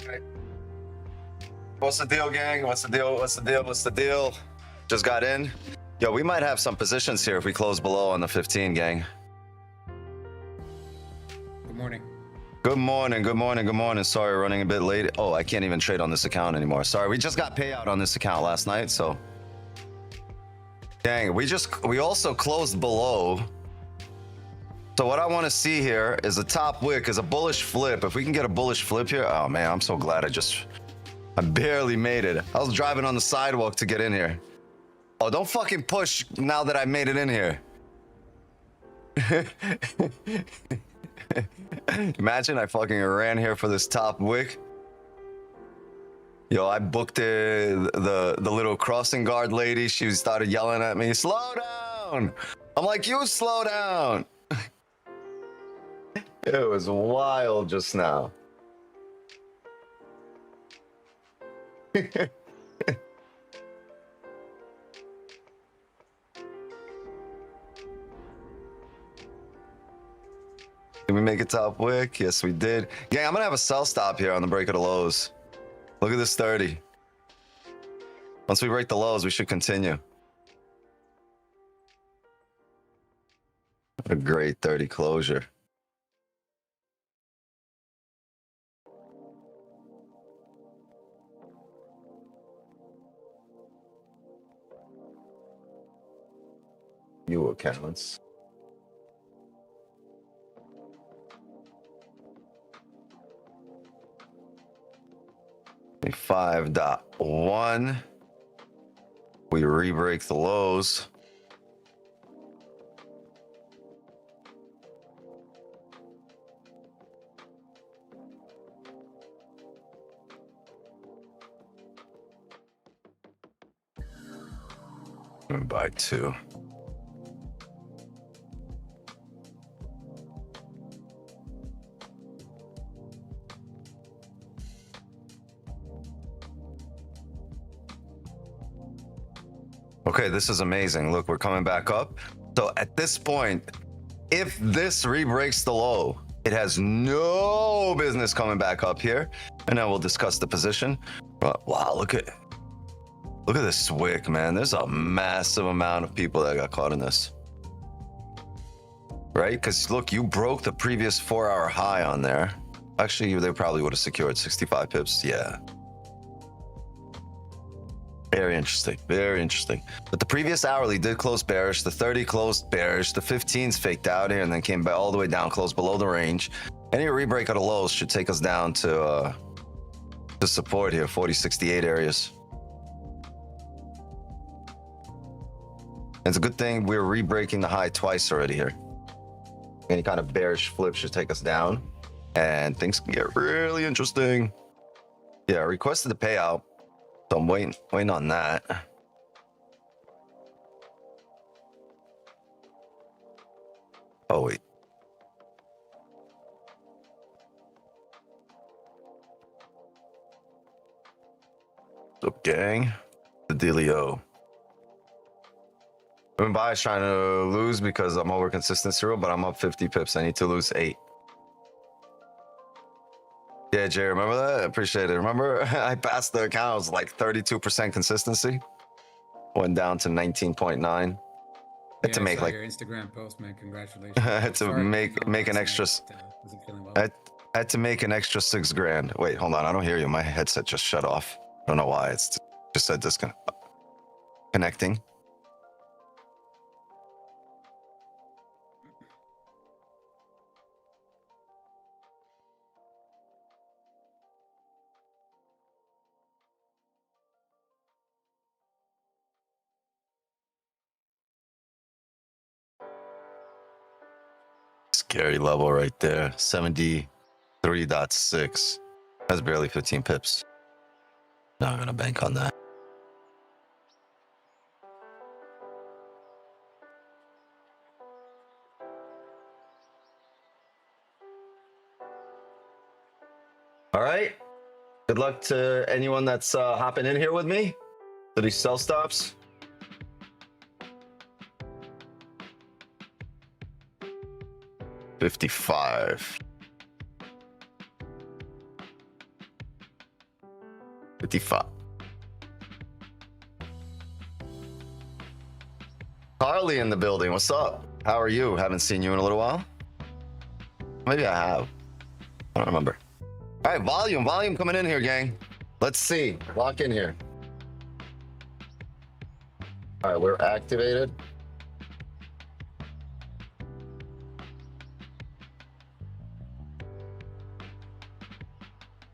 Right. What's the deal, gang? What's the deal? What's the deal? What's the deal? Just got in. Yo, we might have some positions here if we close below on the 15, gang. Good morning. Good morning, good morning, good morning. Sorry, running a bit late. Oh, I can't even trade on this account anymore. Sorry, we just got payout on this account last night, so. Dang, we also closed below. So what I want to see here is a top wick, is a bullish flip. If we can get a bullish flip here, oh man, I'm so glad I barely made it. I was driving on the sidewalk to get in here. Oh, don't fucking push now that I made it in here. Imagine I fucking ran here for this top wick. Yo, I booked the little crossing guard lady. She started yelling at me, slow down. I'm like, you slow down. It was wild just now. Did we make a top wick? Yes, we did. Yeah, I'm gonna have a sell stop here on the break of the lows. Look at this 30. Once we break the lows, we should continue. A great 30 closure. New accounts. $5.1. We re-break the lows. And buy 2. Okay, this is amazing. Look, we're coming back up. So at this point, if this re-breaks the low, it has no business coming back up here. And then we'll discuss the position. But wow, look at this wick, man. There's a massive amount of people that got caught in this. Right? Because look, you broke the previous 4-hour high on there. Actually, they probably would have secured 65 pips. Yeah. Very interesting. Very interesting. But the previous hourly did close bearish. The 30 closed bearish. The 15s faked out here and then came back all the way down, closed below the range. Any rebreak of the lows should take us down to support here, 40-68 areas. It's a good thing we're re-breaking the high twice already here. Any kind of bearish flip should take us down, and things can get really interesting. Yeah, I requested the payout, so I'm waiting on that. Oh wait. What's up, gang? The dealio. Buy is trying to lose because I'm over consistency rule, but I'm up 50 pips. I need to lose 8. Yeah, Jay, remember that? I appreciate it. Remember, I passed the account. It was like 32% consistency. Went down to 19.9. Had to make like your Instagram post, man. Congratulations. I had to make an extra. Wasn't feeling well. I had to make an extra $6,000. Wait, hold on. I don't hear you. My headset just shut off. I don't know why. It's just said connecting. Scary level right there. 73.6. That's barely 15 pips. Not gonna bank on that. All right. Good luck to anyone that's hopping in here with me to these sell stops. $55. 55. Carly in the building. What's up? How are you? Haven't seen you in a little while. Maybe I have. I don't remember. All right, volume coming in here, gang. Let's see. Lock in here. All right, we're activated.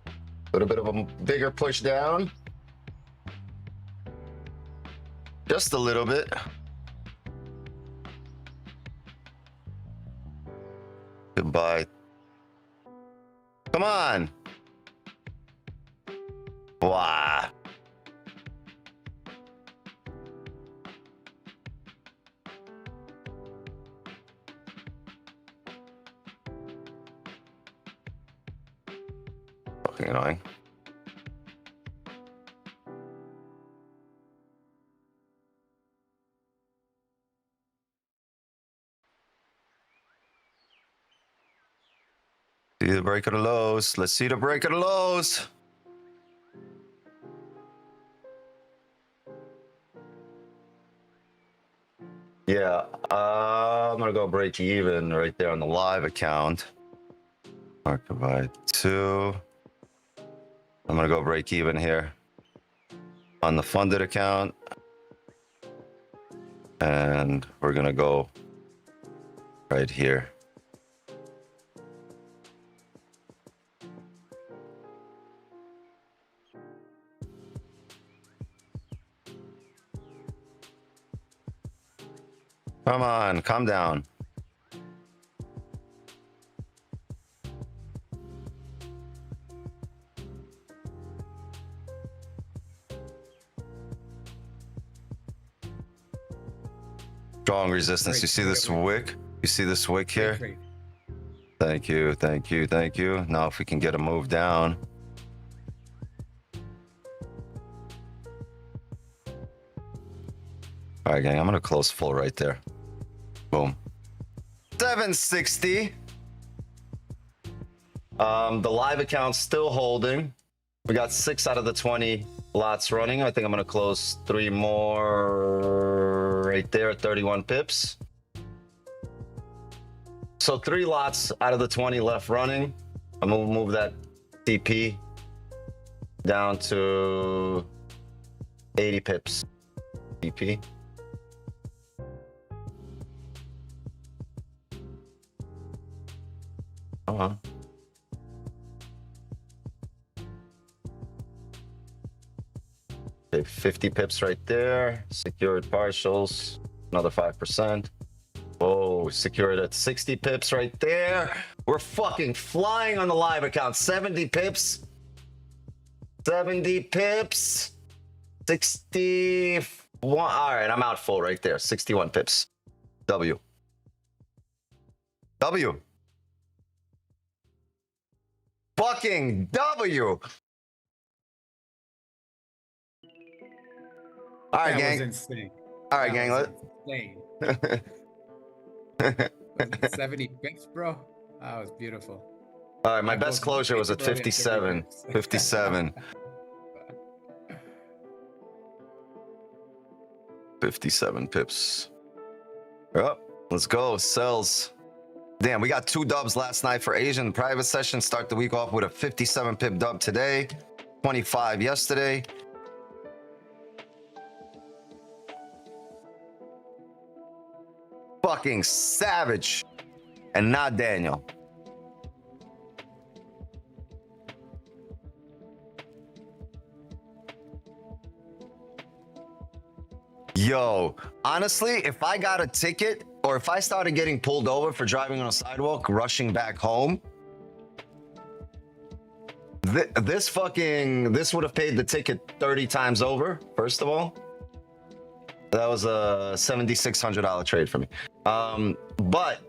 A little bit of a bigger push down. Just a little bit. Goodbye. Come on. Wow. Fucking annoying. See the break of the lows. Let's see the break of the lows. Yeah, I'm gonna go break even right there on the live account. Market by 2. I'm gonna go break even here on the funded account. And we're gonna go right here. Come on, calm down. Strong resistance. You see this wick? You see this wick here? Thank you, thank you, thank you. Now if we can get a move down. All right, gang, I'm gonna close full right there. Boom. 760. The live account's still holding. We got 6 out of the 20 lots running. I think I'm gonna close 3 more right there at 31 pips. So 3 lots out of the 20 left running. I'm gonna move that TP down to 80 pips. TP. Okay, 50 pips right there. Secured partials, another 5%. Oh, secured at 60 pips right there. We're fucking flying on the live account. 70 pips. 70 pips. 61. All right, I'm out full right there. 61 pips. W. W. Fucking W. All right, gang. That was insane. All right, gang. Insane. 70 pips, bro. That was beautiful. All right, my best closure was at 57. 57. 57 pips. Oh, let's go. Sells. Damn, we got 2 dubs last night for Asian private session. Start the week off with a 57 pip dub today, 25 yesterday. Fucking savage. And not Daniel. Yo, honestly, if I got a ticket or if I started getting pulled over for driving on a sidewalk, rushing back home, this would have paid the ticket 30 times over, first of all. That was a $7,600 trade for me. But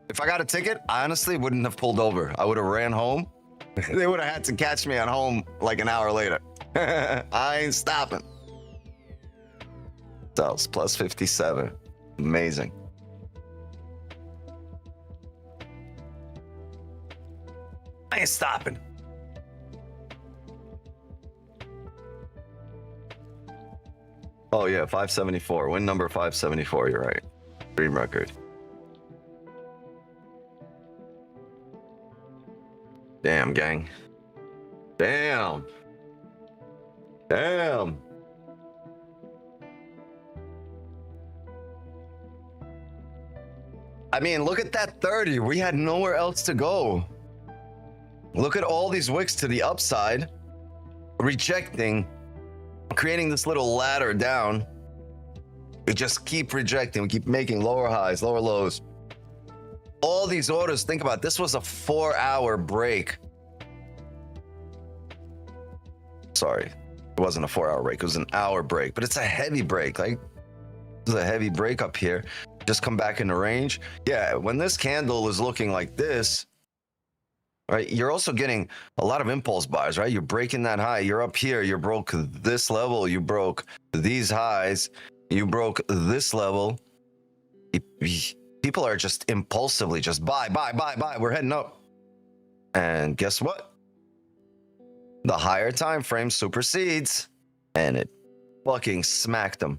if I got a ticket, I honestly wouldn't have pulled over. I would have ran home. They would have had to catch me at home like an hour later. I ain't stopping. Sells plus 57. Amazing. I ain't stopping. Oh yeah, 574. Win number 574. You're right. Dream record. Damn, gang. Damn. Damn. I mean, look at that 30. We had nowhere else to go. Look at all these wicks to the upside, rejecting, creating this little ladder down. We just keep rejecting. We keep making lower highs, lower lows. All these orders, think about it, this was a 4-hour break. Sorry, it wasn't a 4-hour break. It was an hour break, but it's a heavy break. Like, this is a heavy break up here. Just come back into range. Yeah, when this candle is looking like this, right, you're also getting a lot of impulse buys, right? You're breaking that high. You're up here. You broke this level. You broke these highs. You broke this level. People are just impulsively just buy. We're heading up. And guess what? The higher time frame supersedes, and it fucking smacked them.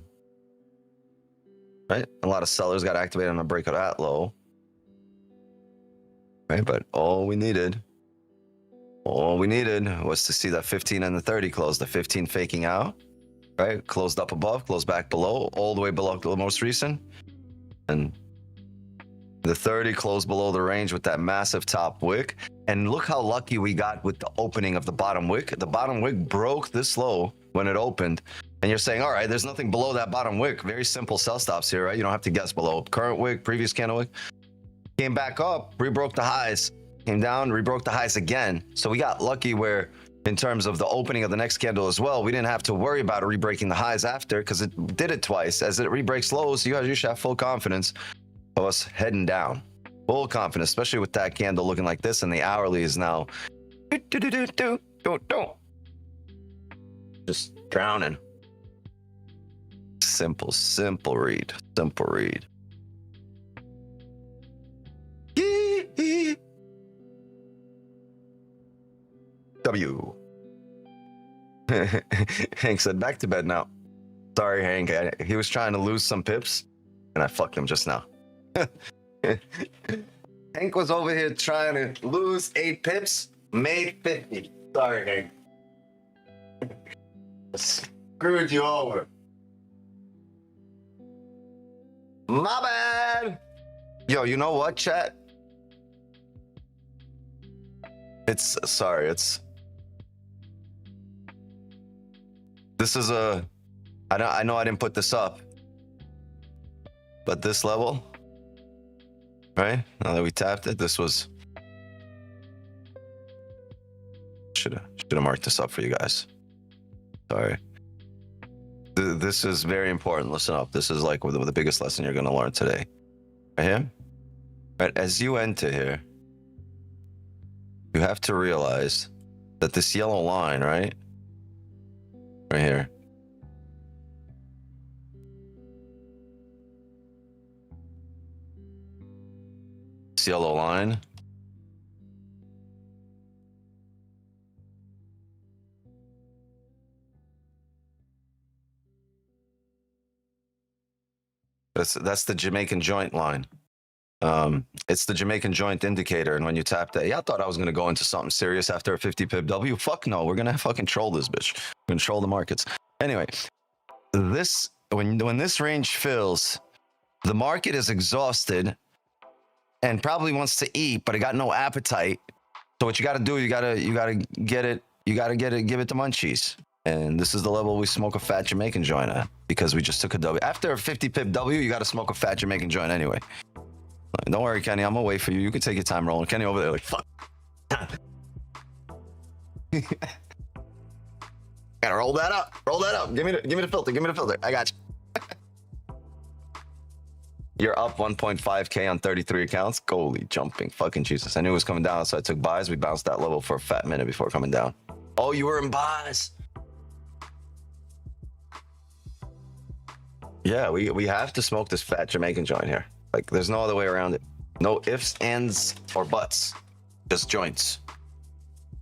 Right? A lot of sellers got activated on a break of that low. Right? But all we needed was to see that 15 and the 30 close. The 15 faking out, right? Closed up above, closed back below, all the way below the most recent. And the 30 closed below the range with that massive top wick. And look how lucky we got with the opening of the bottom wick. The bottom wick broke this low when it opened. And you're saying, all right, there's nothing below that bottom wick. Very simple sell stops here, right? You don't have to guess below. Current wick, previous candle wick. Came back up, rebroke the highs. Came down, rebroke the highs again. So we got lucky where, in terms of the opening of the next candle as well, we didn't have to worry about rebreaking the highs after, because it did it twice. As it rebreaks lows, you guys should have full confidence of us heading down. Full confidence, especially with that candle looking like this, and the hourly is now just drowning. Simple read. Simple read. W. Hank said, back to bed now. Sorry, Hank. He was trying to lose some pips, and I fucked him just now. Hank was over here trying to lose 8 pips, made 50. Sorry, Hank. Screwed you over. My bad. Yo, you know what, chat? This is a, I know I didn't put this up, but this level, right? Now that we tapped it, this was, should have marked this up for you guys. Sorry. This is very important. Listen up. This is like the biggest lesson you're going to learn today. Right here? Right, as you enter here, you have to realize that this yellow line, right here, this yellow line, that's the Jamaican joint line. It's the Jamaican joint indicator, and when you tap that, yeah, I thought I was gonna go into something serious after a 50 pip W. Fuck no, we're gonna fucking troll this bitch. Control the markets. Anyway, this when this range fills, the market is exhausted and probably wants to eat, but it got no appetite. So what you got to do, you gotta get it, give it the munchies. And this is the level we smoke a fat Jamaican joint at, because we just took a W. After a 50 pip W, you got to smoke a fat Jamaican joint anyway. Don't worry, Kenny. I'm gonna wait for you. You can take your time rolling. Kenny over there, like, fuck. Gotta roll that up. Roll that up. Give me the filter. Give me the filter. I got you. You're up 1.5K on 33 accounts. Holy jumping fucking Jesus. I knew it was coming down, so I took buys. We bounced that level for a fat minute before coming down. Oh, you were in buys. Yeah, we have to smoke this fat Jamaican joint here. Like, there's no other way around it. No ifs, ands, or buts. Just joints.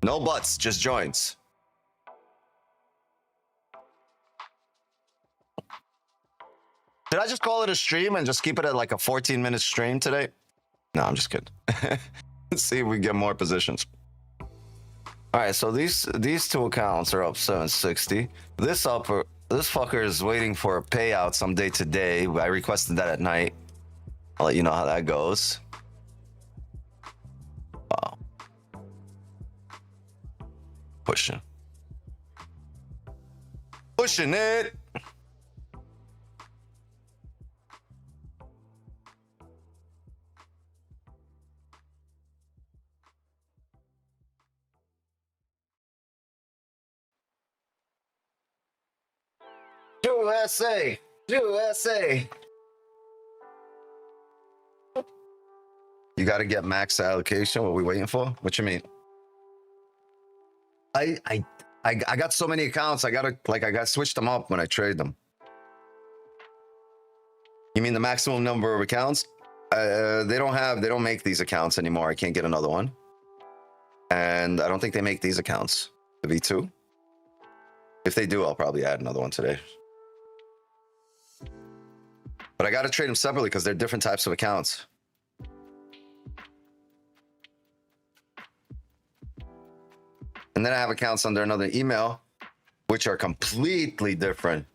No buts, just joints. Did I just call it a stream and just keep it at like a 14-minute stream today? No, I'm just kidding. Let's see if we get more positions. All right, so these two accounts are up 760. This fucker is waiting for a payout someday today. I requested that at night. I'll let you know how that goes. Wow. Pushing it. USA. You got to get max allocation. What are we waiting for? What you mean? I got so many accounts. I got switched them up when I trade them. You mean the maximum number of accounts? They don't make these accounts anymore. I can't get another one. And I don't think they make these accounts, the V2. If they do, I'll probably add another one today. But I got to trade them separately because they're different types of accounts. And then I have accounts under another email, which are completely different.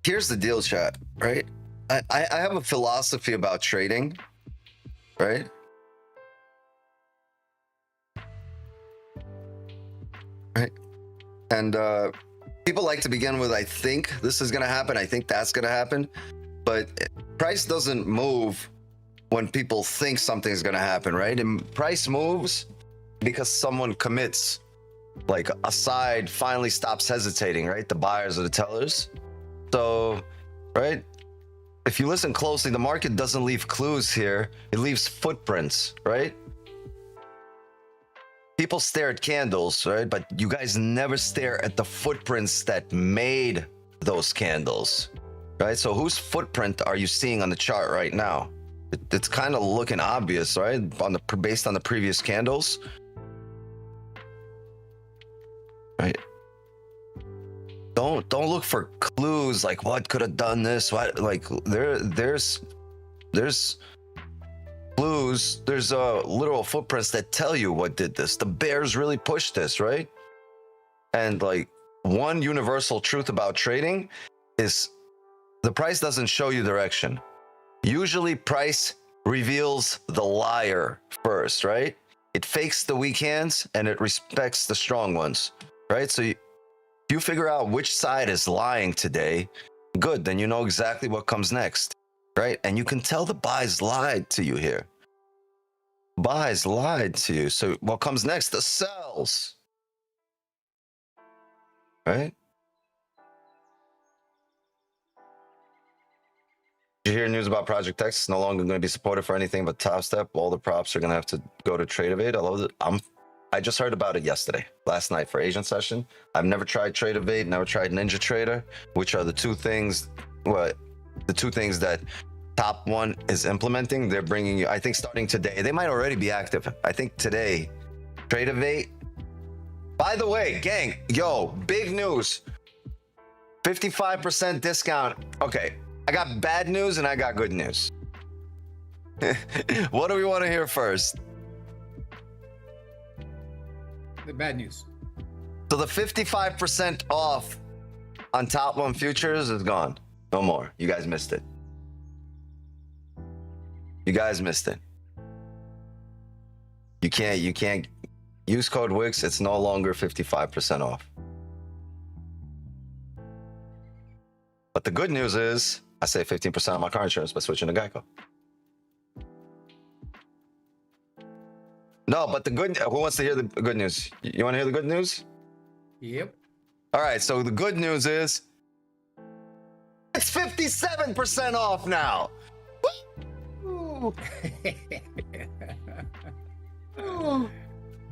Here's the deal, chat, right? I have a philosophy about trading, right? Right. And people like to begin with, I think this is going to happen. I think that's going to happen. But price doesn't move when people think something's going to happen, right? And price moves because someone commits, like a side finally stops hesitating, right? The buyers or the tellers. So, right? If you listen closely, the market doesn't leave clues here. It leaves footprints, right? People stare at candles, right? But you guys never stare at the footprints that made those candles, right? So whose footprint are you seeing on the chart right now? It's kind of looking obvious, right? Based on the previous candles, right? Don't look for clues like what could have done this. What, like there's clues. There's literal footprints that tell you what did this. The bears really pushed this, right? And like one universal truth about trading is the price doesn't show you direction. Usually price reveals the liar first, right? It fakes the weak hands and it respects the strong ones, right? So you figure out which side is lying today, good, then you know exactly what comes next, right? And you can tell the buys lied to you here. Buys lied to you. So what comes next? The sells, right? Did you hear news about Project X? It's no longer going to be supported for anything but Top Step. All the props are going to have to go to TradeEvade. I love it. I just heard about it yesterday, last night for Asian session. I've never tried TradeEvade, never tried Ninja Trader, which are the two things that Top One is implementing. They're bringing you, I think starting today, they might already be active. I think today, TradeEvade. By the way, gang, yo, big news. 55% discount. Okay, I got bad news and I got good news. What do we want to hear first? The bad news. So the 55% off on Top One Futures is gone. No more. You guys missed it. You guys missed it. You can't use code Wix. It's no longer 55% off. But the good news is I save 15% on my car insurance by switching to Geico. No, but who wants to hear the good news? You want to hear the good news? Yep. All right, so the good news is it's 57% off now.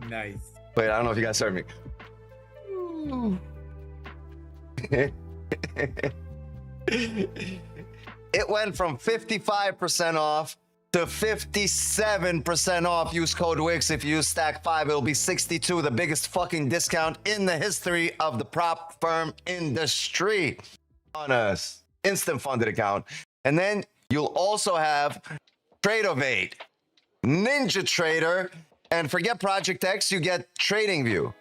Nice. Wait, I don't know if you guys heard me. It went from 55% off to 57% off. Use code WIX. If you use stack 5, it'll be 62, the biggest fucking discount in the history of the prop firm industry on a instant funded account. And then you'll also have TradeOvate, Ninja Trader, and forget Project X, you get TradingView.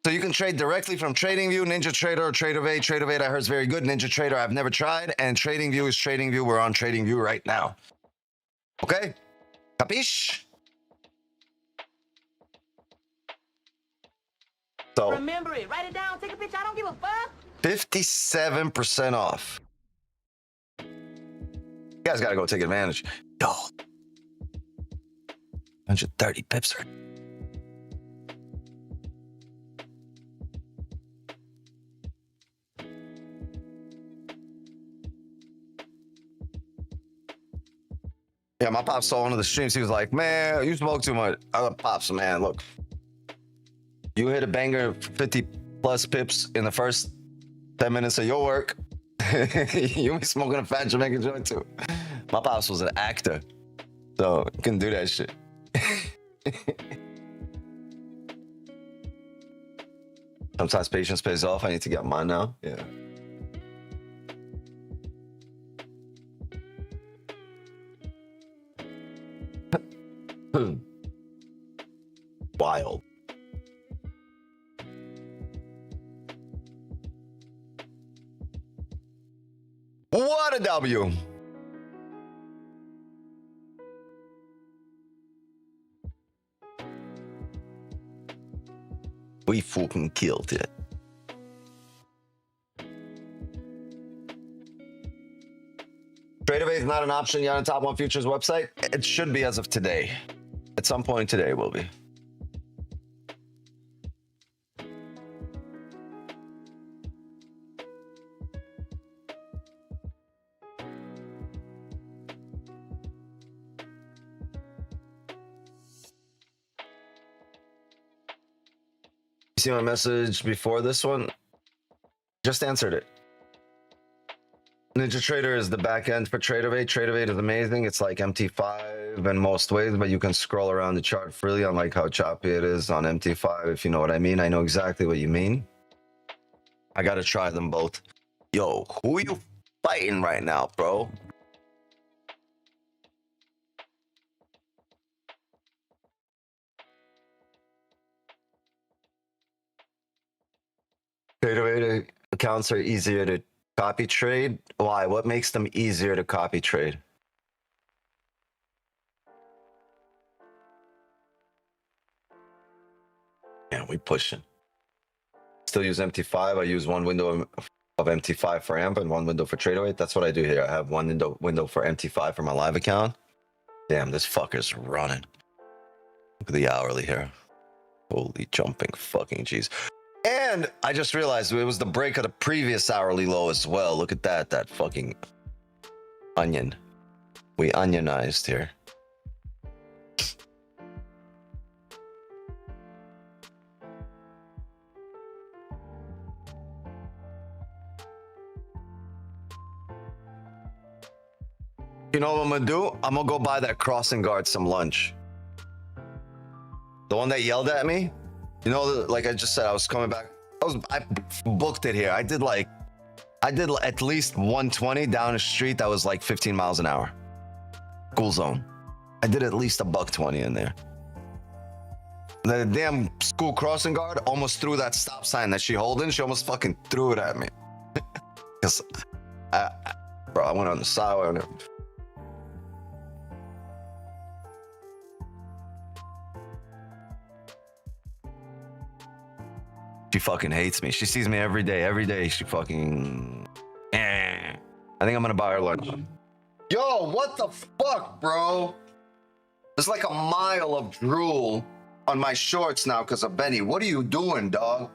So you can trade directly from TradingView, Ninja Trader, or TradeOvate. TradeOvate I heard is very good. Ninja Trader I've never tried. And TradingView is TradingView. We're on TradingView right now. Okay? Capiche? So remember it. Write it down. Take a picture. I don't give a fuck. 57% off. You guys gotta go take advantage. Yo. 130 pips. Yeah, my pops saw one of the streams. He was like, man, you smoke too much. I love pops, man. Look, you hit a banger 50 plus pips in the first 10 minutes of your work. You be smoking a fat Jamaican joint too. My pops was an actor, so you can do that shit. Sometimes patience pays off. I need to get mine now. Yeah. Wild. What a W. We fucking killed it. TradeOvate is not an option yet on Top 1 Futures website. It should be as of today. At some point today it will be. See my message before this one? Just answered it. Ninja Trader is the back end for TradeOvate. TradeOvate is amazing. It's like MT5 in most ways, but you can scroll around the chart freely, unlike how choppy it is on MT5, if you know what I mean. I know exactly what you mean. I gotta try them both. Yo, who you fighting right now, bro? TradeOvate accounts are easier to copy trade. Why? What makes them easier to copy trade? Yeah, we pushing. Still use MT5. I use one window of MT5 for AMP and one window for TradeOvate. That's what I do here. I have one window for MT5 for my live account. Damn, this fucker's running. Look at the hourly here. Holy jumping fucking jeez. And I just realized it was the break of the previous hourly low as well. Look at that, that fucking onion. We onionized here. You know what I'm gonna do? I'm gonna go buy that crossing guard some lunch. The one that yelled at me. You know, like I just said, I was coming back. I booked it here. I did at least 120 down the street. That was like 15 miles an hour. Cool zone. I did at least $120 in there. The damn school crossing guard almost threw that stop sign that she holding. She almost fucking threw it at me. Cause bro, I went on the side. She fucking hates me. She sees me every day. Every day she fucking... I think I'm gonna buy her lunch. Yo, what the fuck, bro? There's like a mile of drool on my shorts now because of Benny. What are you doing, dog? Look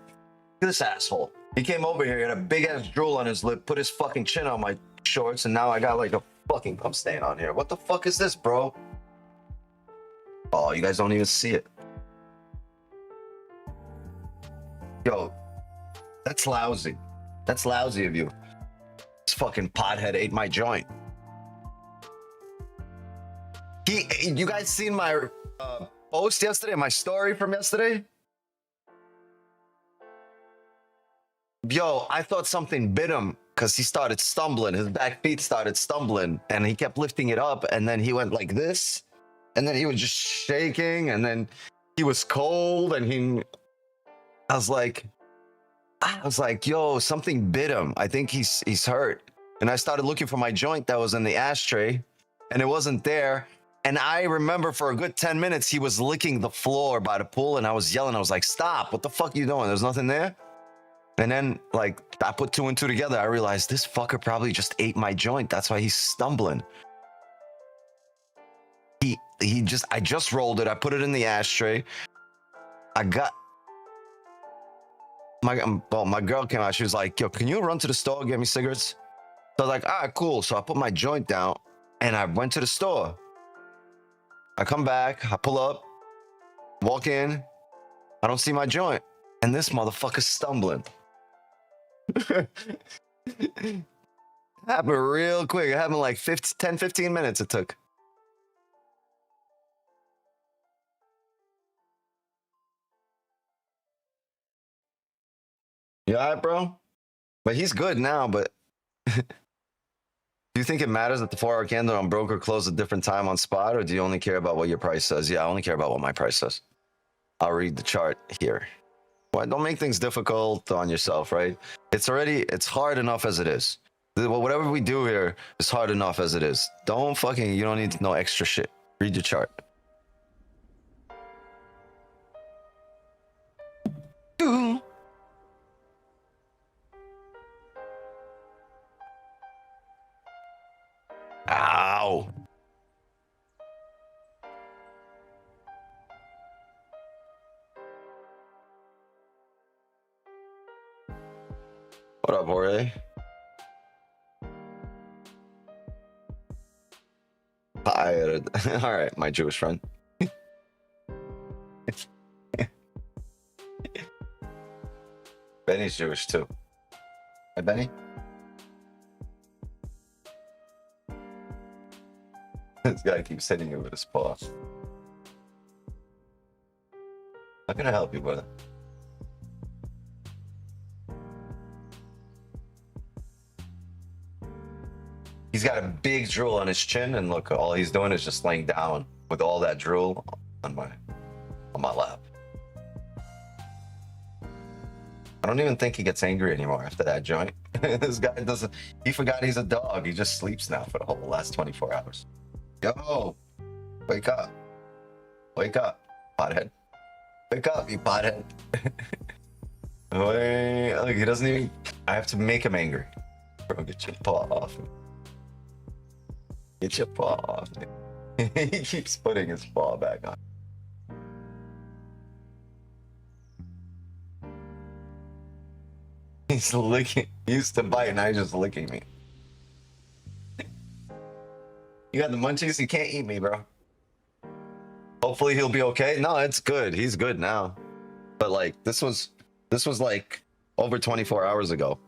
at this asshole. He came over here, he had a big ass drool on his lip, put his fucking chin on my shorts, and now I got like a fucking cum stain on here. What the fuck is this, bro? Oh, you guys don't even see it. Yo, that's lousy. That's lousy of you. This fucking pothead ate my joint. You guys seen my post yesterday, my story from yesterday? Yo, I thought something bit him because he started stumbling. His back feet started stumbling and he kept lifting it up. And then he went like this. And then he was just shaking. And then he was cold. And I was like, yo, something bit him. I think he's hurt. And I started looking for my joint that was in the ashtray and it wasn't there. And I remember for a good 10 minutes, he was licking the floor by the pool. And I was yelling. I was like, stop. What the fuck are you doing? There's nothing there. And then, like, I put 2 and 2 together. I realized this fucker probably just ate my joint. That's why he's stumbling. I just rolled it. I put it in the ashtray. My girl came out. She was like, yo, can you run to the store and get me cigarettes? So I was like, all right, cool. So I put my joint down and I went to the store. I come back. I pull up, walk in. I don't see my joint. And this motherfucker's stumbling. Happened real quick. It happened like 10, 15 minutes it took. You all right, bro? But he's good now, but do you think it matters that the 4-hour candle on broker closed a different time on spot, or do you only care about what your price says? Yeah, I only care about what my price says. I'll read the chart here. Well, don't make things difficult on yourself, right? It's hard enough as it is. Whatever we do here is hard enough as it is. You don't need to know extra shit. Read your chart. Ow. What up, Jorge? Hi. All right, my Jewish friend. Benny's Jewish too. Hi, Benny. This guy keeps hitting you with his paw. How can I help you, brother? He's got a big drool on his chin, and look, all he's doing is just laying down with all that drool on my lap. I don't even think he gets angry anymore after that joint. This guy doesn't. He forgot he's a dog. He just sleeps now for the whole last 24 hours. Yo, wake up. Wake up, pothead. Wake up, you pothead. Wait, look, he doesn't even. I have to make him angry. Bro, get your paw off me. Get your paw off me. He keeps putting his paw back on. He's licking. He used to bite, now he's just licking me. You got the munchies? You can't eat me, bro. Hopefully he'll be okay. No, it's good. He's good now. But like this was like over 24 hours ago.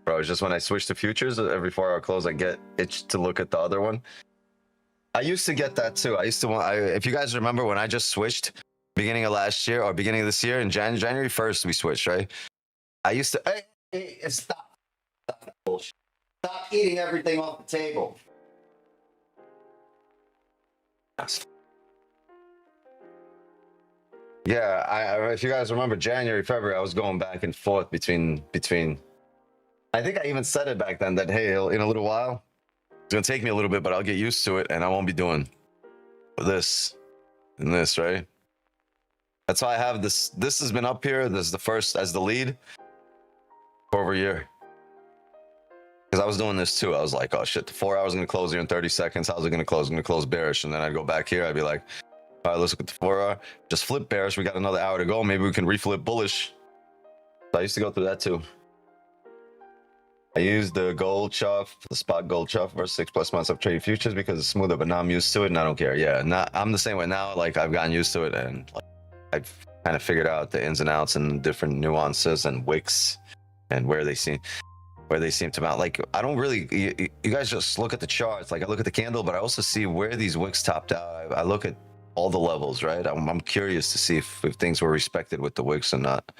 Bro, it's just when I switch to futures, every 4-hour close, I get itched to look at the other one. I used to get that too. If you guys remember when I just switched beginning of last year or beginning of this year in January 1st, we switched, right? I used to, hey, stop that bullshit. Stop eating everything off the table. Yeah, if you guys remember January, February, I was going back and forth between. I think I even said it back then that, hey, in a little while, it's going to take me a little bit, but I'll get used to it and I won't be doing this and this, right? That's why I have this. This has been up here. This is the first as the lead for over a year. Because I was doing this too. I was like, oh shit, the 4 hours is going to close here in 30 seconds. How's it going to close? I'm going to close bearish. And then I'd go back here. I'd be like, all right, let's look at the 4 hour. Just flip bearish. We got another hour to go. Maybe we can reflip bullish. So I used to go through that too. I used the gold chuff, the spot gold chuff for 6+ months of trading futures because it's smoother, but now I'm used to it and I don't care. Yeah, I'm the same way now. Like I've gotten used to it and like, I've kind of figured out the ins and outs and different nuances and wicks and where they see. where they seem to mount. Like, I don't really, you guys just look at the charts. Like, I look at the candle, but I also see where these wicks topped out. I look at all the levels, right? I'm curious to see if things were respected with the wicks or not.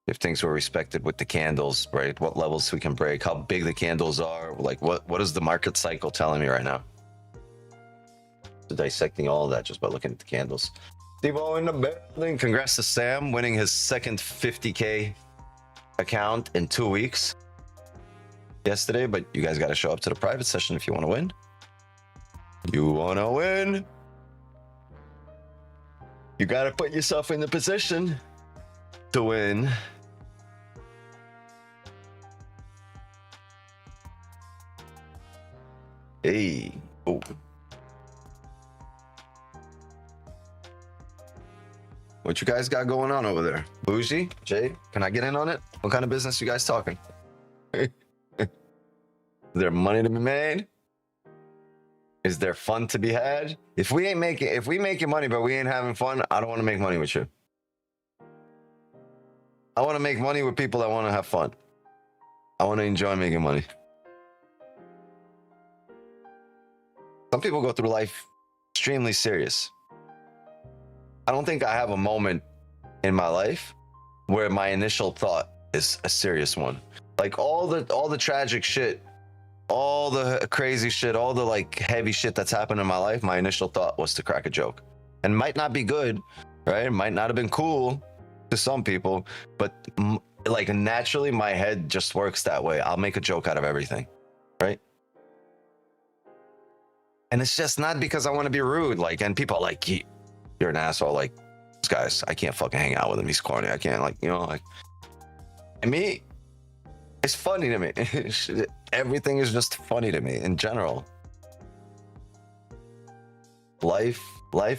If things were respected with the candles, right? What levels we can break, how big the candles are. Like, what is the market cycle telling me right now? So dissecting all of that just by looking at the candles. Steve-O in the building. Congrats to Sam winning his second 50K account in 2 weeks yesterday, but you guys got to show up to the private session if you want to win. You want to win. You got to put yourself in the position to win. Hey. Oh. What you guys got going on over there? Bougie? Jay? Can I get in on it? What kind of business you guys talking? Is there money to be made? Is there fun to be had? If we making money but we ain't having fun, I don't want to make money with you. I want to make money with people that want to have fun. I want to enjoy making money. Some people go through life extremely serious. I don't think I have a moment in my life where my initial thought is a serious one. Like all the tragic shit, all the crazy shit, all the like heavy shit that's happened in my life, my initial thought was to crack a joke. And might not be good, right? It might not have been cool to some people, but like naturally my head just works that way. I'll make a joke out of everything, right? And it's just not because I want to be rude. Like, and people are like, you're an asshole. Like, this guy's, I can't fucking hang out with him. He's corny. I can't, like, you know, like, and me, it's funny to me. Everything is just funny to me in general. Life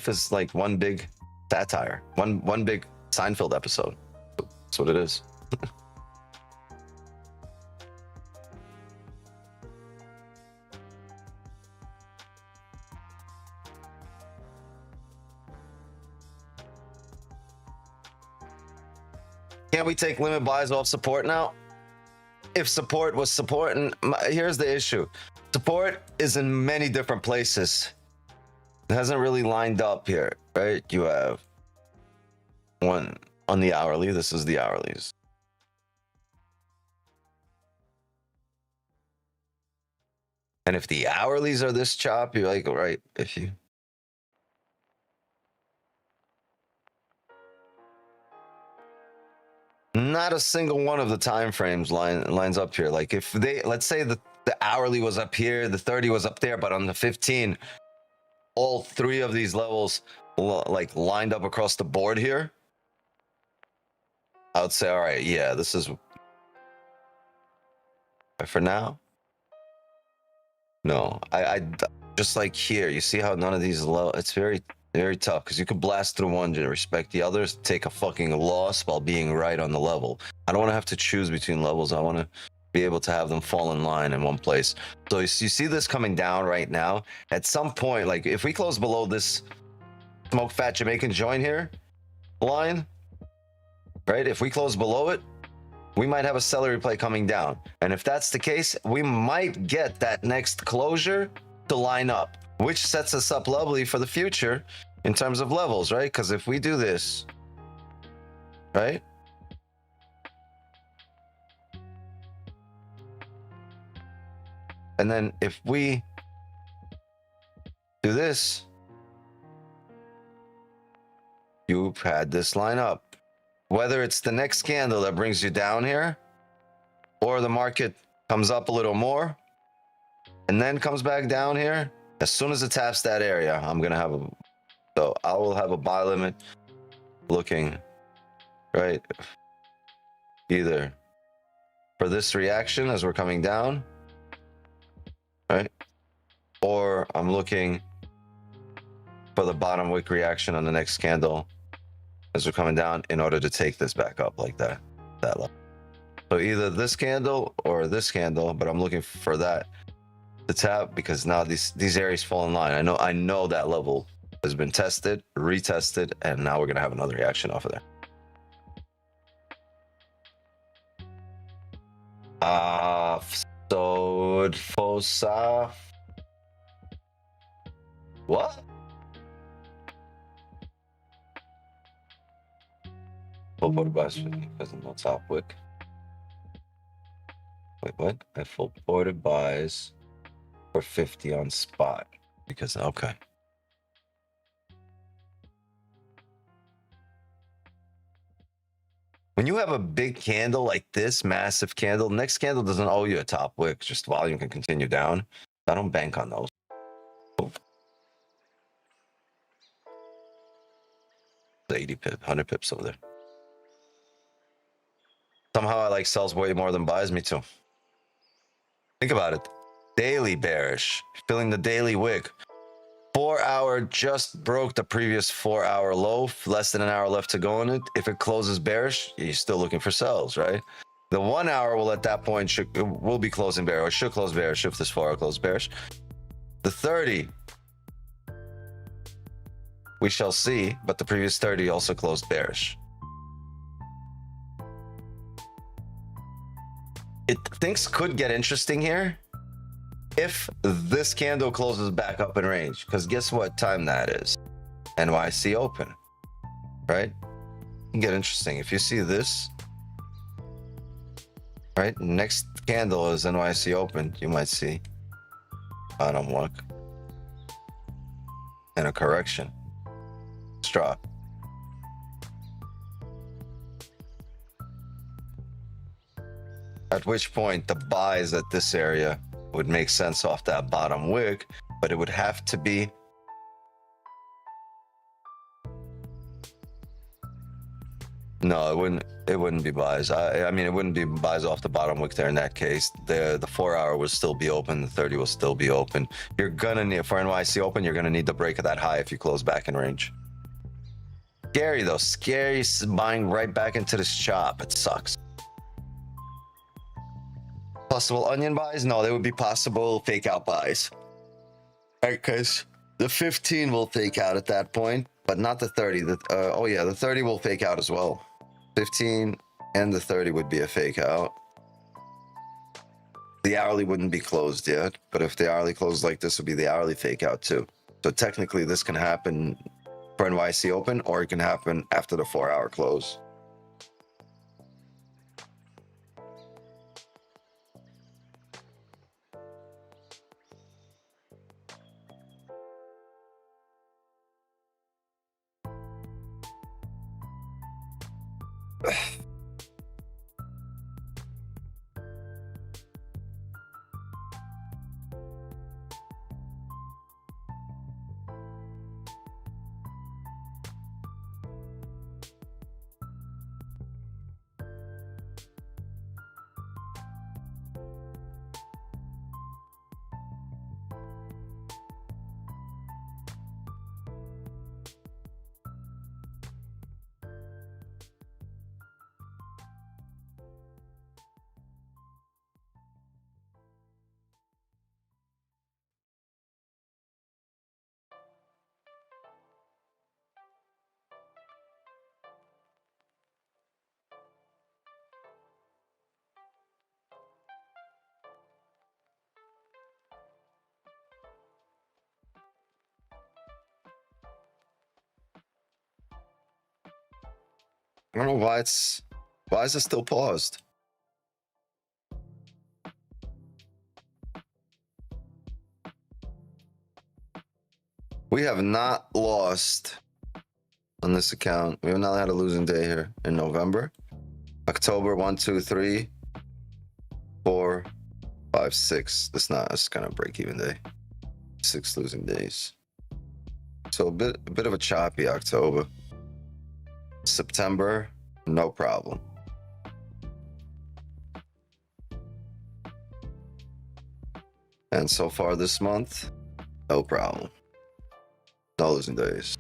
is like one big satire, one big Seinfeld episode. That's what it is. Can't we take limit buys off support now? If support was support, and here's the issue. Support is in many different places. It hasn't really lined up here, right? You have one on the hourly. This is the hourlies. And if the hourlies are this choppy, you're like, all right, if you... Not a single one of the time frames lines up here. Like if they, let's say the hourly was up here, the 30 was up there, but on the 15, all three of these levels like lined up across the board here, I would say, all right, yeah, this is for now. No, I just like here, you see how none of these low, it's very tough because you could blast through one to respect the others, take a fucking loss while being right on the level. I don't want to have to choose between levels. I want to be able to have them fall in line in one place. So you see this coming down right now. At some point, like if we close below this smoke fat Jamaican joint here line, right? If we close below it, we might have a seller replay coming down. And if that's the case, we might get that next closure to line up, which sets us up lovely for the future in terms of levels, right? Because if we do this, right? And then if we do this, you've had this line up. Whether it's the next candle that brings you down here, or the market comes up a little more and then comes back down here, as soon as it taps that area, I'm gonna have a, so I will have a buy limit looking, right? Either for this reaction as we're coming down, right? Or I'm looking for the bottom wick reaction on the next candle as we're coming down in order to take this back up like that level. So either this candle or this candle, but I'm looking for that to tap because now these areas fall in line. I know that level has been tested, retested, and now we're gonna have another reaction off of there. So Fosa. What? Full ported buys 50 because no top wick. Wait, what? I full ported buys for 50 on spot because okay. When you have a big candle like this, massive candle, next candle doesn't owe you a top wick, just volume can continue down. I don't bank on those. Oh. 80 pip, 100 pips over there. Somehow I like sells way more than buys. Me too. Think about it. Daily bearish, filling the daily wick. 4 hour just broke the previous 4 hour low, less than an hour left to go in it. If it closes bearish, you're still looking for sells, right? The 1 hour will at that point will be closing bearish, or should close bearish if this 4 hour closes bearish. The 30, we shall see, but the previous 30 also closed bearish. Things could get interesting here if this candle closes back up in range, because guess what time that is? NYC open, right? It can get interesting. If you see this, right? Next candle is NYC open. You might see bottom look and a correction. Straw. At which point the buys at this area would make sense off that bottom wick, but it would have to be no, it wouldn't be buys. I mean, it wouldn't be buys off the bottom wick there in that case. The 4 hour would still be open, the 30 will still be open. You're gonna need, for NYC open, you're gonna need the break of that high if you close back in range. Scary though, scary buying right back into this chop. It sucks. Possible onion buys? No, they would be possible fake out buys. Right, because the 15 will fake out at that point, but not the 30. Oh yeah, the 30 will fake out as well. 15 and the 30 would be a fake out. The hourly wouldn't be closed yet, but if the hourly closes like this, would be the hourly fake out too. So technically this can happen for NYC open, or it can happen after the 4 hour close. I don't know why is it still paused? We have not lost on this account. We have not had a losing day here in November. October 1, 2, 3, 4, 5, 6. It's kind of break even day. 6 losing days. So a bit of a choppy October. September, no problem. And so far this month, no problem. No losing days.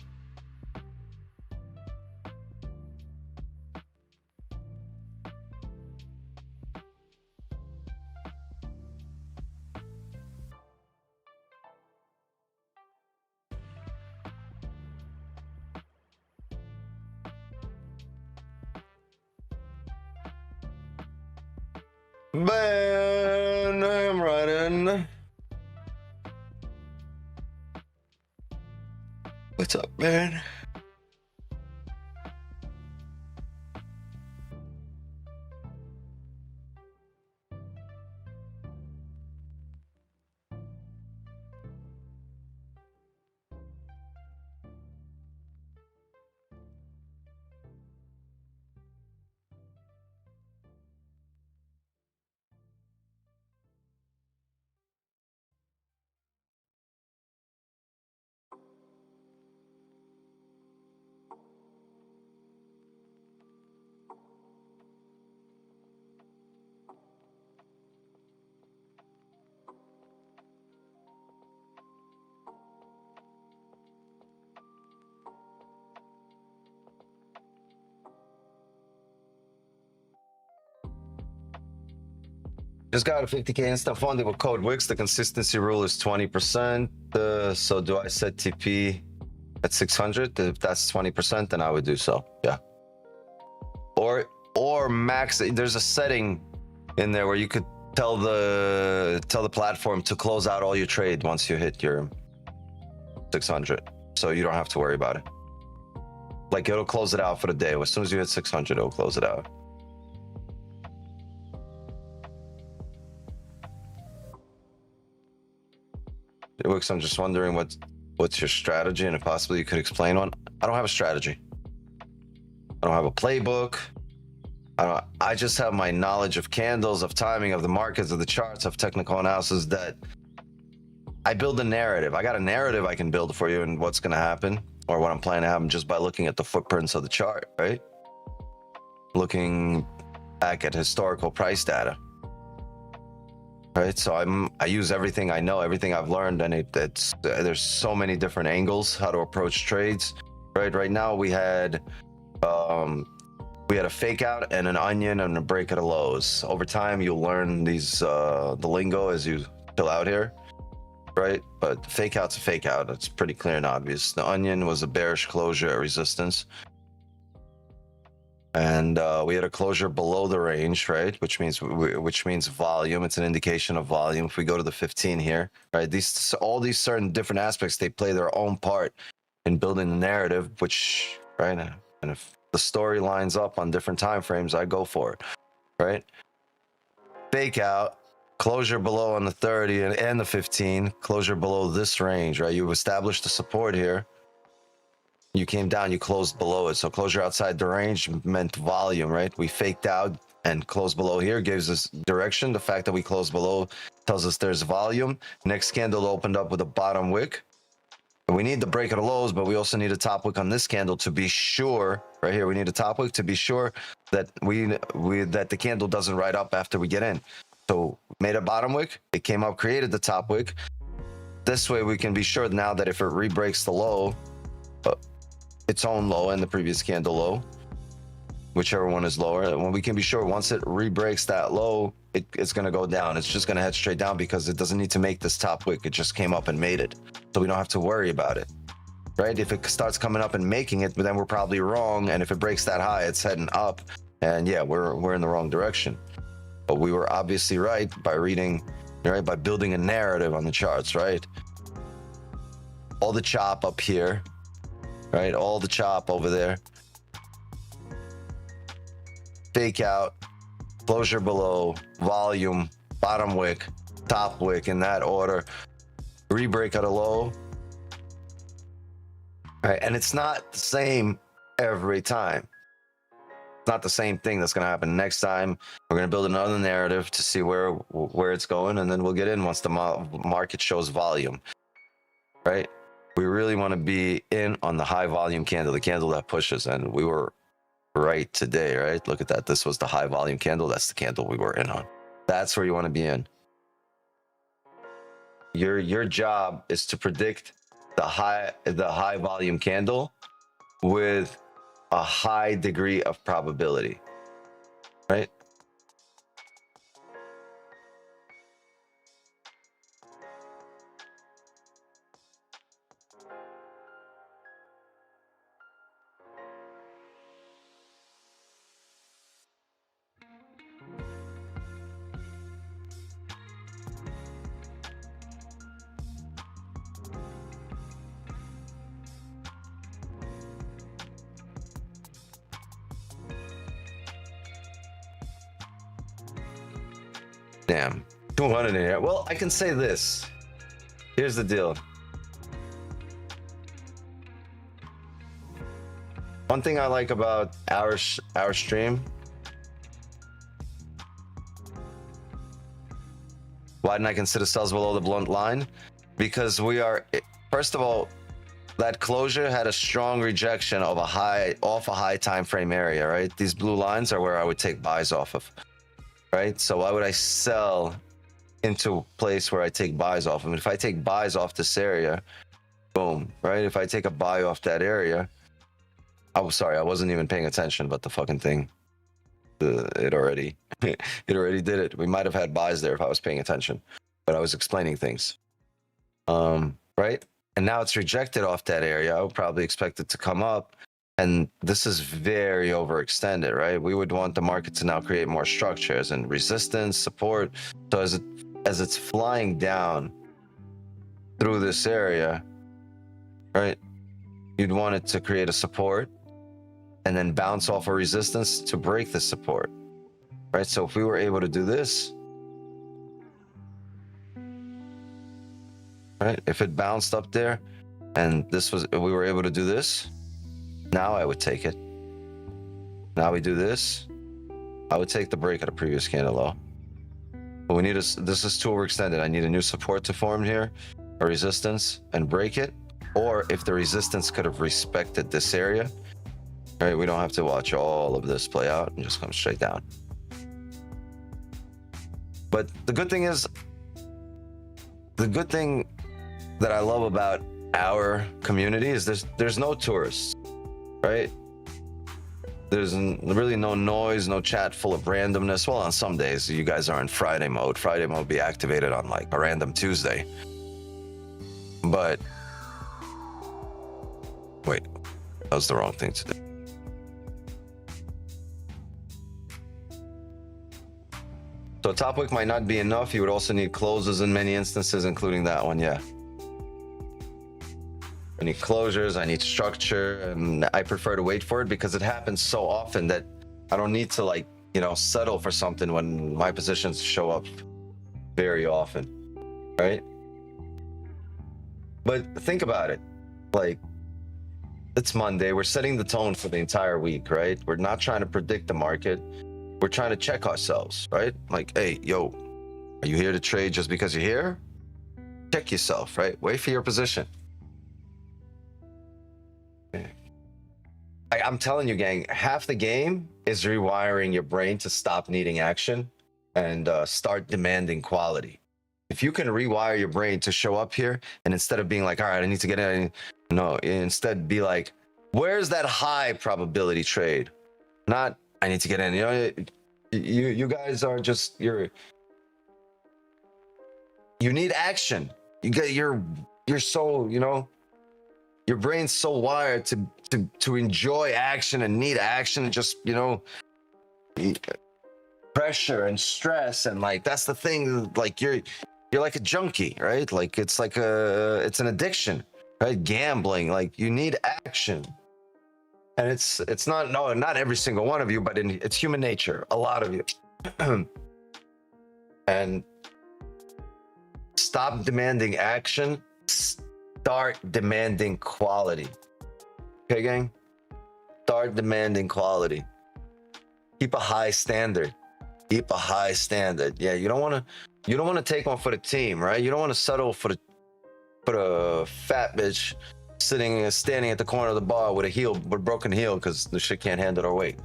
Ben, I'm running. What's up, man? Just got a 50K instant funding with code Wix. The consistency rule is 20%. So do I set TP at 600? If that's 20%, then I would do so. Yeah. Or max. There's a setting in there where you could tell the platform to close out all your trade once you hit your 600. So you don't have to worry about it. Like it'll close it out for the day. As soon as you hit 600, it'll close it out. Wix, I'm just wondering what's your strategy, and if possibly you could explain one. I don't have a strategy. I don't have a playbook. I just have my knowledge of candles, of timing, of the markets, of the charts, of technical analysis. That I build a narrative. I got a narrative I can build for you and what's going to happen or what I'm planning to happen just by looking at the footprints of the chart, right? Looking back at historical price data. Right, so I use everything I know, everything I've learned, and there's so many different angles how to approach trades. Right now we had a fake out and an onion and a break at the lows. Over time, you'll learn these the lingo as you fill out here, right? But fake out's a fake out. It's pretty clear and obvious. The onion was a bearish closure at resistance. And we had a closure below the range, right? Which means volume. It's an indication of volume. If we go to the 15 here, right? All these certain different aspects, they play their own part in building the narrative. Which, right? And if the story lines up on different time frames, I go for it, right? Fake out, closure below on the 30 and the 15, closure below this range, right? You've established the support here. You came down, you closed below it. So closure outside the range meant volume, right? We faked out and closed below here, gives us direction. The fact that we closed below tells us there's volume. Next candle opened up with a bottom wick. We need the break of the lows, but we also need a top wick on this candle to be sure, right here, we need a top wick to be sure that that the candle doesn't ride up after we get in. So made a bottom wick, it came up, created the top wick. This way we can be sure now that if it re-breaks the low, its own low and the previous candle low, whichever one is lower, when we can be sure once it re-breaks that low, it's going to go down. It's just going to head straight down because it doesn't need to make this top wick. It just came up and made it. So we don't have to worry about it, right? If it starts coming up and making it, then we're probably wrong. And if it breaks that high, it's heading up. And yeah, we're in the wrong direction. But we were obviously right by reading, right? By building a narrative on the charts, right? All the chop up here, right? All the chop over there. Fake out, closure below, volume, bottom wick, top wick in that order. Re-break at a low. Right? And it's not the same every time. It's not the same thing that's going to happen next time. We're going to build another narrative to see where it's going, and then we'll get in once the market shows volume. Right? We really want to be in on the high volume candle, the candle that pushes, and we were right today, right? Look at that. This was the high volume candle. That's the candle we were in on. That's where you want to be in. Your job is to predict the high volume candle with a high degree of probability, right? Damn, 200 in here. Well, I can say this. Here's the deal. One thing I like about our stream. Why didn't I consider sells below the blunt line? Because we are, first of all, that closure had a strong rejection of off a high time frame area, right? These blue lines are where I would take buys off of, right? So why would I sell into a place where I take buys off of? If I take buys off this area, boom, right? If I take a buy off that area, oh, sorry, I wasn't even paying attention, but the fucking thing, it already did it. We might have had buys there if I was paying attention, but I was explaining things, right? And now it's rejected off that area. I would probably expect it to come up, and this is very overextended, right? We would want the market to now create more structures and resistance, support. So as it's flying down through this area, right? You'd want it to create a support and then bounce off a resistance to break the support, right? So if we were able to do this, right? If it bounced up there and we were able to do this, now I would take it. Now we do this, I would take the break at a previous candle low. But we need this is too overextended. I need a new support to form here, a resistance, and break it. Or if the resistance could have respected this area, right? We don't have to watch all of this play out and just come straight down. But the good thing that I love about our community is there's no tourists, right? There's really no noise, no chat full of randomness. Well, on some days you guys are in Friday mode. Friday mode will be activated on like a random Tuesday. But wait, that was the wrong thing to do. So top wick might not be enough. You would also need closes in many instances, including that one. Yeah. I need closures, I need structure, and I prefer to wait for it because it happens so often that I don't need to settle for something when my positions show up very often, right? But think about it. Like, it's Monday, we're setting the tone for the entire week, right? We're not trying to predict the market. We're trying to check ourselves, right? Like, hey, yo, are you here to trade just because you're here? Check yourself, right? Wait for your position. I'm telling you, gang, half the game is rewiring your brain to stop needing action and start demanding quality. If you can rewire your brain to show up here and instead of being like, all right, I need to get in, no, instead be like, where's that high probability trade? Not, I need to get in. You guys are just, you need action. You're so, your brain's so wired to enjoy action and need action and just, pressure and stress. And like, that's the thing, like you're like a junkie, right? Like it's an addiction, right? Gambling, like you need action. And it's not every single one of you, but it's human nature, a lot of you. And stop demanding action, start demanding quality. Okay, gang? Start demanding quality. Keep a high standard. Keep a high standard. Yeah, you don't want to take one for the team, right? You don't want to settle for the fat bitch standing at the corner of the bar with a broken heel because the shit can't handle her weight,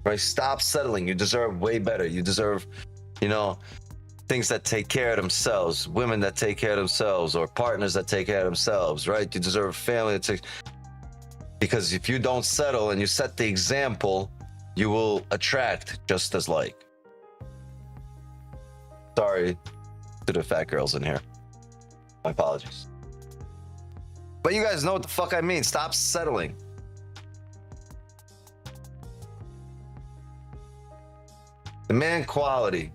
right? Stop settling. You deserve way better. You deserve, things that take care of themselves, women that take care of themselves, or partners that take care of themselves, right? You deserve a family because if you don't settle and you set the example, you will attract just as like. Sorry to the fat girls in here. My apologies. But you guys know what the fuck I mean. Stop settling. Demand quality.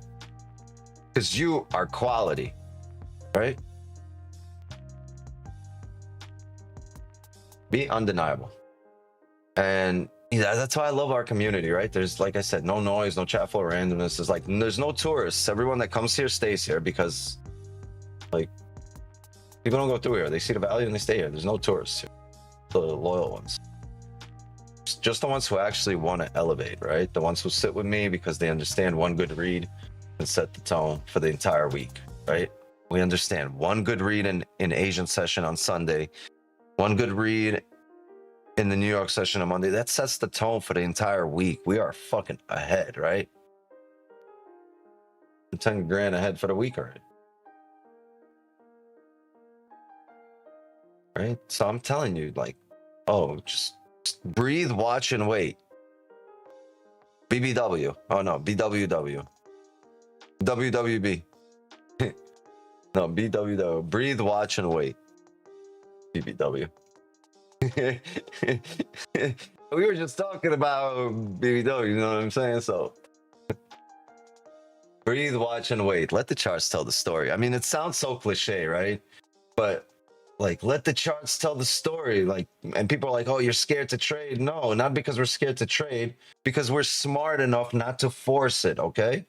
Because you are quality, right? Be undeniable. And Yeah, that's why I love our community, right? There's, like I said, no noise, no chat floor randomness. There's like, there's no tourists. Everyone that comes here stays here because, like, people don't go through here. They see the value and they stay here. There's no tourists here. The loyal ones. Just the ones who actually want to elevate, right? The ones who sit with me because they understand one good read and set the tone for the entire week, right? We understand one good read in Asian session on Sunday, one good read in the New York session on Monday. That sets the tone for the entire week. We are fucking ahead, right? I'm 10 grand ahead for the week already. Right? So I'm telling you, like, oh, just breathe, watch, and wait. BBW. Oh no, BWW. WWB. No, BWW. Breathe, watch, and wait. BBW. We were just talking about BBW, you know what I'm saying? So breathe, watch, and wait. Let the charts tell the story. I mean, it sounds so cliche, right? But like, let the charts tell the story. Like, and people are like, oh, you're scared to trade. No, not because we're scared to trade, because we're smart enough not to force it, okay?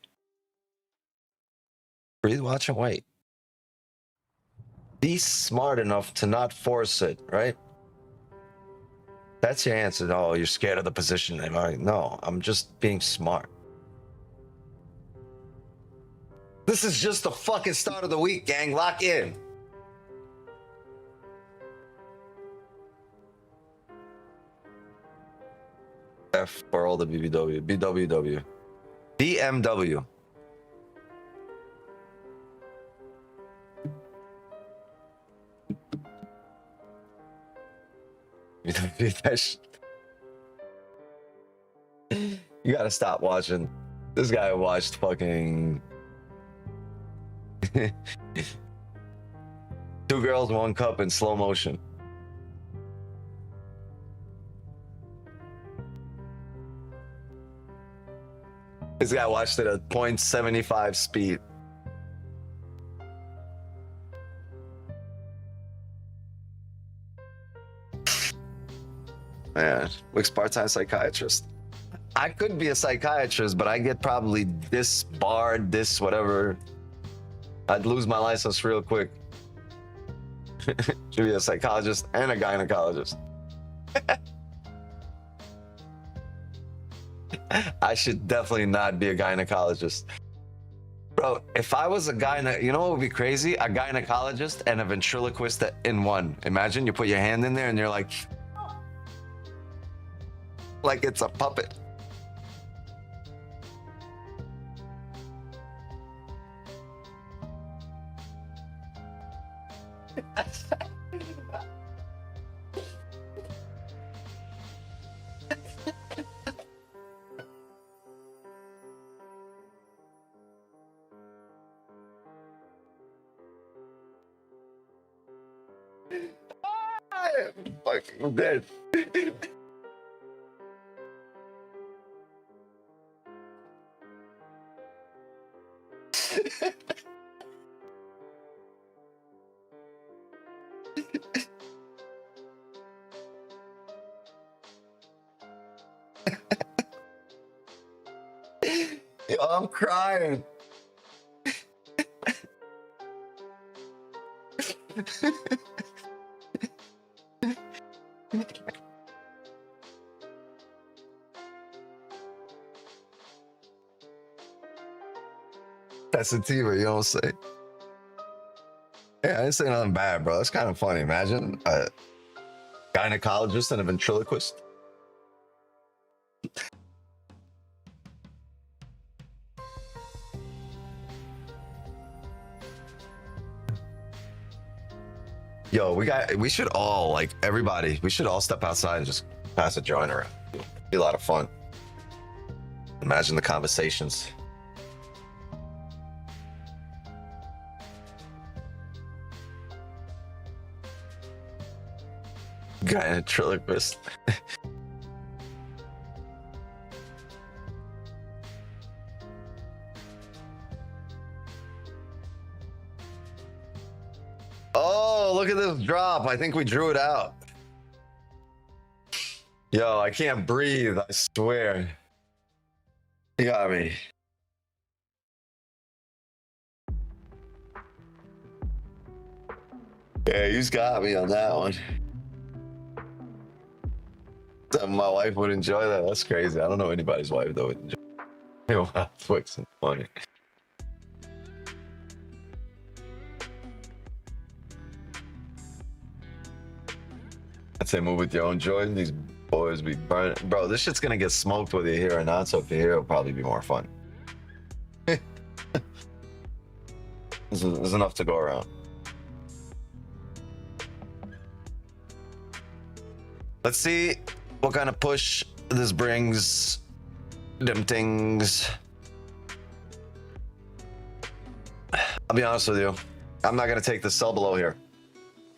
Breathe, watch, and wait. Be smart enough to not force it, right? That's your answer. Oh, you're scared of the position. I'm like, no, I'm just being smart. This is just the fucking start of the week, gang. Lock in. F for all the BBW. BWW. BMW. You gotta stop watching. This guy watched fucking 2 Girls, 1 Cup in slow motion. This guy watched it at 0.75 speed. Man, looks part-time psychiatrist. I could be a psychiatrist, but I get probably disbarred, this whatever. I'd lose my license real quick. Should be a psychologist and a gynecologist. I should definitely not be a gynecologist. Bro, if I was a you know what would be crazy? A gynecologist and a ventriloquist in one. Imagine you put your hand in there and you're like it's a puppet. I'm dead. Yo, I'm crying. That's a sativa, you don't say. Yeah, I didn't say nothing bad, bro. That's kind of funny. Imagine a gynecologist and a ventriloquist. Yo, we should all, like, everybody, we should all step outside and just pass a joint around. Be a lot of fun. Imagine the conversations. Gynecologist. Oh, look at this drop. I think we drew it out. Yo, I can't breathe, I swear. You got me. Yeah, you got me on that one. My wife would enjoy that. That's crazy. I don't know anybody's wife that would enjoy it. Wow, Twix and funny. I'd say move with your own joy. These boys be burning. Bro, this shit's gonna get smoked whether you're here or not, so if you're here, it'll probably be more fun. There's enough to go around. Let's see what kind of push this brings. Them things. I'll be honest with you. I'm not gonna take the sell below here.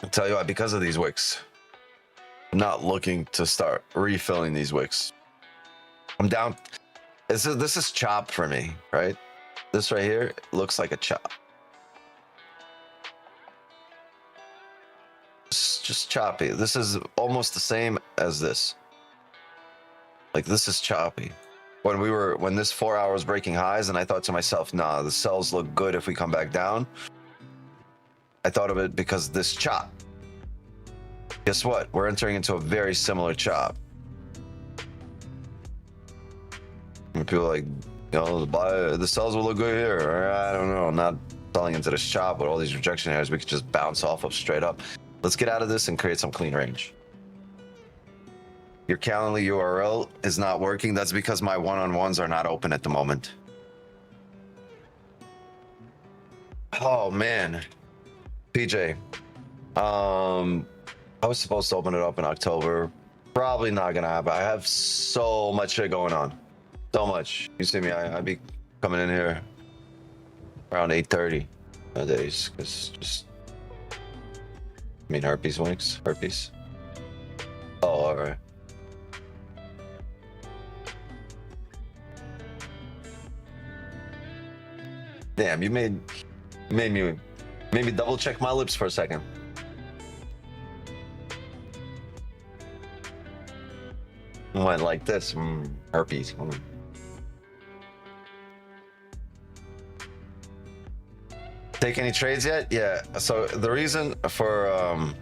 I'll tell you why, because of these wicks. I'm not looking to start refilling these wicks. I'm down. This is chop for me, right? This right here looks like a chop. It's just choppy. This is almost the same as this. Like, this is choppy. When this 4 hour was breaking highs, and I thought to myself, nah, the sells look good if we come back down. I thought of it because this chop. Guess what? We're entering into a very similar chop. And people are like, you know, the sells will look good here. Or, I don't know. I'm not selling into this chop with all these rejection areas. We could just bounce off of straight up. Let's get out of this and create some clean range. Your Calendly URL is not working. That's because my one-on-ones are not open at the moment. Oh man, PJ. I was supposed to open it up in October. Probably not gonna happen. I have so much shit going on. So much. You see me, I be coming in here around 8:30 nowadays. Cause just, I mean, herpes winks, herpes. Oh, all right. Damn, you made me double check my lips for a second. Went like this, herpes. Take any trades yet? Yeah. So the reason for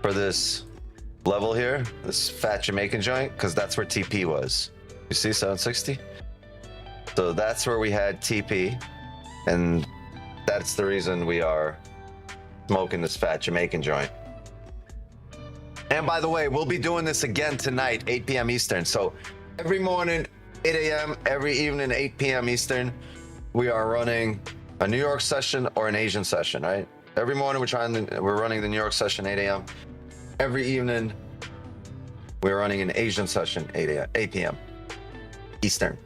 this level here, this fat Jamaican joint, because that's where TP was. You see 760? So that's where we had TP, and that's the reason we are smoking this fat Jamaican joint. And by the way, we'll be doing this again tonight, 8 p.m. Eastern. So every morning, 8 a.m., every evening, 8 p.m. Eastern, we are running a New York session or an Asian session, right? Every morning we're running the New York session, 8 a.m. Every evening, we're running an Asian session, 8 p.m. Eastern.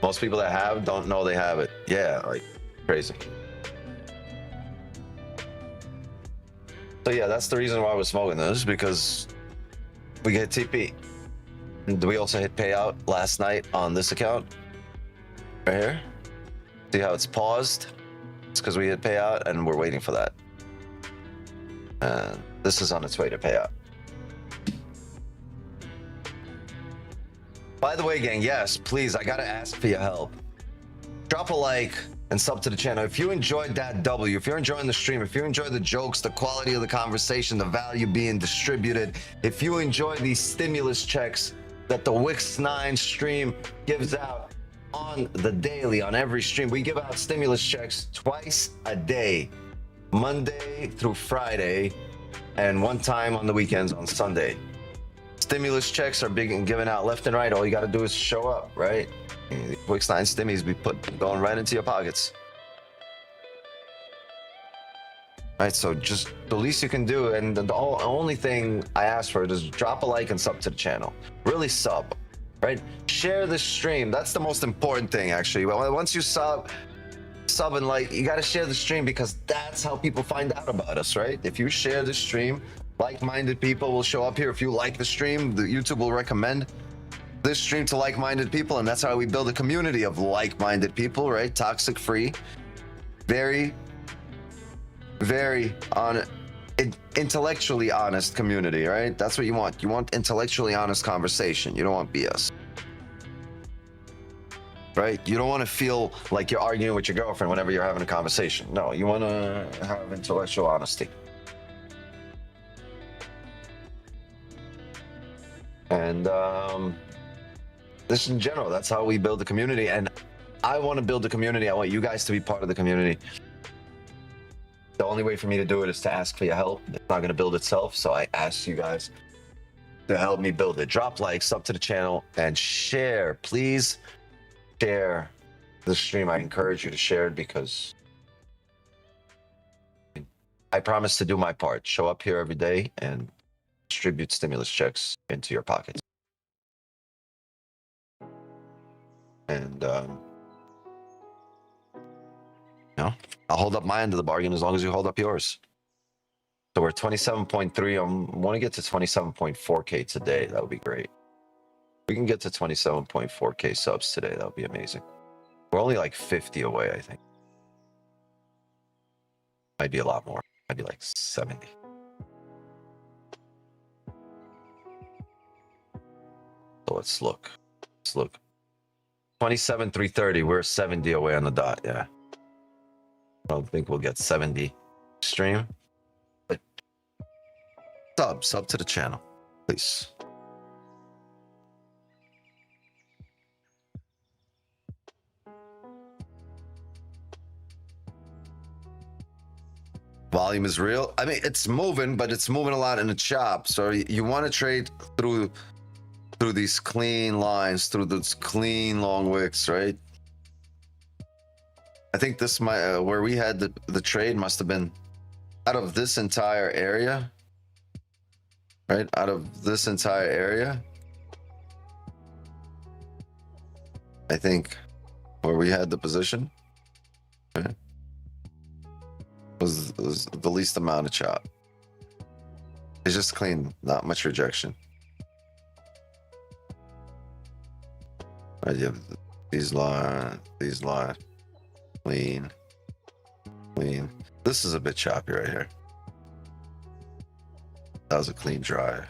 Most people that have don't know they have it. Yeah, like crazy. So yeah, that's the reason why we're smoking this, because we get TP. And we also hit payout last night on this account right here. See how it's paused? It's because we hit payout and we're waiting for that. And this is on its way to payout. By the way, gang, yes, please, I gotta ask for your help. Drop a like and sub to the channel. If you enjoyed that W, if you're enjoying the stream, if you enjoy the jokes, the quality of the conversation, the value being distributed, if you enjoy these stimulus checks that the Wix 9 stream gives out on the daily, on every stream, we give out stimulus checks twice a day, Monday through Friday, and one time on the weekends on Sunday. Stimulus checks are being given out left and right. All you got to do is show up, right? Wix 9 stimmies be going right into your pockets. Right, so just the least you can do, and the only thing I ask for is drop a like and sub to the channel. Really sub, right? Share the stream. That's the most important thing, actually. Once you sub and like, you got to share the stream, because that's how people find out about us, right? If you share the stream, like-minded people will show up here. If you like the stream, the YouTube will recommend this stream to like-minded people, and that's how we build a community of like-minded people, right? Toxic free, very very intellectually honest community, right? That's what you want. You want intellectually honest conversation. You don't want BS. Right? You don't want to feel like you're arguing with your girlfriend whenever you're having a conversation. No, you want to have intellectual honesty. And this in general, that's how we build a community. And I want to build a community. I want you guys to be part of the community. The only way for me to do it is to ask for your help. It's not going to build itself. So I ask you guys to help me build it. Drop likes, sub to the channel, and share. Please share the stream. I encourage you to share it because I promise to do my part. Show up here every day and distribute stimulus checks into your pockets. And, you know, I'll hold up my end of the bargain as long as you hold up yours. So we're 27.3. I want to get to 27.4K today. That would be great. We can get to 27.4K subs today. That would be amazing. We're only like 50 away, I think. Might be a lot more. Might be like 70. So let's look. Let's look. 27,330. We're 70 away on the dot. Yeah. I don't think we'll get 70 stream. But sub to the channel, please. Volume is real. I mean, it's moving, but it's moving a lot in the chop. So you want to trade through these clean lines, through those clean long wicks, right? I think this might where we had the trade must have been out of this entire area, right? Out of this entire area, I think where we had the position, right, was the least amount of chop. It's just clean, not much rejection. Right, you have these lines, clean. This is a bit choppy right here. That was a clean drive.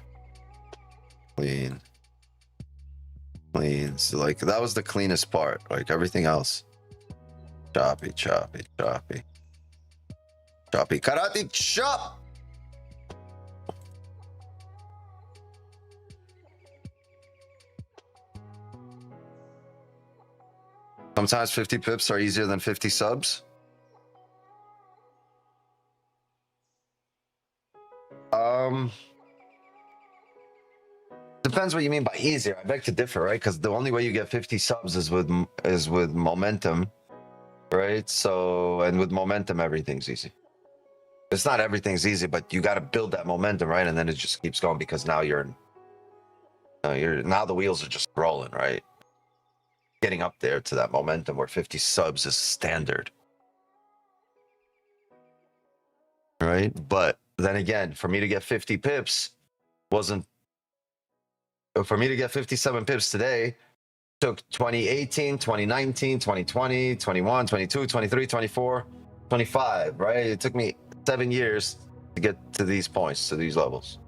Clean. So like that was the cleanest part. Like everything else, choppy. Karate chop. Sometimes 50 pips are easier than 50 subs. Depends what you mean by easier. I beg to differ, right? Because the only way you get 50 subs is with momentum, right? So, and with momentum, everything's easy. It's not everything's easy, but you got to build that momentum, right? And then it just keeps going because now now the wheels are just rolling, right? Getting up there to that momentum where 50 subs is standard, right? But then again, for me to get 50 pips for me to get 57 pips today took 2018, 2019, 2020, 21, 22, 23, 24, 25, right? It took me 7 years to get to these points, to these levels.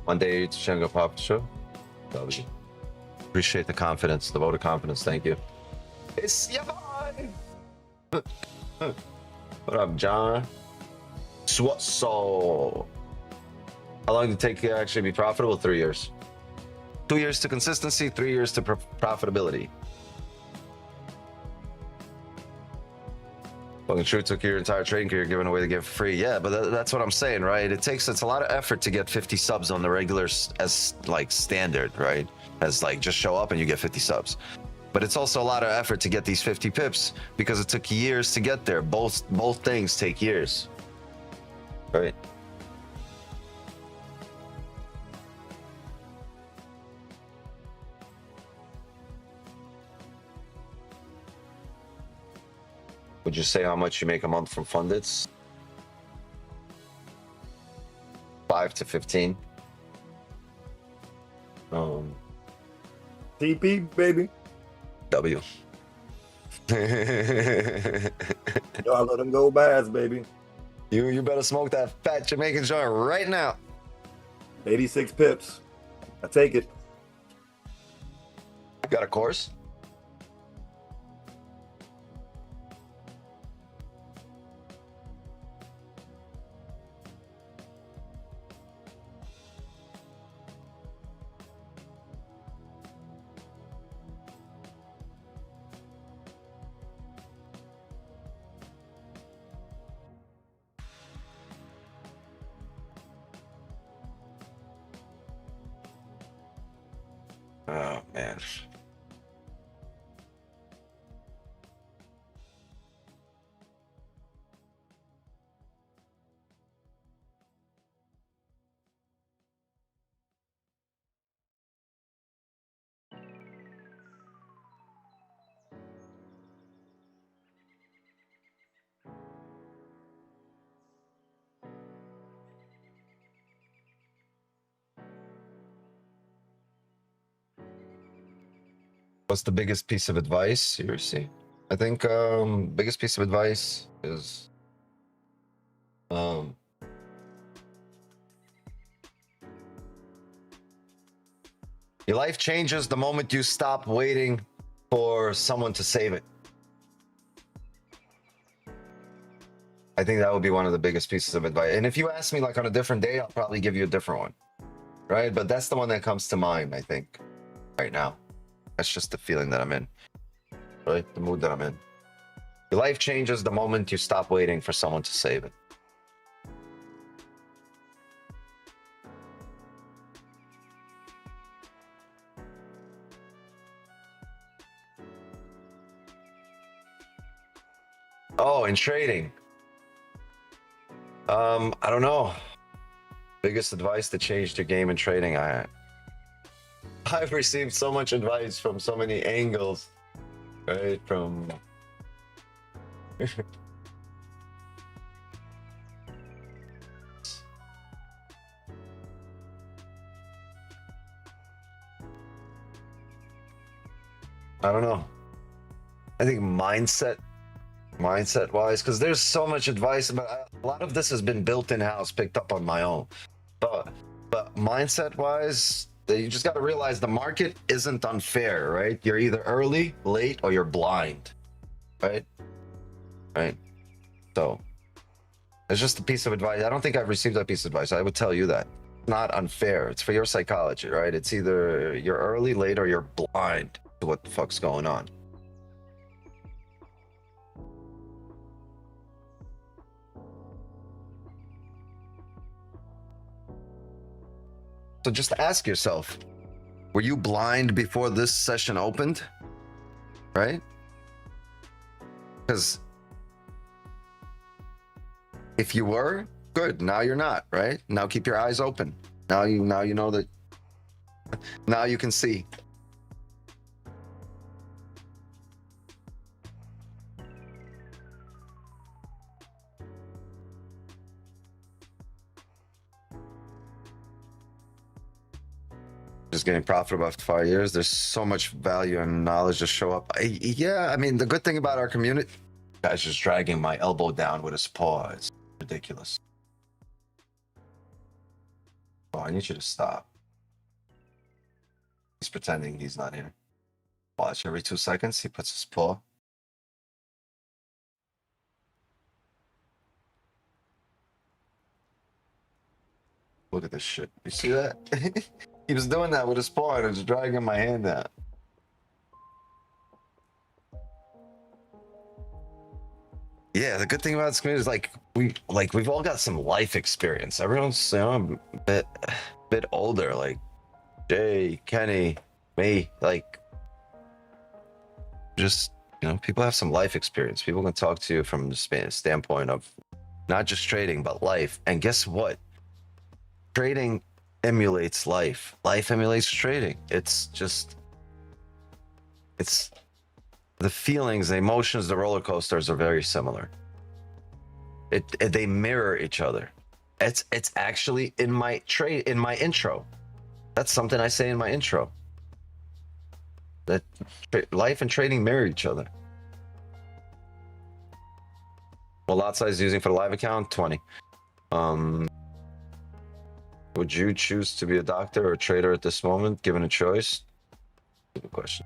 One day to Shango Pop Show. Appreciate the confidence, the vote of confidence. Thank you. It's your boy. What up, John? So, how long did it take to actually be profitable? 3 years. 2 years to consistency, 3 years to profitability. Fucking true, took your entire trading career giving away the game for free. Yeah, but that's what I'm saying, right? It's a lot of effort to get 50 subs on the regular as like standard, right? As like just show up and you get 50 subs. But it's also a lot of effort to get these 50 pips because it took years to get there. Both things take years, right? Would you say how much you make a month from fundeds? 5 to 15. TP, baby. W. Y'all let them go bass, baby. You better smoke that fat Jamaican joint right now. 86 pips. I take it. Got a course? Oh, man. What's the biggest piece of advice you receive? I think biggest piece of advice is your life changes the moment you stop waiting for someone to save it. I think that would be one of the biggest pieces of advice. And if you ask me like on a different day, I'll probably give you a different one, right? But that's the one that comes to mind, I think, right now. That's just the feeling that I'm in, right? The mood that I'm in. Your life changes the moment you stop waiting for someone to save it. Oh, in trading. I don't know. Biggest advice that changed your game in trading. I've received so much advice from so many angles, right? From I don't know. I think mindset wise, because there's so much advice, but a lot of this has been built in-house, picked up on my own. But mindset wise, you just got to realize the market isn't unfair, right? You're either early, late, or you're blind, right? Right. So it's just a piece of advice. I don't think I've received that piece of advice. I would tell you that. It's not unfair. It's for your psychology, right? It's either you're early, late, or you're blind to what the fuck's going on. So just ask yourself, were you blind before this session opened? Right? Because if you were, good. Now you're not, right? Now keep your eyes open. Now you know that. Now you can see. Just getting profitable after 5 years. There's so much value and knowledge just show up. Yeah, I mean, the good thing about our community, guy's just dragging my elbow down with his paw. It's ridiculous. Oh, I need you to stop. He's pretending he's not here. Watch, every 2 seconds, he puts his paw. Look at this shit. You see that? He was doing that with his paw and it was dragging my hand out. yeah, the good thing about this community is we've all got some life experience. Everyone's a bit older, like Jay, Kenny, me, like just people have some life experience. People can talk to you from the standpoint of not just trading but life. And guess what? Trading emulates life. Life emulates trading. It's the feelings, the emotions, the roller coasters are very similar. They mirror each other. It's actually in my intro. That's something I say in my intro. That life and trading mirror each other. Well, lot size using for the live account 20. Would you choose to be a doctor or a trader at this moment, given a choice? Good question.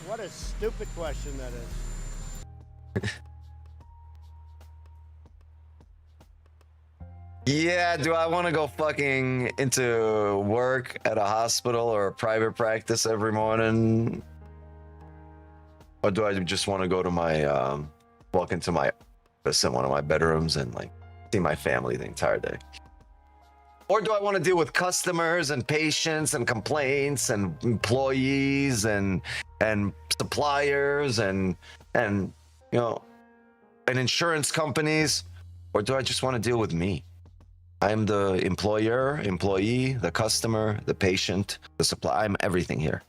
What a stupid question that is. Yeah, do I want to go fucking into work at a hospital or a private practice every morning? Or do I just want to go to my, walk into my office in one of my bedrooms and like see my family the entire day? Or do I want to deal with customers and patients and complaints and employees and suppliers and insurance companies? Or do I just want to deal with me? I'm the employer, employee, the customer, the patient, the supply. I'm everything here.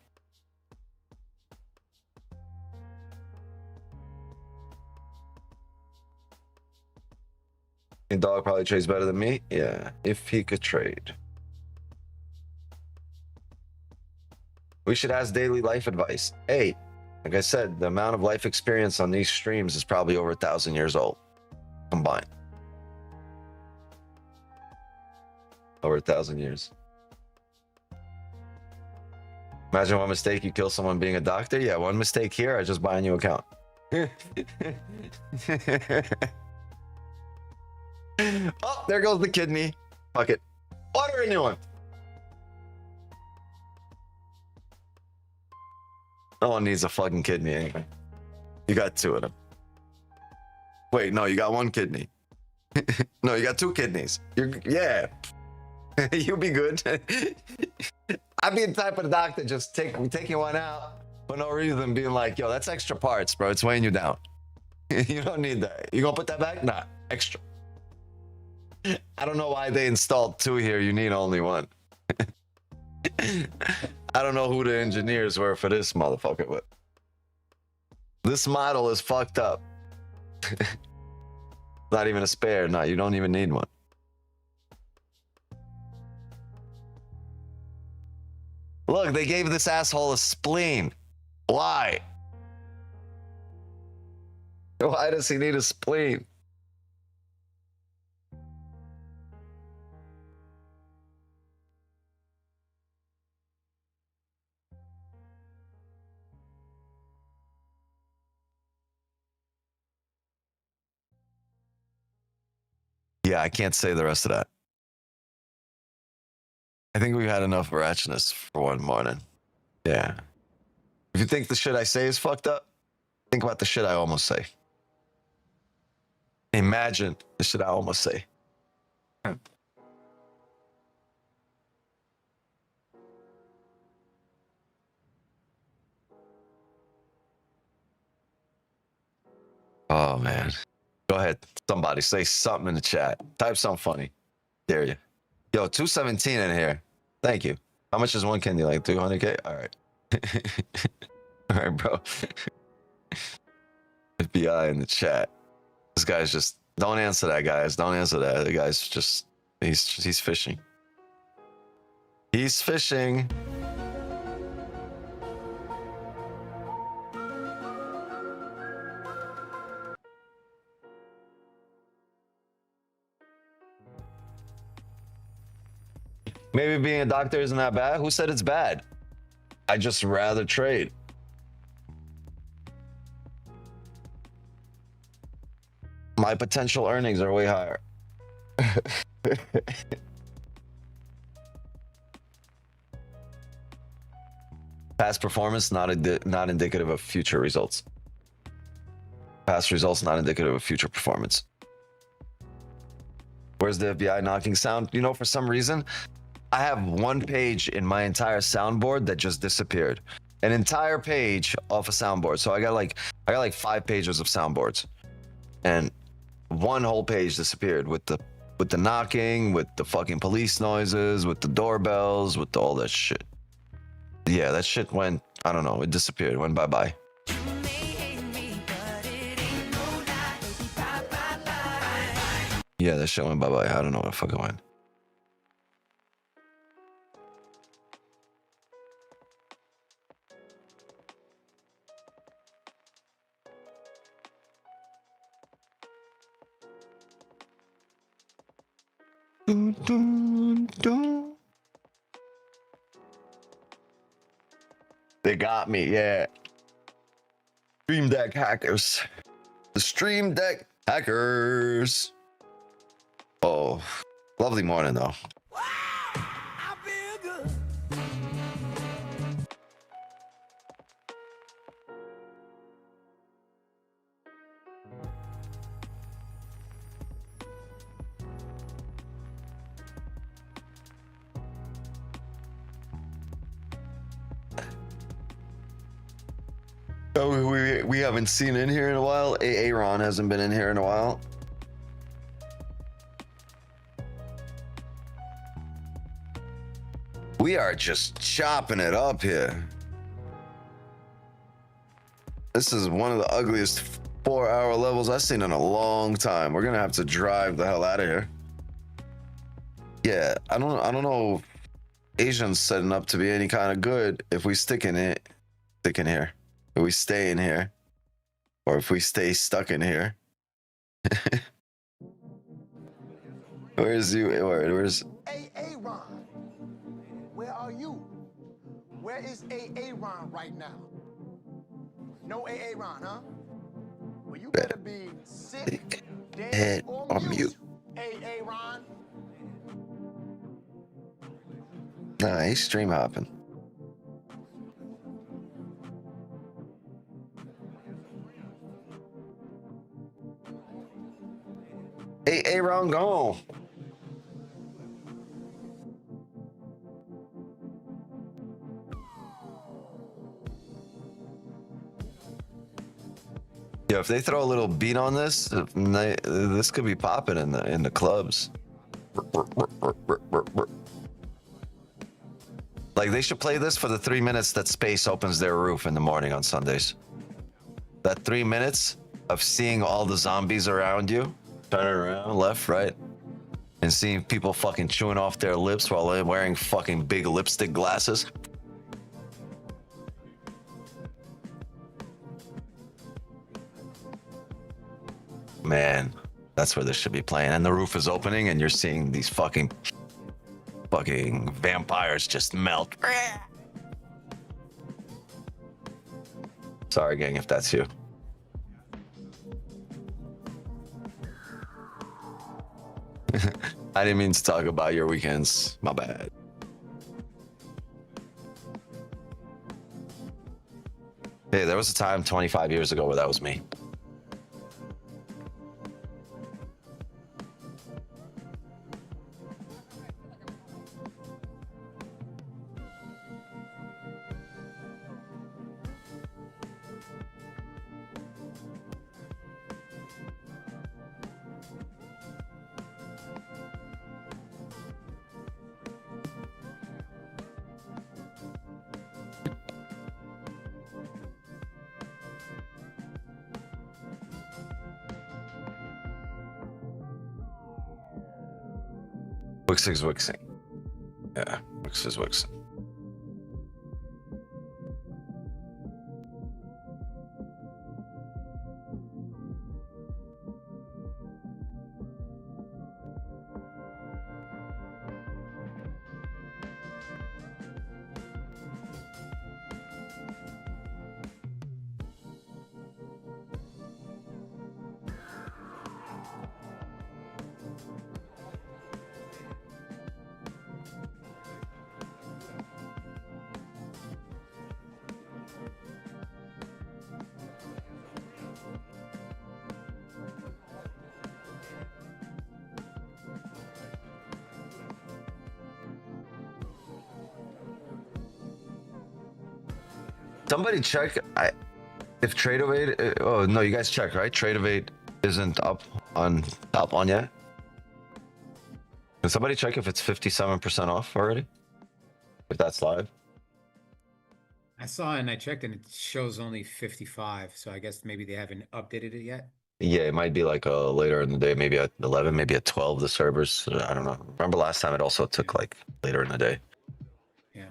Your dog probably trades better than me. Yeah, if he could trade. We should ask daily life advice. Hey, like I said, the amount of life experience on these streams is probably over 1,000 years old combined. Over 1,000 years. Imagine one mistake, you kill someone being a doctor. Yeah, one mistake here, I just buy a new account. Oh, there goes the kidney. Fuck it. Order a new one. No one needs a fucking kidney anyway. You got 2 of them. Wait, no, you got 1 kidney. No, you got 2 kidneys. Yeah. You'll be good. I'd be the type of doctor just taking one out for no reason, being like, yo, that's extra parts, bro. It's weighing you down. You don't need that. You gonna put that back? Nah, extra. I don't know why they installed 2 here. You need only 1. I don't know who the engineers were for this motherfucker, but this model is fucked up. Not even a spare. No, you don't even need one. Look, they gave this asshole a spleen. Why? Why does he need a spleen? Yeah, I can't say the rest of that. I think we've had enough ratchetness for one morning. Yeah. If you think the shit I say is fucked up, think about the shit I almost say. Imagine the shit I almost say. Oh, man. Go ahead. Somebody say something in the chat. Type something funny. Dare you. Yo, 217 in here. Thank you. How much is 1 candy? Like 200K? All right. All right, bro. FBI in the chat. This guy's just... Don't answer that, guys. Don't answer that. The guy's just... He's fishing. He's fishing. Maybe being a doctor isn't that bad. Who said it's bad? I just rather trade. My potential earnings are way higher. Past performance not indicative of future results. Past results not indicative of future performance. Where's the FBI knocking sound? You know, for some reason, I have one page in my entire soundboard that just disappeared. An entire page off a soundboard. So I got like 5 pages of soundboards, and one whole page disappeared with the knocking, with the fucking police noises, with the doorbells, with all that shit. Yeah, that shit went, I don't know, it disappeared, it went bye-bye. Yeah, that shit went bye-bye. I don't know where the fuck it went. Dun, dun, dun. They got me, yeah. Stream Deck hackers. The Stream Deck hackers. Oh, lovely morning though. Oh, we haven't seen in here in a while. Aaron hasn't been in here in a while. We are just chopping it up here. This is one of the ugliest 4-hour levels I've seen in a long time. We're gonna have to drive the hell out of here. Yeah, I don't know if Asian's setting up to be any kind of good if we stick in here. If we stay in here, or if we stay stuck in here. Where's you? Where's? Hey, Aaron, where are you? Where is Aaron right now? No Aaron, huh? Well, you better be sick, dead, or mute. Aaron. Nah, he's stream hopping. Hey, Aaron, go. Yeah, if they throw a little beat on this, this could be popping in the clubs. Like, they should play this for the 3 minutes that Space opens their roof in the morning on Sundays. That 3 minutes of seeing all the zombies around you, turning around left, right, and seeing people fucking chewing off their lips while they're wearing fucking big lipstick glasses. Man, that's where this should be playing. And the roof is opening and you're seeing these fucking vampires just melt. Sorry, gang, if that's you. I didn't mean to talk about your weekends. My bad. Hey, there was a time 25 years ago where that was me. Wix is Wixing. Yeah, Wix is Wixing. Somebody check if Trade oh no, you guys checked, right? Trade isn't up on top one yet. Can somebody check if it's 57% off already? If that's live. I saw and I checked and it shows only 55. So I guess maybe they haven't updated it yet. Yeah, it might be like later in the day, maybe at 11, maybe at 12, the servers. I don't know. Remember last time it also took like later in the day. Yeah.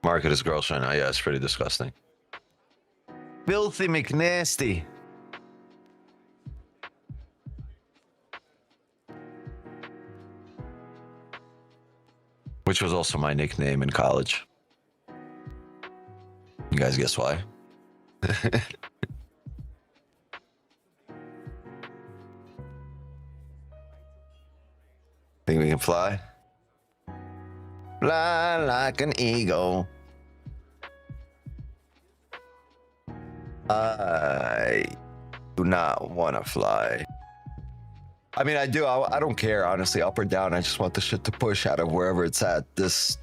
Market is gross right now. Yeah, it's pretty disgusting. Filthy McNasty. Which was also my nickname in college. You guys guess why? Think we can fly? Fly like an eagle. I do not want to fly. I mean, I do. I don't care, honestly, up or down. I just want the shit to push out of wherever it's at. This.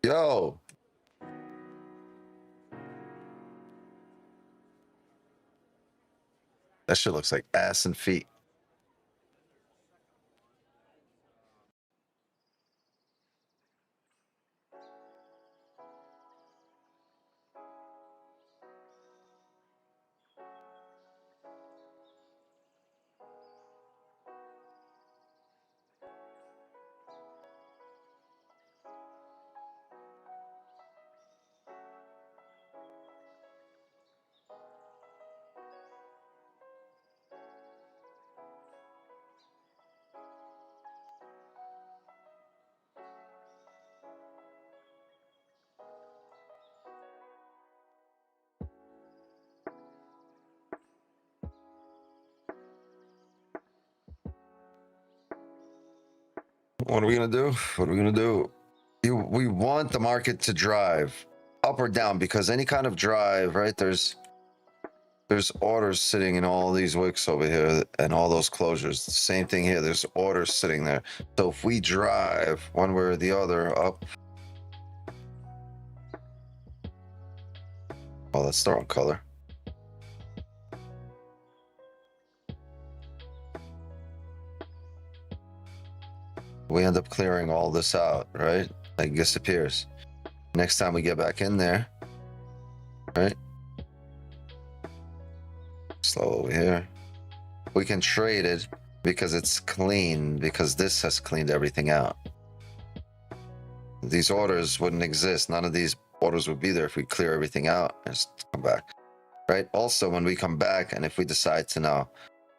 Yo. That shit looks like ass and feet. What are we gonna do? What are we gonna do? We want the market to drive up or down, because any kind of drive, right? There's orders sitting in all these wicks over here and all those closures. The same thing here. There's orders sitting there. So if we drive one way or the other up, oh, that's the wrong color. We end up clearing all this out, right? Like, disappears. Next time we get back in there, right? Slow over here. We can trade it because it's clean, because this has cleaned everything out. These orders wouldn't exist. None of these orders would be there if we clear everything out and just come back, right? Also, when we come back, and if we decide to now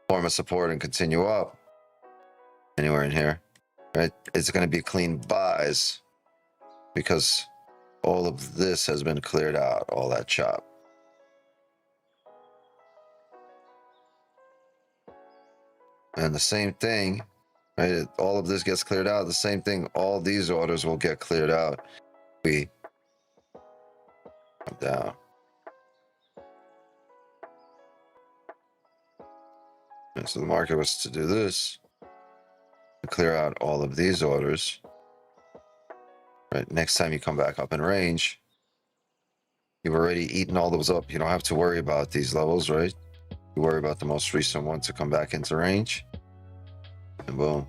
form a support and continue up anywhere in here, right, it's going to be clean buys, because all of this has been cleared out, all that chop. And the same thing, right? All of this gets cleared out. The same thing, all these orders will get cleared out. We come down. And so the market was to do this, to clear out all of these orders. Right, next time you come back up in range, you've already eaten all those up. You don't have to worry about these levels, right? You worry about the most recent one to come back into range, and boom.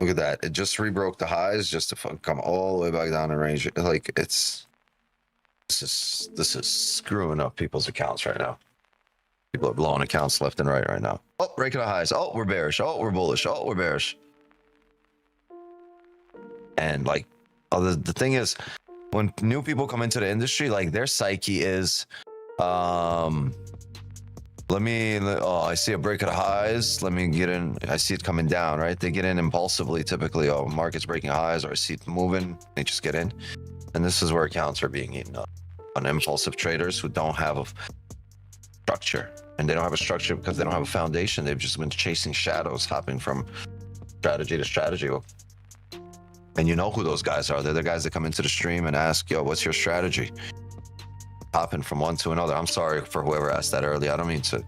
Look at that. It just rebroke the highs just to come all the way back down in range. Like, this is screwing up people's accounts right now. People are blowing accounts left and right now. Oh, breaking the highs. Oh, we're bearish. Oh, we're bullish. Oh, we're bearish. And like, the thing is, when new people come into the industry, like, their psyche is, I see a break of the highs. Let me get in. I see it coming down, right? They get in impulsively, typically. Oh, market's breaking highs, or I see it moving. They just get in. And this is where accounts are being eaten up on impulsive traders who don't have a structure. And they don't have a structure because they don't have a foundation. They've just been chasing shadows, hopping from strategy to strategy. And you know who those guys are. They're the guys that come into the stream and ask, yo, what's your strategy? Hopping from one to another. I'm sorry for whoever asked that earlier. I don't mean to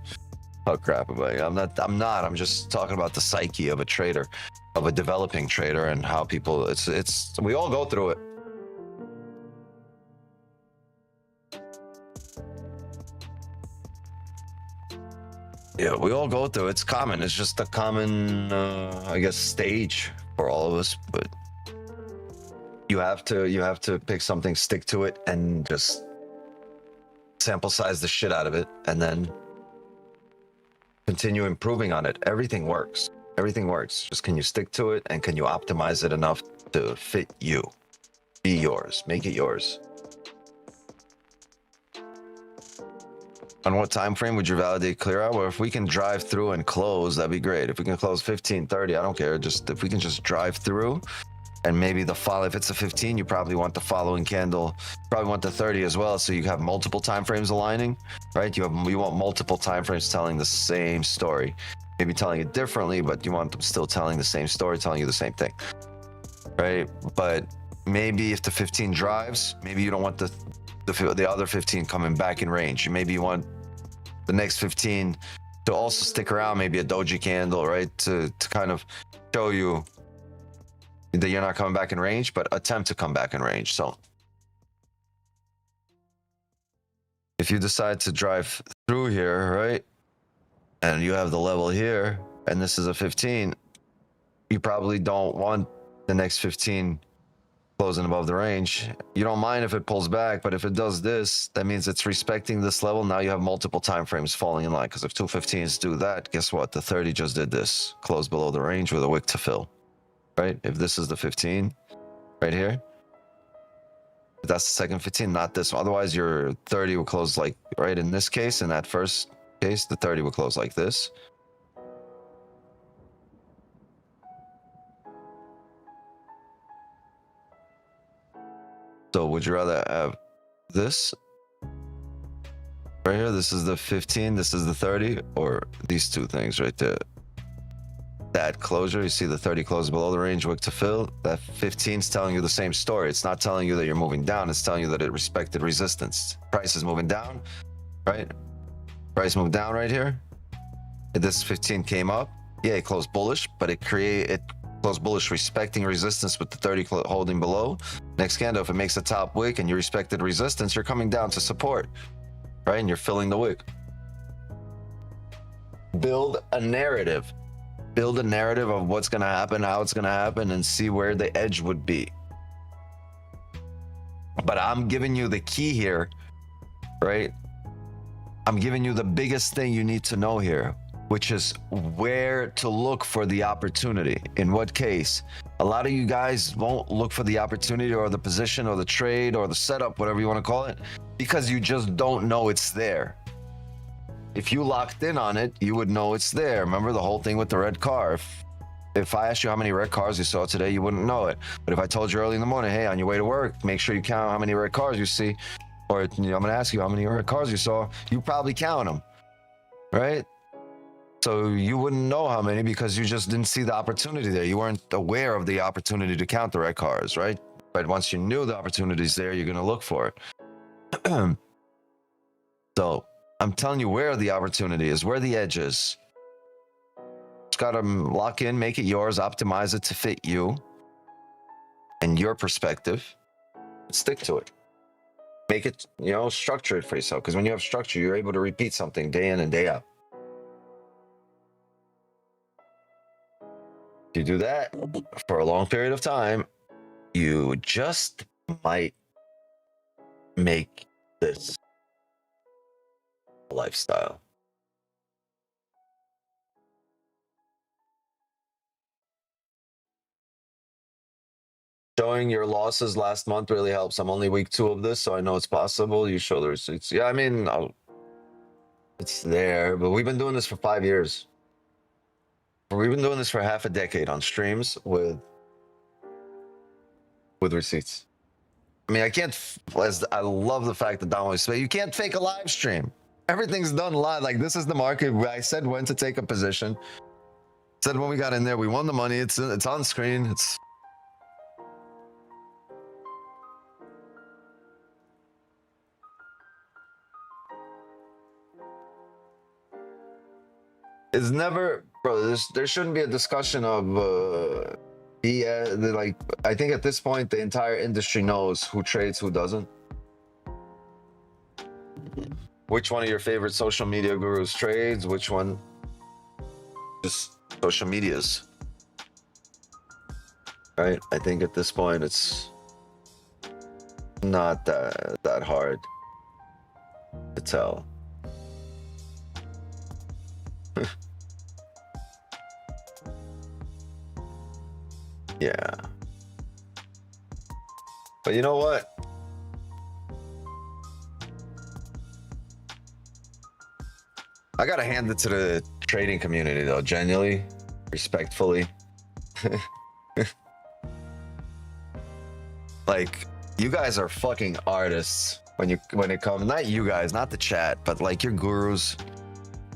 talk crap about it. I'm just talking about the psyche of a trader, of a developing trader, and how people, we all go through it. Yeah, we all go through it. It's common. It's just a common, I guess, stage for all of us, but you have to pick something, stick to it, and just sample size the shit out of it, and then continue improving on it. Everything works. Everything works. Just, can you stick to it, and can you optimize it enough to fit you, be yours, make it yours? On what time frame would you validate clear out? Well, if we can drive through and close, that'd be great. If we can close 15, 30, I don't care. Just if we can just drive through, and maybe the follow, if it's a 15, you probably want the following candle, probably want the 30 as well, so you have multiple time frames aligning, right? You want multiple time frames telling the same story, maybe telling it differently, but you want them still telling the same story, telling you the same thing, right? But maybe if the 15 drives, maybe you don't want the other 15 coming back in range. Maybe you want the next 15 to also stick around, maybe a doji candle, right? To kind of show you that you're not coming back in range, but attempt to come back in range. So if you decide to drive through here, right, and you have the level here, and this is a 15, you probably don't want the next 15 closing above the range. You don't mind if it pulls back, but if it does this, that means it's respecting this level. Now you have multiple time frames falling in line, because if two 15s do that, guess what? The 30 just did this, close below the range with a wick to fill. Right? If this is the 15 right here, if that's the second 15, not this one. Otherwise, your 30 will close like, right, in this case, in that first case, the 30 will close like this. So would you rather have this right here? This is the 15, this is the 30, or these two things right there? That closure, you see the 30 close below the range, wick to fill. That 15 is telling you the same story. It's not telling you that you're moving down. It's telling you that it respected resistance. Price is moving down, right? Price moved down right here. If this 15 came up, yeah, it closed bullish, but it closed bullish respecting resistance with the 30 holding below. Next candle, if it makes a top wick and you respected resistance, you're coming down to support, right? And you're filling the wick. build a narrative. Build a narrative of what's going to happen, how it's going to happen, and see where the edge would be. But I'm giving you the key here, right? I'm giving you the biggest thing you need to know here, which is where to look for the opportunity. In what case? A lot of you guys won't look for the opportunity or the position or the trade or the setup, whatever you want to call it, because you just don't know it's there. If you locked in on it, you would know it's there. Remember the whole thing with the red car? If I asked you how many red cars you saw today, you wouldn't know it. But if I told you early in the morning, hey, on your way to work, make sure you count how many red cars you see, or I'm going to ask you how many red cars you saw, you probably count them, right? So you wouldn't know how many because you just didn't see the opportunity there. You weren't aware of the opportunity to count the red cars, right? But once you knew the opportunity's there, you're going to look for it. So I'm telling you where the opportunity is, where the edge is. Just got to lock in, make it yours, optimize it to fit you and your perspective. Stick to it. Make it, structure it for yourself. Because when you have structure, you're able to repeat something day in and day out. If you do that for a long period of time, you just might make this a lifestyle. Showing your losses last month really helps. I'm only week 2 of this, so I know it's possible. You show the receipts. Yeah, I mean, it's there, but we've been doing this for 5 years. We've been doing this for half a decade on streams with receipts. I mean, I love the fact that Don always says, you can't fake a live stream. Everything's done live. Like, this is the market. I said when to take a position. Said when we got in there, we won the money. It's on screen. It's never, bro. There shouldn't be a discussion of like. I think at this point, the entire industry knows who trades, who doesn't. Which one of your favorite social media gurus trades? Which one? Just social medias, right? I think at this point, it's not that hard to tell. Yeah. But you know what? I gotta hand it to the trading community though, genuinely, respectfully. Like, you guys are fucking artists when it comes, not you guys, not the chat, but like your gurus,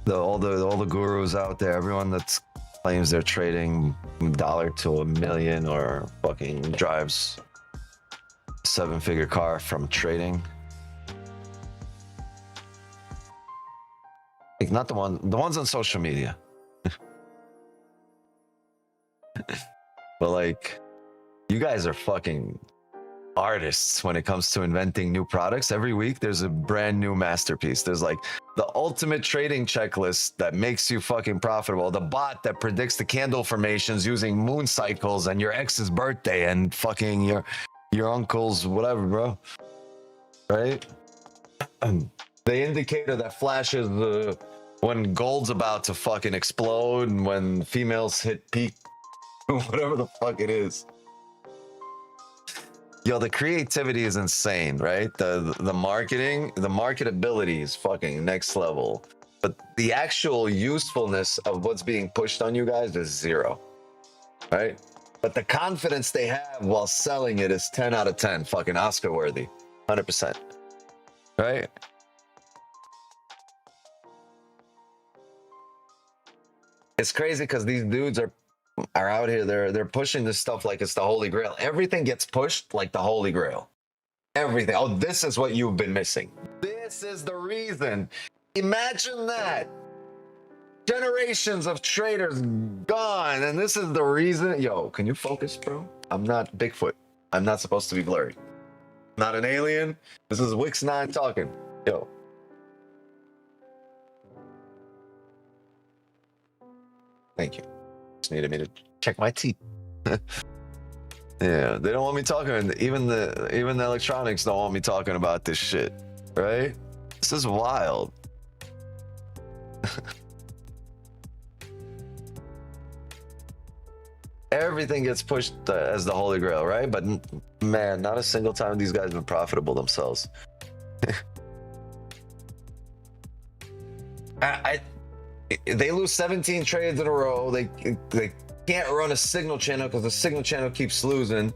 all the gurus out there, everyone that claims they're trading $1 to $1 million or fucking drives a 7-figure car from trading. Like, not the ones on social media. But like, you guys are fucking artists when it comes to inventing new products. Every week there's a brand new masterpiece. There's like the ultimate trading checklist that makes you fucking profitable, the bot that predicts the candle formations using moon cycles and your ex's birthday and fucking your uncle's whatever, bro, right? The indicator that flashes when gold's about to fucking explode and when females hit peak, whatever the fuck it is. Yo, the creativity is insane, right? The marketing, the marketability is fucking next level. But the actual usefulness of what's being pushed on you guys is 0, right? But the confidence they have while selling it is 10 out of 10, fucking Oscar worthy, 100%, right? It's crazy because these dudes are out here, they're pushing this stuff like it's the Holy Grail. Everything gets pushed like the Holy Grail. Everything. Oh, this is what you've been missing. This is the reason. Imagine that. Generations of traders gone, and this is the reason. Yo, can you focus, bro? I'm not Bigfoot. I'm not supposed to be blurry. I'm not an alien. This is Wix 9 talking. Yo. Thank you. Just needed me to check my teeth. Yeah, they don't want me talking. Even the electronics don't want me talking about this shit, right? This is wild. Everything gets pushed as the holy grail, right? But man, not a single time these guys have been profitable themselves. They lose 17 trades in a row. They can't run a signal channel because the signal channel keeps losing.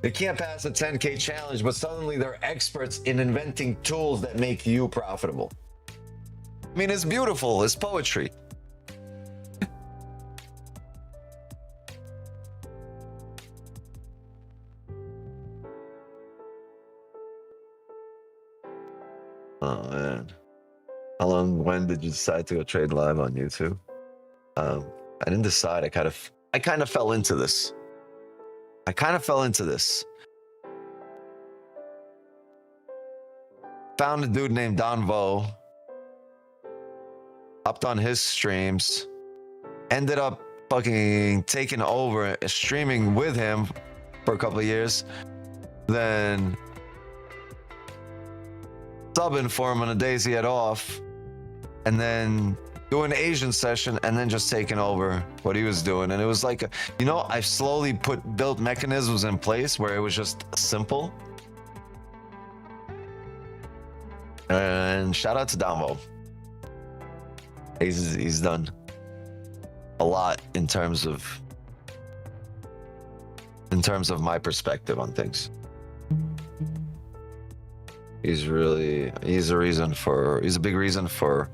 They can't pass a 10K challenge, but suddenly they're experts in inventing tools that make you profitable. I mean, it's beautiful. It's poetry. Oh man. When did you decide to go trade live on YouTube? I didn't decide. I kind of fell into this. Found a dude named Don Vo. Hopped on his streams. Ended up fucking taking over streaming with him for a couple of years. Then subbing for him on the days he had off. And then doing an Asian session and then just taking over what he was doing. And it was like, you know, I've slowly built mechanisms in place where it was just simple. And shout out to Damo. He's done a lot in terms of my perspective on things. He's a big reason for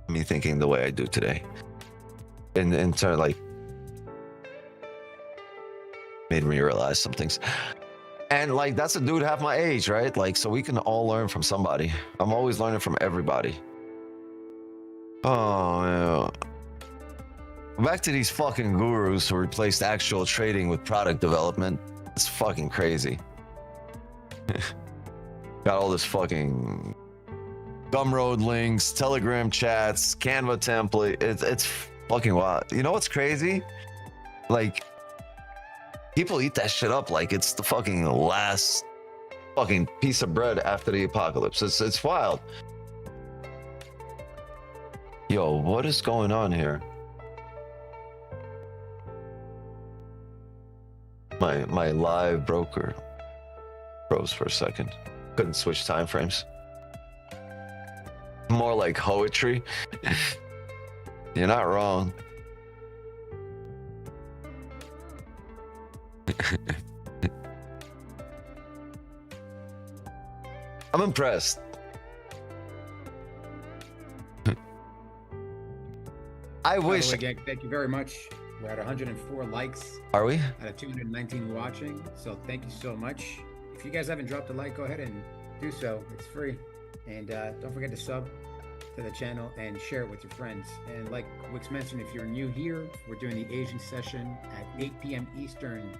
me thinking the way I do today. In turn, like, made me realize some things. And like, that's a dude half my age, right? Like, so we can all learn from somebody. I'm always learning from everybody. Oh, yeah. Back to these fucking gurus who replaced actual trading with product development. It's fucking crazy. Got all this fucking Gumroad links, Telegram chats, Canva template. It's fucking wild. You know what's crazy? Like, people eat that shit up like it's the fucking last fucking piece of bread after the apocalypse. It's wild. Yo, what is going on here? My live broker froze for a second. Couldn't switch time frames. More like poetry. You're not wrong. I'm impressed. I wish. By the way, gang, thank you very much. We're at 104 likes. Are we? Out of 219 watching. So thank you so much. If you guys haven't dropped a like, go ahead and do so. It's free. And don't forget to sub to the channel and share it with your friends. And like Wix mentioned, if you're new here, we're doing the Asian session at 8 p.m. Eastern.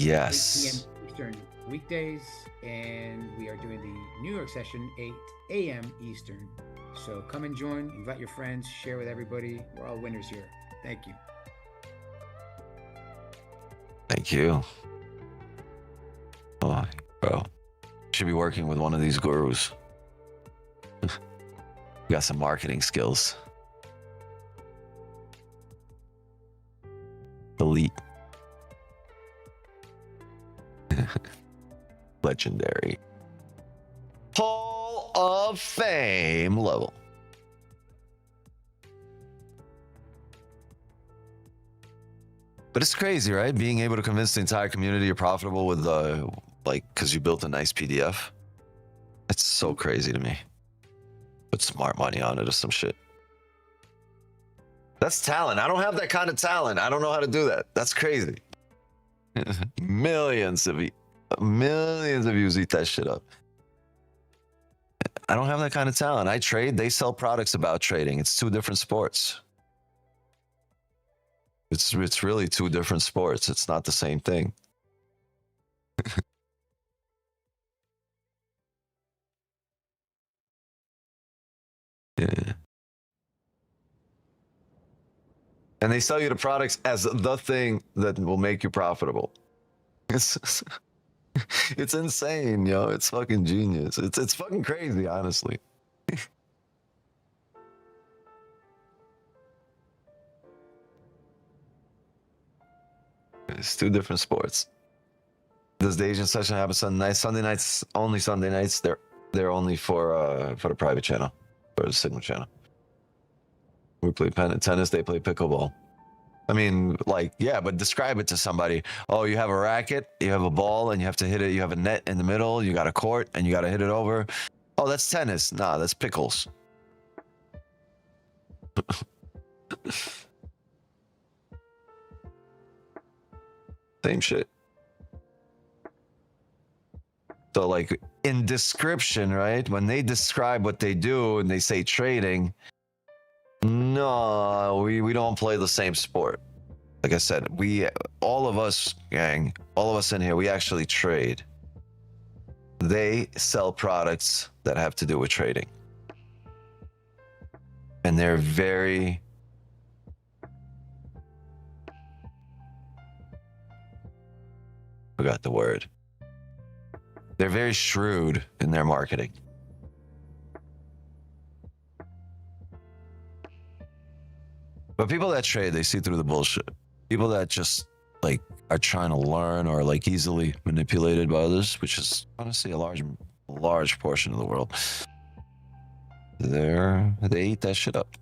Yes. 8 p.m. Eastern weekdays. And we are doing the New York session 8 a.m. Eastern. So come and join, invite your friends, share with everybody. We're all winners here. Thank you. Thank you. Oh, bro. Should be working with one of these gurus. You got some marketing skills. Elite. Legendary. Hall of Fame level. But it's crazy, right? Being able to convince the entire community you're profitable with, like, because you built a nice PDF. That's so crazy to me. Put smart money on it or some shit. That's talent. I don't have that kind of talent. I don't know how to do that. That's crazy. Millions of views eat that shit up. I don't have that kind of talent. I trade. They sell products about trading. It's two different sports. It's really two different sports. It's not the same thing. Yeah. And they sell you the products as the thing that will make you profitable. It's it's insane, yo. It's fucking genius. It's fucking crazy, honestly. It's two different sports. Does the Asian session happen Sunday nights? Sunday nights, only Sunday nights. They're only for the private channel, for the signal channel. We play tennis, they play pickleball. I mean, like, yeah, but describe it to somebody. Oh, you have a racket, you have a ball, and you have to hit it. You have a net in the middle, you got a court, and you got to hit it over. Oh, that's tennis. Nah, that's pickles. Same shit. So, like, in description, right? When they describe what they do and they say trading, no, we don't play the same sport. Like I said, all of us, gang, all of us in here, we actually trade. They sell products that have to do with trading. And they're very... forgot the word. They're very shrewd in their marketing. But people that trade, they see through the bullshit. People that just like are trying to learn or like easily manipulated by others, which is honestly a large portion of the world. They eat that shit up.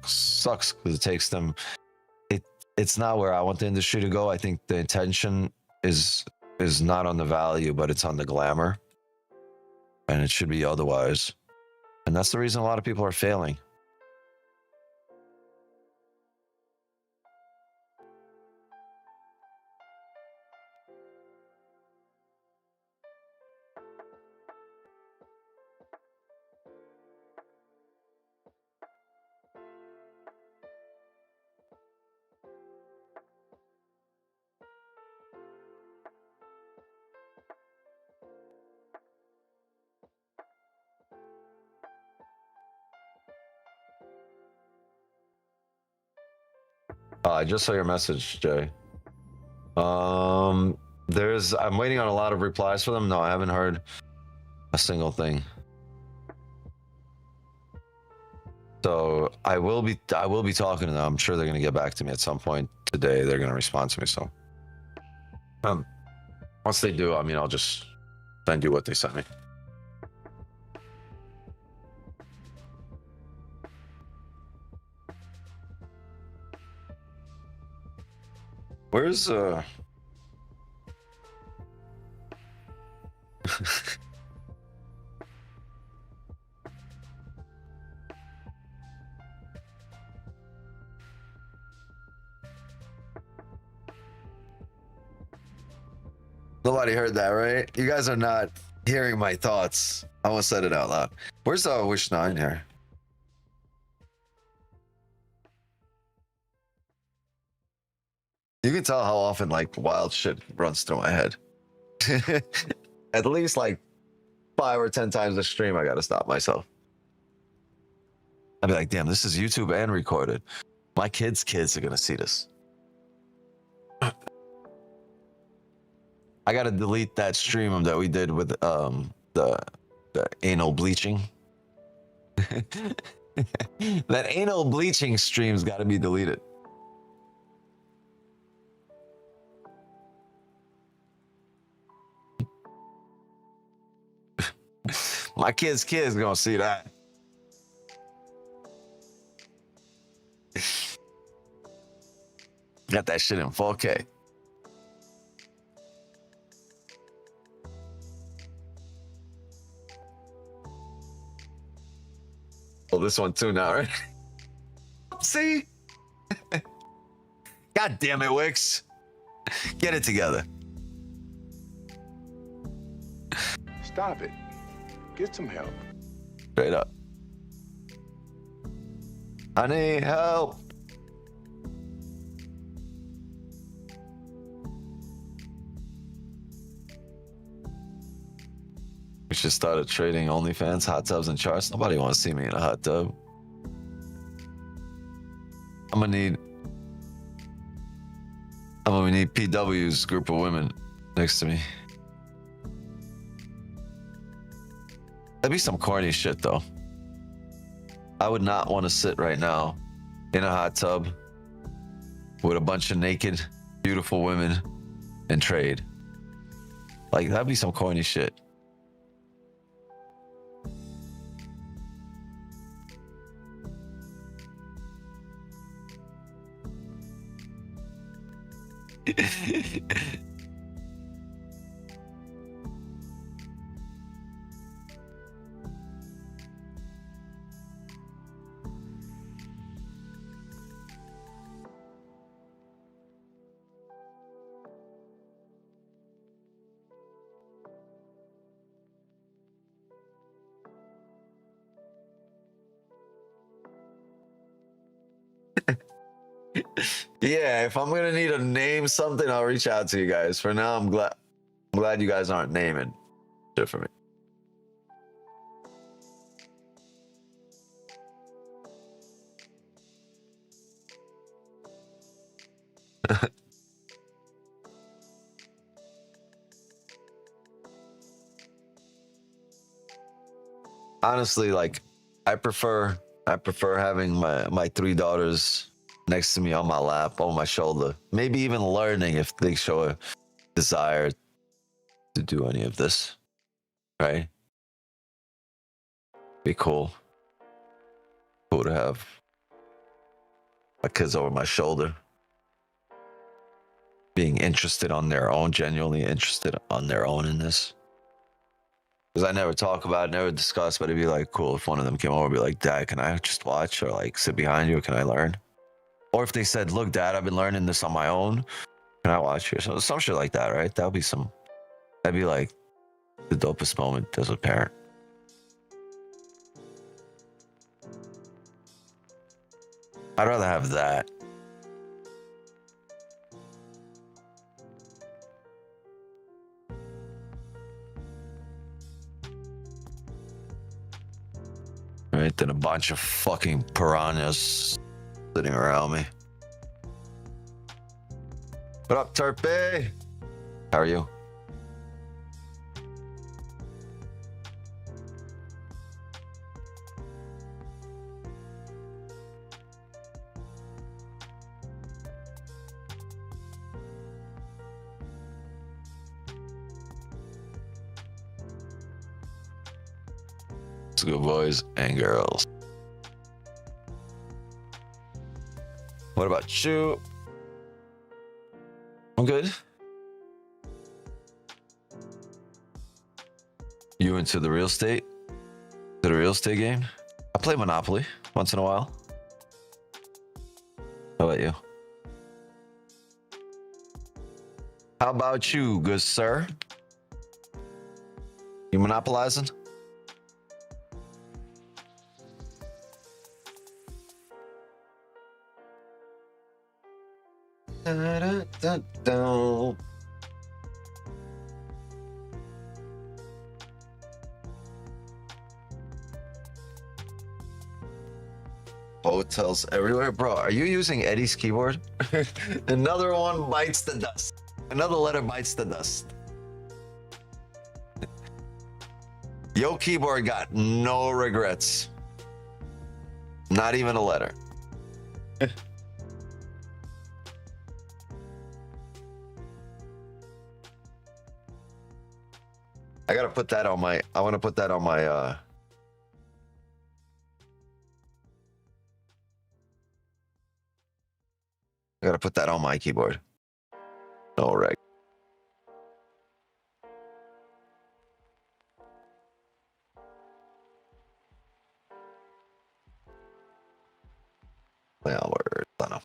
Sucks because it takes them. It's not where I want the industry to go. I think the intention is not on the value, but it's on the glamour, and it should be otherwise. And that's the reason a lot of people are failing. I just saw your message, Jay. I'm waiting on a lot of replies for them. No, I haven't heard a single thing. So I will be talking to them. I'm sure they're gonna get back to me at some point today. They're gonna respond to me. So once they do, I mean, I'll just send you what they sent me. Where's Nobody heard that, right? You guys are not hearing my thoughts. I almost said it out loud. Where's Wish 9 here? You can tell how often like wild shit runs through my head. At least like 5 or 10 times a stream, I gotta stop myself. I'd be like, damn, this is YouTube and recorded. My kids' are gonna see this. I gotta delete that stream that we did with the anal bleaching. That anal bleaching stream's gotta be deleted. My kids gonna see that. Got that shit in 4K. Well, this one too now, right? See? God damn it, Wix. Get it together. Stop it. Get some help. Straight up. I need help. We should start trading OnlyFans, hot tubs, and charts. Nobody wants to see me in a hot tub. I'm gonna need PW's group of women next to me. That'd be some corny shit though. I would not want to sit right now in a hot tub with a bunch of naked, beautiful women and trade. Like, that'd be some corny shit. Yeah, if I'm gonna need to name something, I'll reach out to you guys. For now, I'm glad you guys aren't naming shit for me. Honestly, like, I prefer having my three daughters next to me on my lap, on my shoulder. Maybe even learning if they show a desire to do any of this. Right? Be cool. Cool to have my kids over my shoulder. Being interested on their own, genuinely interested on their own in this. Because I never talk about it, never discuss, but it'd be like cool if one of them came over and be like, Dad, can I just watch or like sit behind you? Or can I learn? Or if they said, look, Dad, I've been learning this on my own. Can I watch you? So some shit like that, right? That'd be like the dopest moment as a parent. I'd rather have that. Right, than a bunch of fucking piranhas sitting around me. What up, Turpy? How are you? Good boys and girls. What about you? I'm good. You into the real estate? To the real estate game? I play Monopoly once in a while. How about you? How about you, good sir? You monopolizing? Da, da, da, da. Hotels everywhere, bro. Are you using Eddie's keyboard? Another one bites the dust. Another letter bites the dust. Yo, keyboard got no regrets. Not even a letter. I gotta put that on my, I wanna put that on my, I gotta put that on my keyboard. No reg. Well, we're done.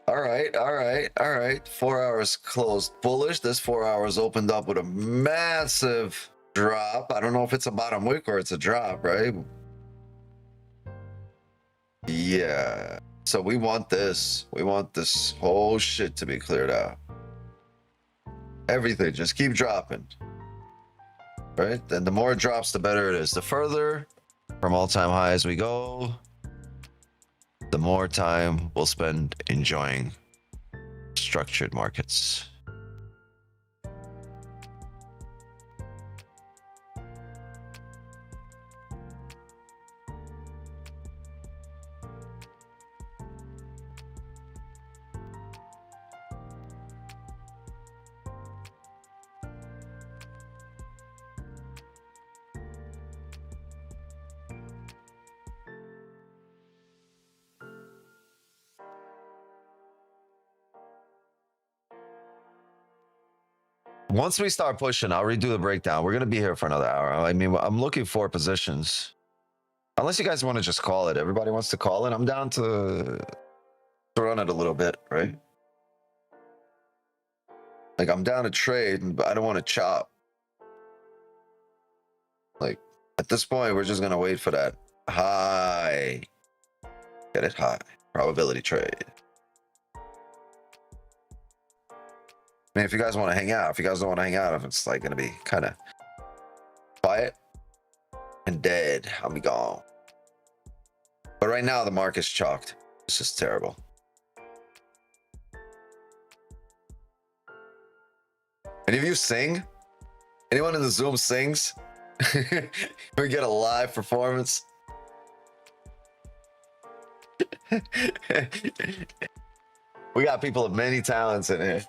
All right. 4 hours closed bullish. This 4 hours opened up with a massive drop. I don't know if it's a bottom wick or it's a drop, right? Yeah. So we want this. We want this whole shit to be cleared out. Everything. Just keep dropping. Right? And the more it drops, the better it is. The further from all-time high as we go, the more time we'll spend enjoying structured markets. Once we start pushing, I'll redo the breakdown. We're going to be here for another hour. I mean, I'm looking for positions. Unless you guys want to just call it. Everybody wants to call it. I'm down to run it a little bit, right? Like, I'm down to trade, but I don't want to chop. Like, at this point, we're just going to wait for that high. Get it high. Probability trade. I mean, if you guys want to hang out, if you guys don't want to hang out, if it's like going to be kind of quiet and dead, I'll be gone. But right now, the market's chalked. It's just terrible. Any of you sing? Anyone in the Zoom sings? We get a live performance. We got people of many talents in here.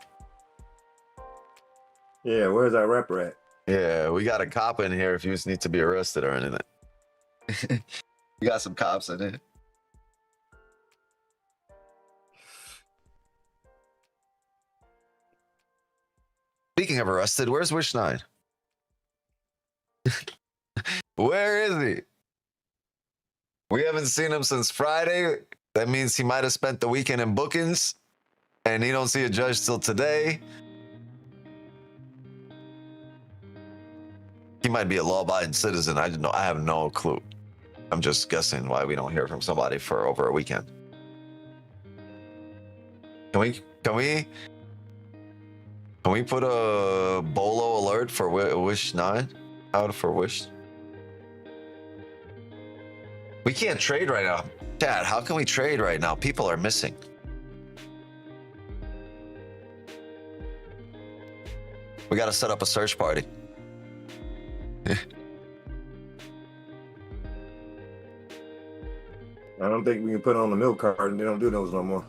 Yeah, where's that rapper at? Yeah, we got a cop in here if you just need to be arrested or anything. We got some cops in here. Speaking of arrested, where's Wish 9? Where is he? We haven't seen him since Friday. That means he might have spent the weekend in bookings, and he don't see a judge till today. He might be a law-abiding citizen. I have no clue. I'm just guessing why we don't hear from somebody for over a weekend. Can we put a bolo alert for Wish 9 out for Wish? We can't trade right now. Dad, how can we trade right now? People are missing. We got to set up a search party. I don't think we can put it on the milk card, and they don't do those no more.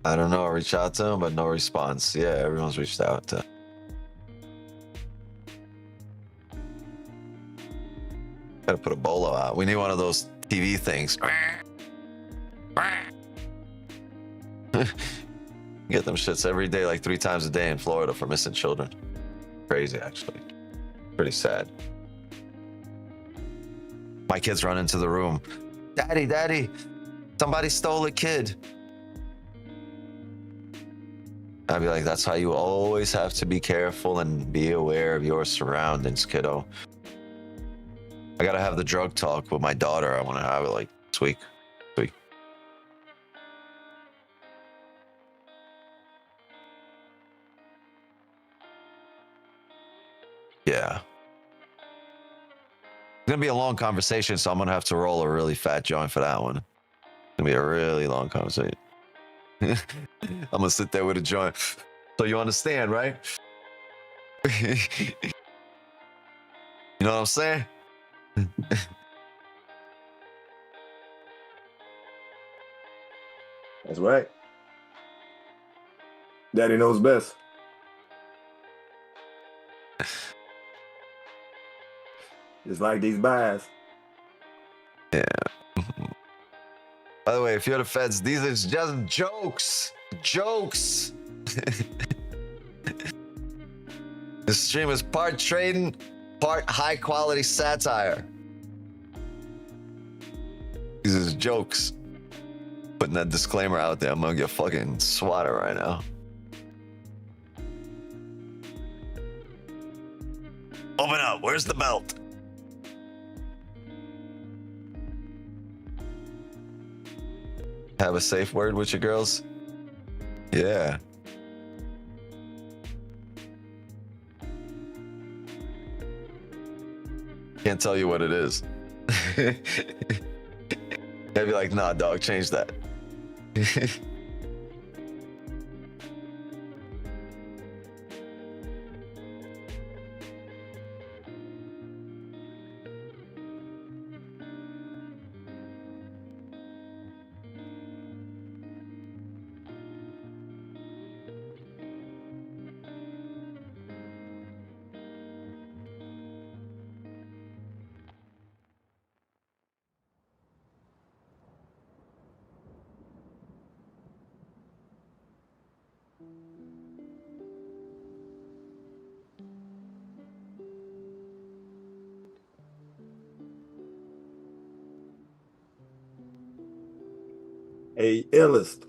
I don't know. Reach out to him, but no response. Yeah, everyone's reached out to. Gotta put a bolo out. We need one of those TV things. Get them shits every day, like 3 times a day in Florida for missing children. Crazy, actually. Pretty sad. My kids run into the room. Daddy, somebody stole a kid. I'd be like, that's how you always have to be careful and be aware of your surroundings, kiddo. I gotta have the drug talk with my daughter. I want to have it like this week. Yeah. It's gonna be a long conversation, so I'm gonna have to roll a really fat joint for that one. It's gonna be a really long conversation. I'm gonna sit there with a joint. So you understand, right? You know what I'm saying? That's right. Daddy knows best. Just like these buys. Yeah. By the way, if you're the feds, these are just jokes. Jokes. This stream is part trading, part high quality satire. These are jokes. Putting that disclaimer out there, I'm gonna get fucking swatted right now. Open up, where's the belt? Have a safe word with your girls? Yeah. Can't tell you what it is. They'd be like, nah, dog, change that. A illest.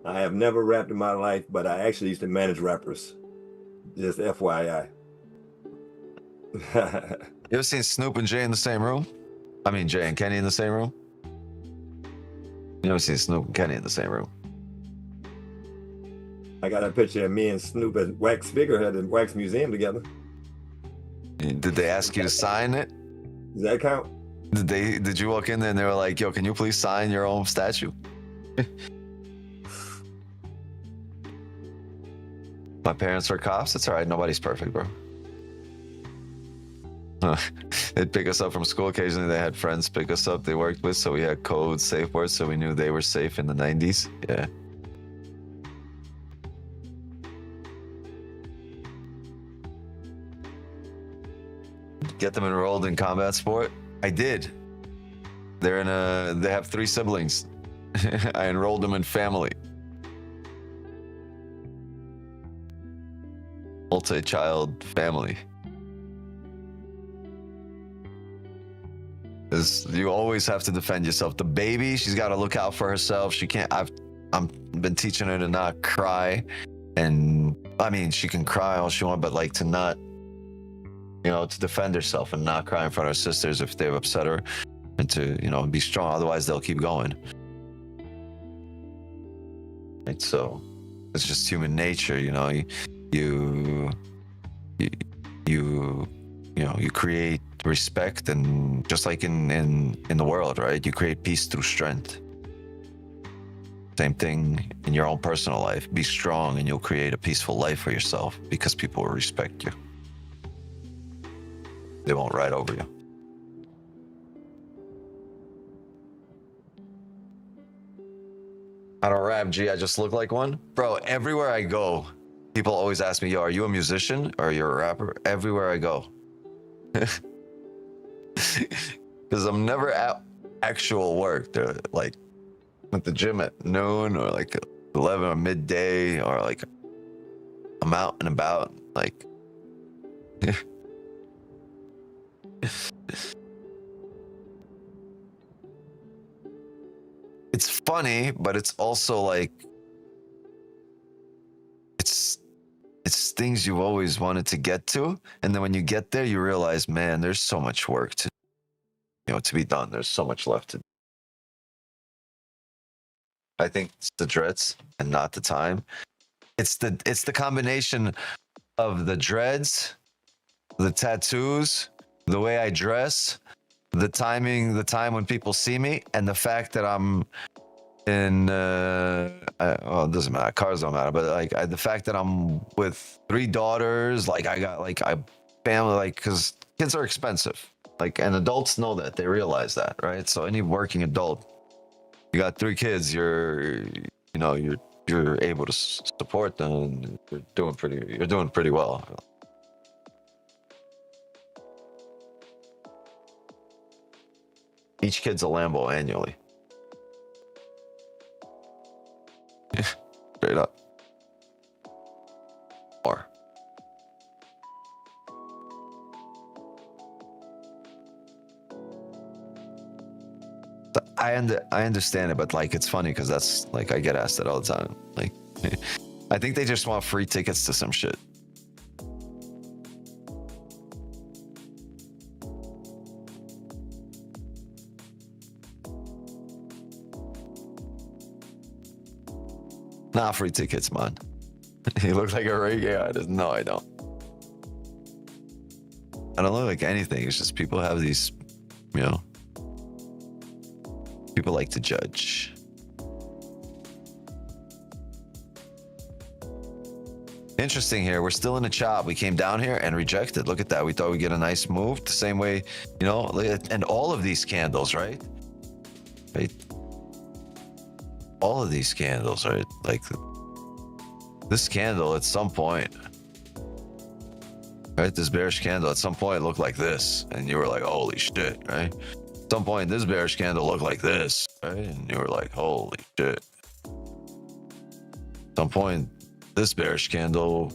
I have never rapped in my life, but I actually used to manage rappers. Just FYI. You ever seen Snoop and Jay in the same room? I mean, Jay and Kenny in the same room? You ever seen Snoop and Kenny in the same room? I got a picture of me and Snoop at Wax Figurehead and Wax Museum together. Did they ask you to sign it? Does that count? Did you walk in there and they were like, yo, can you please sign your own statue? My parents were cops. It's all right. Nobody's perfect, bro. They'd pick us up from school. Occasionally they had friends pick us up they worked with, so we had codes, safe words, so we knew they were safe in the 90s. Yeah. Get them enrolled in combat sport? I did. They have 3 siblings. I enrolled them in family. Multi-child family. You always have to defend yourself. The baby, she's got to look out for herself. She can't. I've been teaching her to not cry, and I mean she can cry all she wants, but like to not, to defend herself and not cry in front of her sisters if they've upset her, and to be strong. Otherwise, they'll keep going. Right. So it's just human nature. You create respect, and just like in the world, right? You create peace through strength. Same thing in your own personal life. Be strong and you'll create a peaceful life for yourself because people will respect you. They won't ride over you. I don't rap, G. I just look like one. Bro, everywhere I go, people always ask me, yo, are you a musician or you're a rapper? Everywhere I go. Because I'm never at actual work. They're like at the gym at noon or like 11 or midday, or like I'm out and about. Like, it's funny, but it's also like it's things you've always wanted to get to, and then when you get there, you realize, man, there's so much work to be done. There's so much left to do. I think it's the dreads and not the time. It's the combination of the dreads, the tattoos, the way I dress, the timing, the time when people see me, and the fact that I'm in well, it doesn't matter, cars don't matter, but like the fact that I'm with 3 daughters, like I got like I family, like, because kids are expensive, like, and adults know that, they realize that, right? So any working adult, you got 3 kids, you're able to support them, and you're doing pretty well. Each kid's a Lambo annually. Straight up. Or I understand it, but like it's funny because that's like I get asked that all the time. Like, I think they just want free tickets to some shit. Nah, free tickets, man. You look like a reggae artist. No, I don't. I don't look like anything. It's just people have these you know, people like to judge. Interesting here. We're still in a chop. We came down here and rejected. Look at that. We thought we'd get a nice move the same way, you know, and all of these candles, right? Right. All of these candles are like this candle at some point, right? This bearish candle at some point looked like this. And you were like, holy shit, right? At some point, this bearish candle looked like this, right? And you were like, holy shit. At some point, this bearish candle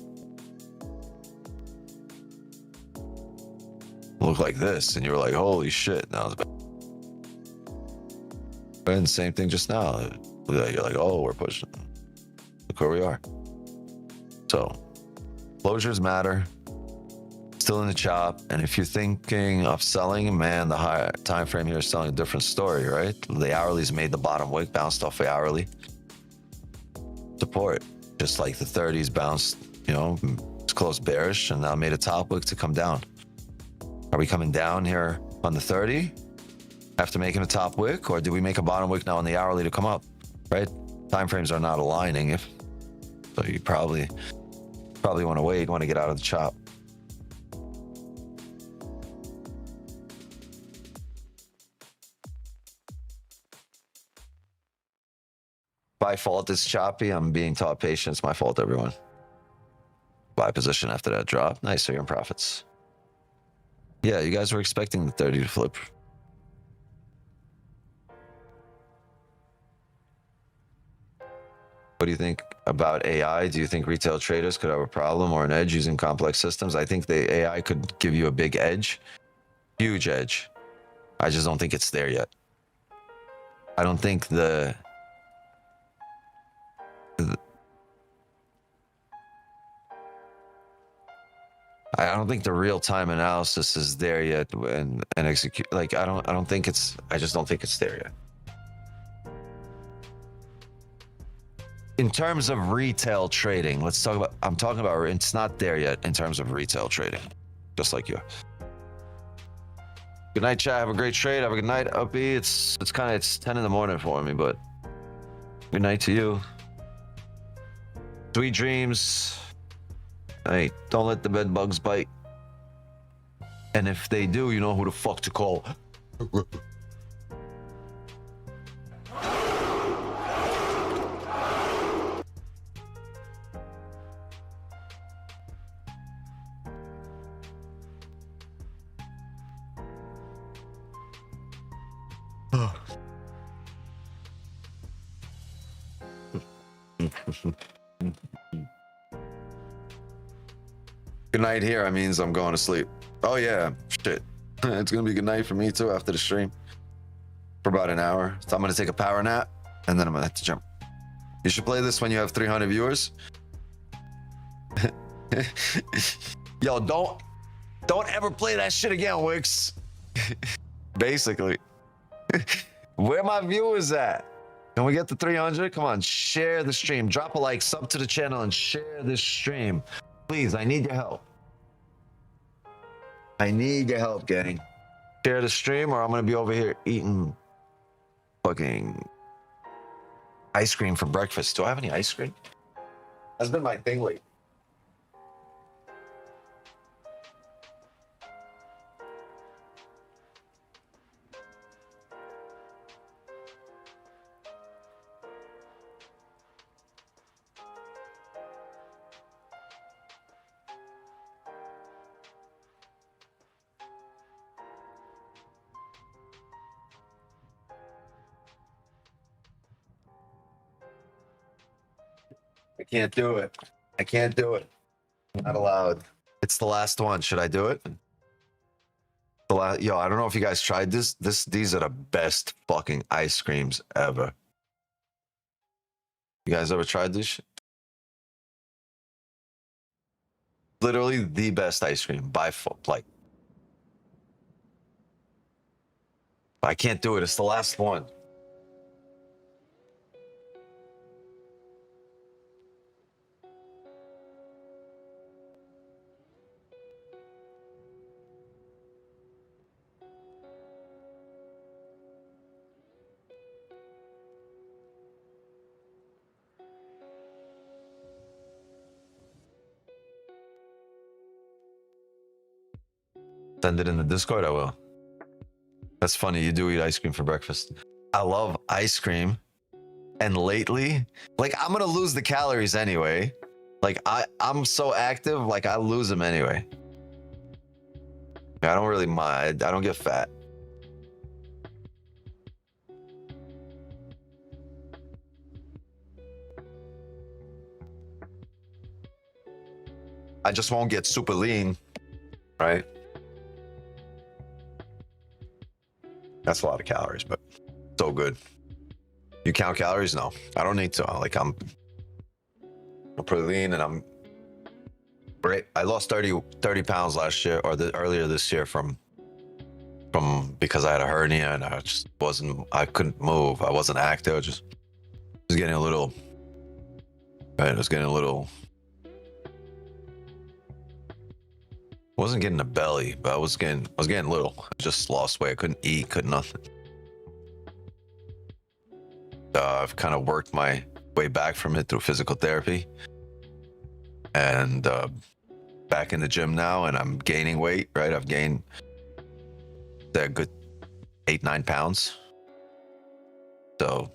looked like this, and you were like, holy shit. Now it's and same thing just now. You're like, oh, we're pushing. Look where we are. So closures matter. Still in the chop. And if you're thinking of selling, man, the higher time frame here is telling a different story, right? The hourly's made the bottom wick, bounced off the hourly support. Just like the 30s bounced, you know, it's close bearish and now made a top wick to come down. Are we coming down here on the 30 after making a top wick, or do we make a bottom wick now on the hourly to come up, right? Time frames are not aligning, so you probably want to wait, want to get out of the chop. By fault, it's choppy. I'm being taught patience. My fault, everyone. Buy position after that drop. Nice, so you're in profits. Yeah, you guys were expecting the 30 to flip. What do you think about AI? Do you think retail traders could have a problem or an edge using complex systems? I think the AI could give you a big edge, huge edge. I just don't think it's there yet. I don't think I don't think the real-time analysis is there yet and execute. Like I don't think it's. I just don't think it's there yet. In terms of retail trading, let's talk about. I'm talking about. It's not there yet in terms of retail trading, just like you. Good night, chat. Have a great trade. Have a good night, Uppy. It's 10 in the morning for me, but good night to you. Sweet dreams. Hey, don't let the bed bugs bite. And if they do, you know who the fuck to call. Good night here. That means I'm going to sleep. Oh yeah, shit. It's gonna be good night for me too after the stream for about an hour. So I'm gonna take a power nap and then I'm gonna have to jump. You should play this when you have 300 viewers. Yo, don't ever play that shit again, Wix. Basically. Where my viewers at? Can we get to 300? Come on, share the stream. Drop a like, sub to the channel, and share this stream. Please, I need your help. I need your help, gang. Share the stream or I'm going to be over here eating fucking ice cream for breakfast. Do I have any ice cream? That's been my thing lately. I can't do it. I can't do it. Not allowed. It's the last one. Should I do it? The last, yo, I don't know if you guys tried this. These are the best fucking ice creams ever. You guys ever tried this shit? Literally the best ice cream by far. Like, I can't do it. It's the last one. Send it in the Discord, I will. That's funny, you do eat ice cream for breakfast. I love ice cream. And lately, like, I'm gonna lose the calories anyway. Like, I'm so active, like, I lose them anyway. I don't really mind. I don't get fat. I just won't get super lean, right? That's a lot of calories, but so good. You count calories? No, I don't need to. Like, I'm pretty lean and I'm great. I lost 30 pounds last year, or earlier this year from because I had a hernia and I couldn't move. I wasn't active. I was getting a little, right? I was getting a little, I wasn't getting a belly, but I was getting little. I just lost weight. I couldn't eat, couldn't nothing. I've kind of worked my way back from it through physical therapy, and back in the gym now, and I'm gaining weight. Right, I've gained a good 8-9 pounds. So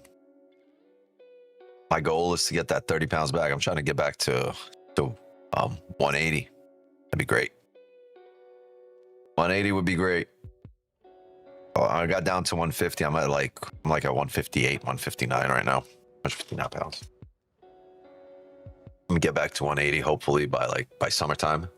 my goal is to get that 30 pounds back. I'm trying to get back to 180. That'd be great. 180 would be great. Oh, I got down to 150. I'm like at 158, 159 right now. 159 pounds. I'm gonna get back to 180 hopefully by summertime.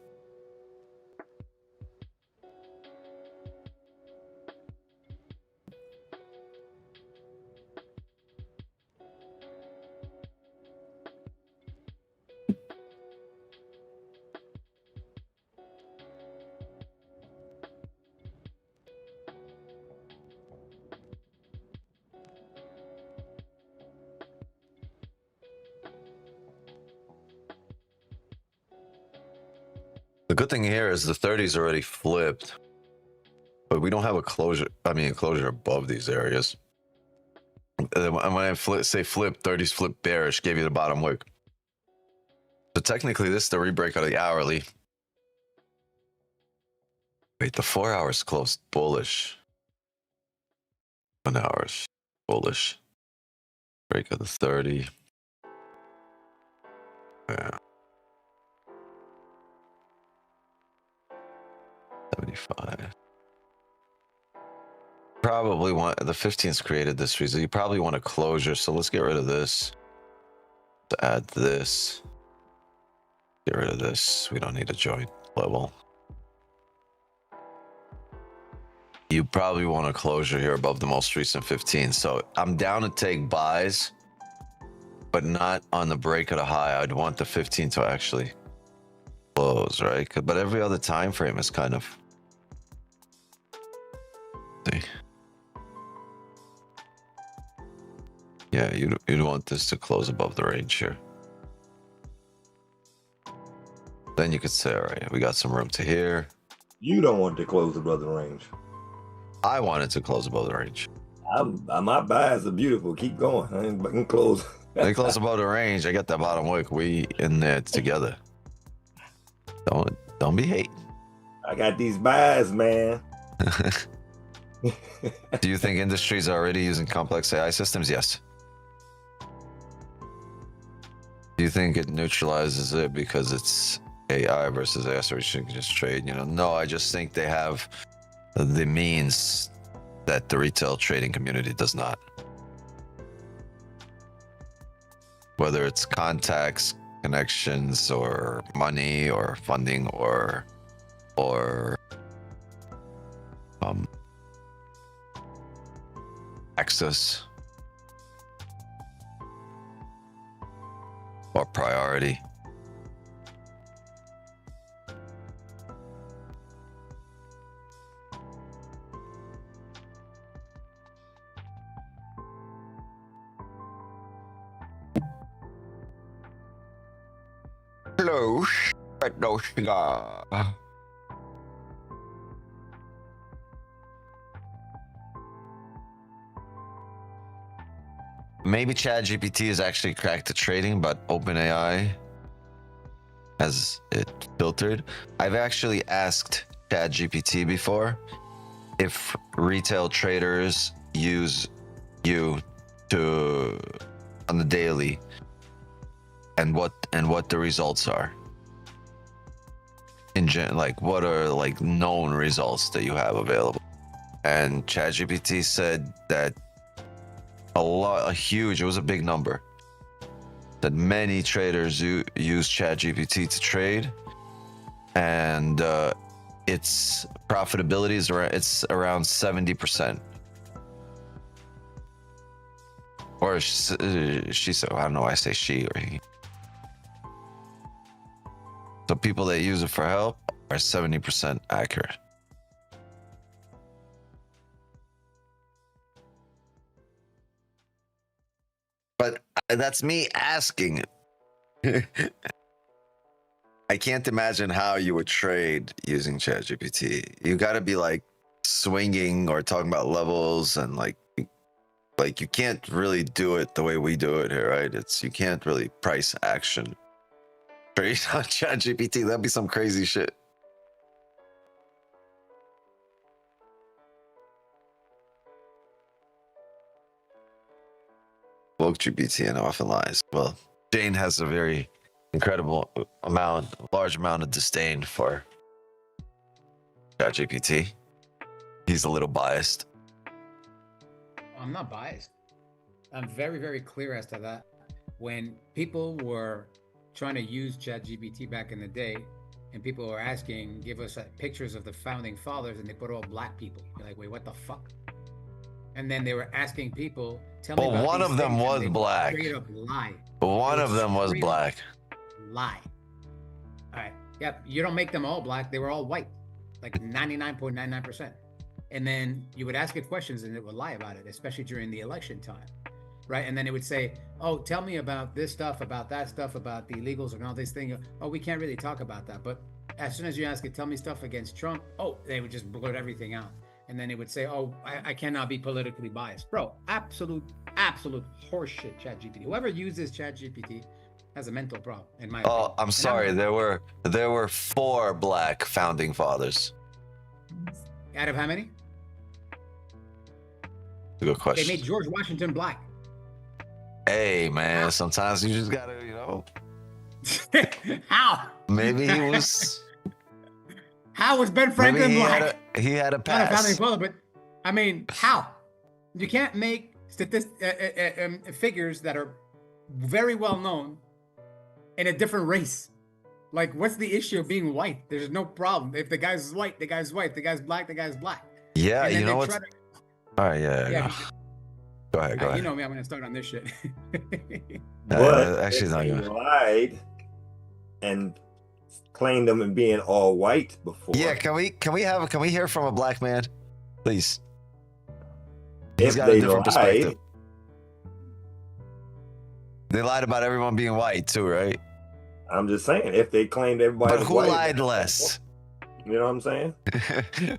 The good thing here is the 30's already flipped, but we don't have a closure. I mean, a closure above these areas. And when I say flip, 30's flip bearish, gave you the bottom wick. So technically, this is the rebreak of the hourly. Wait, the 4 hours closed bullish. 1 hour's bullish. Break of the 30. Yeah. 75. Probably want the 15's created this reason. You probably want a closure, so let's get rid of this. To add this. Get rid of this. We don't need a joint level. You probably want a closure here above the most recent 15. So I'm down to take buys, but not on the break of the high. I'd want the 15 to actually close, right? But every other time frame is kind of. See. Yeah, you'd want this to close above the range here. Then you could say, all right, we got some room to here. You don't want to close above the range. I wanted to close above the range. My buys are beautiful. Keep going. I ain't close. They close above the range. I got that bottom wick. We in there together. Don't be hating. I got these buys, man. Do you think industries are already using complex AI systems? Yes. Do you think it neutralizes it because it's AI versus AI, so we should just trade? No, I just think they have the means that the retail trading community does not. Whether it's contacts, connections, or money, or funding, or access, or priority. Hello, no cigar. Maybe ChatGPT has actually cracked the trading, but OpenAI has it filtered. I've actually asked ChatGPT before, if retail traders use you to on the daily, and what the results are. Like what are like known results that you have available. And ChatGPT said that it was a big number, that many traders use ChatGPT to trade, and its profitability is around 70%. Or she said, I don't know why I say she or he. So people that use it for help are 70% accurate. But that's me asking. I can't imagine how you would trade using ChatGPT. You got to be like swinging or talking about levels, and like you can't really do it the way we do it here, right? You can't really price action trade on ChatGPT. That'd be some crazy shit. Woke GPT and often lies. Well, Jane has a very large amount of disdain for ChatGPT. He's a little biased. I'm not biased. I'm very, very clear as to that. When people were trying to use ChatGPT back in the day, and people were asking, give us pictures of the founding fathers, and they put all black people. You're like, wait, what the fuck? And then they were asking people, tell me about one these of them things, was and they black. Straight up lie. One of them was black. Lie. All right. Yep. You don't make them all black. They were all white, like 99.99%. And then you would ask it questions and it would lie about it, especially during the election time. Right. And then it would say, oh, tell me about this stuff, about that stuff, about the illegals and all these things. Oh, we can't really talk about that. But as soon as you ask it, tell me stuff against Trump, oh, they would just blurt everything out. And then it would say, oh, I cannot be politically biased. Bro, absolute horseshit, ChatGPT. Whoever uses ChatGPT has a mental problem, in my opinion. Oh, I'm sorry. There were 4 black founding fathers. Out of how many? Good question. They made George Washington black. Hey, man, sometimes you just gotta, How? Maybe he was. How was Ben Franklin black? He had a Not a pass. founding father, but I mean, how? You can't make figures that are very well known in a different race. Like, what's the issue of being white? There's no problem. If the guy's white, the guy's white. If the guy's black, the guy's black. Yeah, you know what? All right, yeah. Go ahead. You know me, I'm gonna start on this shit. But actually, they not good. lied and claimed them as being all white before. Yeah, can we hear from a black man, please? If He's got a they different lied, perspective. They lied about everyone being white too, right? I'm just saying, if they claimed everybody But was who white, lied less? You know what I'm saying?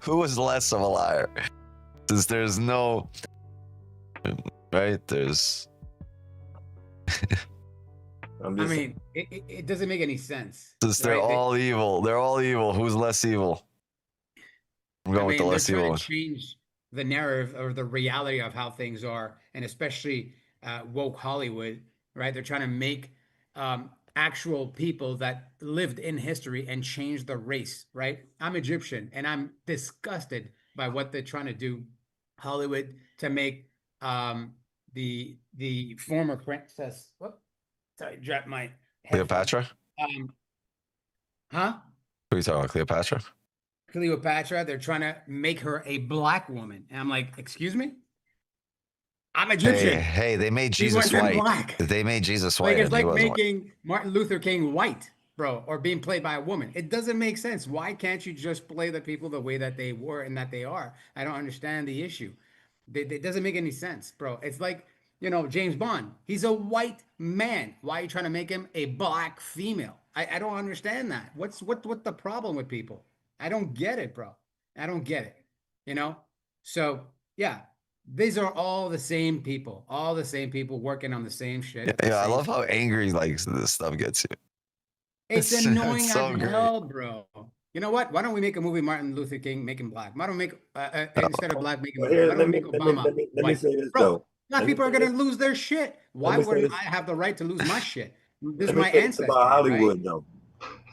Who was less of a liar? Since there's no, right? There's. I mean, it doesn't make any sense. Since they're all evil, they're all evil. Who's less evil? I'm going with the less evil one. Change the narrative or the reality of how things are, and especially woke Hollywood, right? They're trying to make actual people that lived in history and change the race, right? I'm Egyptian, and I'm disgusted by what they're trying to do, Hollywood, to make the former princess. Whoop, sorry, dropped my headphone. Cleopatra? Huh? Who are you talking about, Cleopatra? Cleopatra, they're trying to make her a black woman. And I'm like, excuse me? I'm Egyptian. Hey, they made Jesus white. Black. They made Jesus white. Like, it's like making Martin Luther King white, bro, or being played by a woman. It doesn't make sense. Why can't you just play the people the way that they were and that they are? I don't understand the issue. It doesn't make any sense, bro. It's like, James Bond. He's a white man. Why are you trying to make him a black female? I don't understand that. What's the problem with people? I don't get it, bro. I don't get it. So yeah, these are all the same people working on the same shit. Yeah, I love how angry this stuff gets you. It's annoying as hell, bro. You know what? Why don't we make a movie Martin Luther King make him black? Why don't we make instead of black make him Well, white? here, Why don't we make Obama let me white? say this Bro, though. black Let me people are say gonna this. lose their shit. Why Let me say wouldn't this. I have the right to lose my shit? This is Let me my say this about ancestry, right? Hollywood though.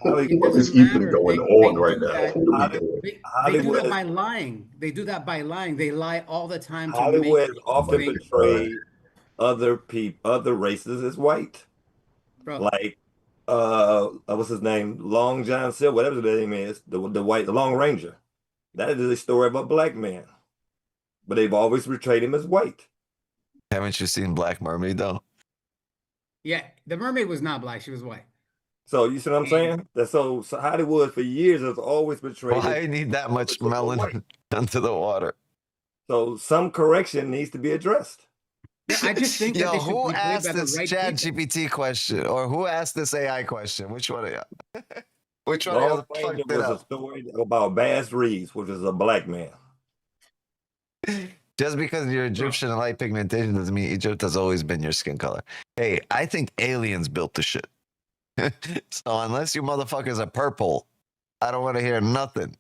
It What is doesn't even matter. going They on right do now? that. What are we Hollywood, doing? They do that Hollywood, by lying. They do that by lying. They lie all the time to make Hollywood people Oh my often think, God. portray other races as white. bro. Like what's his name? Long John Silver, whatever his name is, the Long Ranger. That is a story of a black man. But they've always portrayed him as white. Haven't you seen Black Mermaid though? Yeah, the mermaid was not black. She was white. So you see what I'm And saying? So Hollywood for years has always portrayed it Why need that much as white. melanin under the water? So some correction needs to be addressed. yeah, I just think that Yo, they should who be played by asked the this right Chat people. GPT question, or who asked this AI question? Which one of y'all? Which one of Long y'all Ranger fucked it was a up? story about Bass Reeves, which is a black man. Just because you're Egyptian and light pigmentation doesn't mean Egypt has always been your skin color. Hey, I think aliens built the shit. So unless you motherfuckers are purple, I don't want to hear nothing.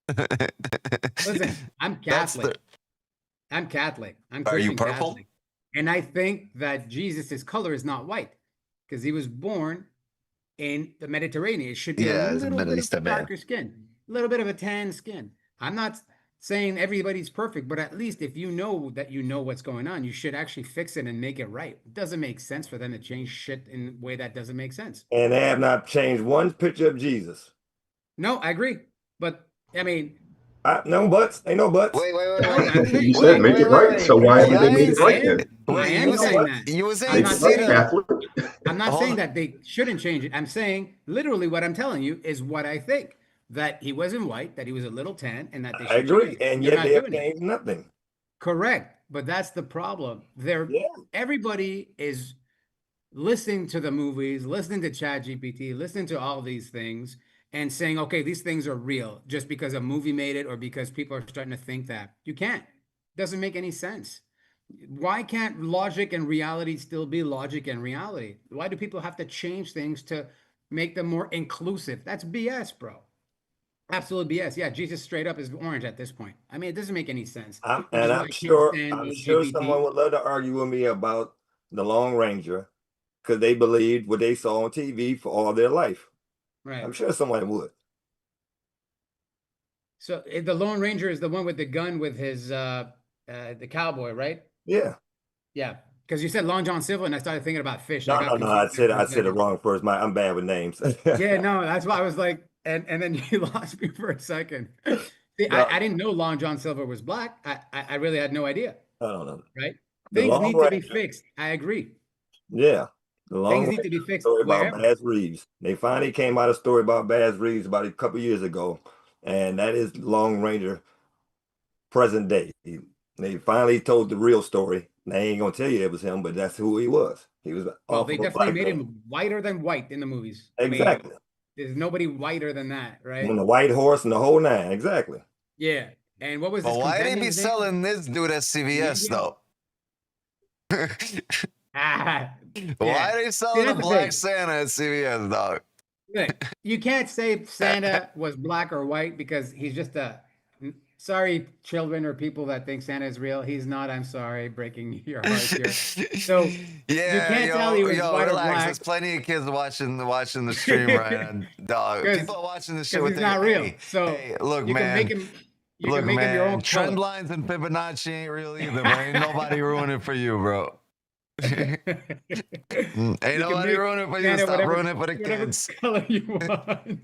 Listen, I'm That's Catholic. the. I'm Catholic. I'm Are you Christian purple? Catholic. And I think that Jesus' color is not white because he was born in the Mediterranean. It should be a Yeah, it's a little Middle bit Eastern of man. darker skin, a little bit of a tan skin. I'm not saying everybody's perfect, but at least if you know that you know what's going on, you should actually fix it and make it right. It doesn't make sense for them to change shit in a way that doesn't make sense. And they have not changed one picture of Jesus. No, I agree. But I mean, No buts. Ain't no buts. Wait, no, I'm saying, He said make it right. So why haven't they made it I right am. then? I Wait, am you saying said that. you was I'm saying Make not it right, saying Cena. Catholic. I'm not Hold saying on. that they shouldn't change it. I'm saying literally what I'm telling you is what I think. That he wasn't white, that he was a little tan, and that they I should change agree. it. And They're yet not they have doing it. changed nothing. Correct. But that's the problem. Yeah. Everybody is listening to the movies, listening to ChatGPT, listening to all these things, and saying, okay, these things are real just because a movie made it or because people are starting to think that. You can't. Doesn't make any sense. Why can't logic and reality still be logic and reality? Why do people have to change things to make them more inclusive? That's BS, bro. Absolute BS. Yeah, Jesus straight up is orange at this point. I mean, it doesn't make any sense, which And is why I can't stand I'm sure someone GPT. would love to argue with me about the Lone Ranger because they believed what they saw on TV for all their life. Right. I'm sure someone would. So the Lone Ranger is the one with the gun with his the cowboy, right? Yeah. Yeah. Because you said Long John Silver, and I started thinking about fish. No, I got no, no. confused there for I a said it second. wrong first. I'm bad with names. Yeah, no, that's why I was like, and then you lost me for a second. See, No. I didn't know Long John Silver was black. I really had no idea. I don't know. Right? The Things Lone need to be Ranger. fixed. I agree. Yeah. The Lone Things need to be Ranger fixed story about wherever. Bass Reeves. They finally came out a story about Bass Reeves about a couple years ago. And that is Lone Ranger present day. They finally told the real story. They ain't gonna tell you it was him, but that's who he was. He was Well, off they of a definitely black made man. him whiter than white in the movies. I mean, Exactly. there's nobody whiter than that, On right? the white horse and the whole nine. Exactly. Yeah. And what was But his why they be companion's name? selling this dude at CVS Indian? though? Ah, Why yeah. they See, selling the that's the black thing. Santa at CVS, dog? Look, you can't say Santa was black or white because he's just a. Sorry, children or people that think Santa is real. He's not. I'm sorry, breaking your heart here. So you Yeah, can't tell he was white or relax. black There's plenty of kids watching the stream right now, dog. because People are watching this shit he's with their not real. hey, So hey, look, you can make man. him. You Look, can make him your man, own trend color. lines and Fibonacci ain't real either, but ain't nobody ruining for you, bro. Ain't You can nobody make ruining for you. Santa Stop ruining for the whatever kids. color you want.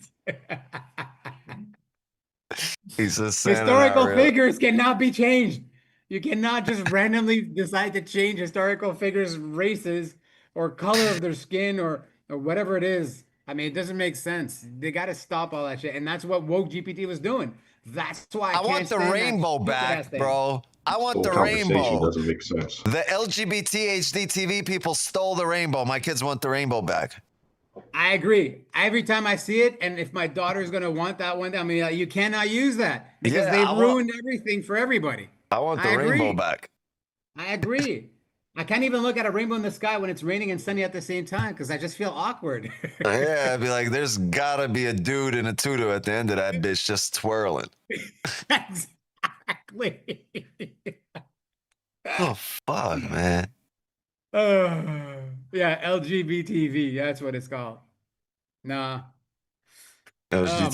He says Santa not Historical real. figures cannot be changed. You cannot just randomly decide to change historical figures' races or color of their skin or whatever it is. I mean, it doesn't make sense. They got to stop all that shit, and that's what woke GPT was doing. That's why I I can't want the stand that rainbow stupid ass back, thing. bro. I want Whole the conversation rainbow. doesn't make sense. The LGBT HDTV people stole the rainbow. My kids want the rainbow back. I agree. Every time I see it, and if my daughter's gonna want that one, I mean, you cannot use that because Yeah, they've ruined everything for everybody. I want the I rainbow agree. back. I agree. I can't even look at a rainbow in the sky when it's raining and sunny at the same time because I just feel awkward. Yeah, I'd be like, there's gotta be a dude in a tutu at the end of that bitch just twirling. Exactly. Oh fuck, man. Yeah, LGBTV. That's what it's called. Nah. Oh my God.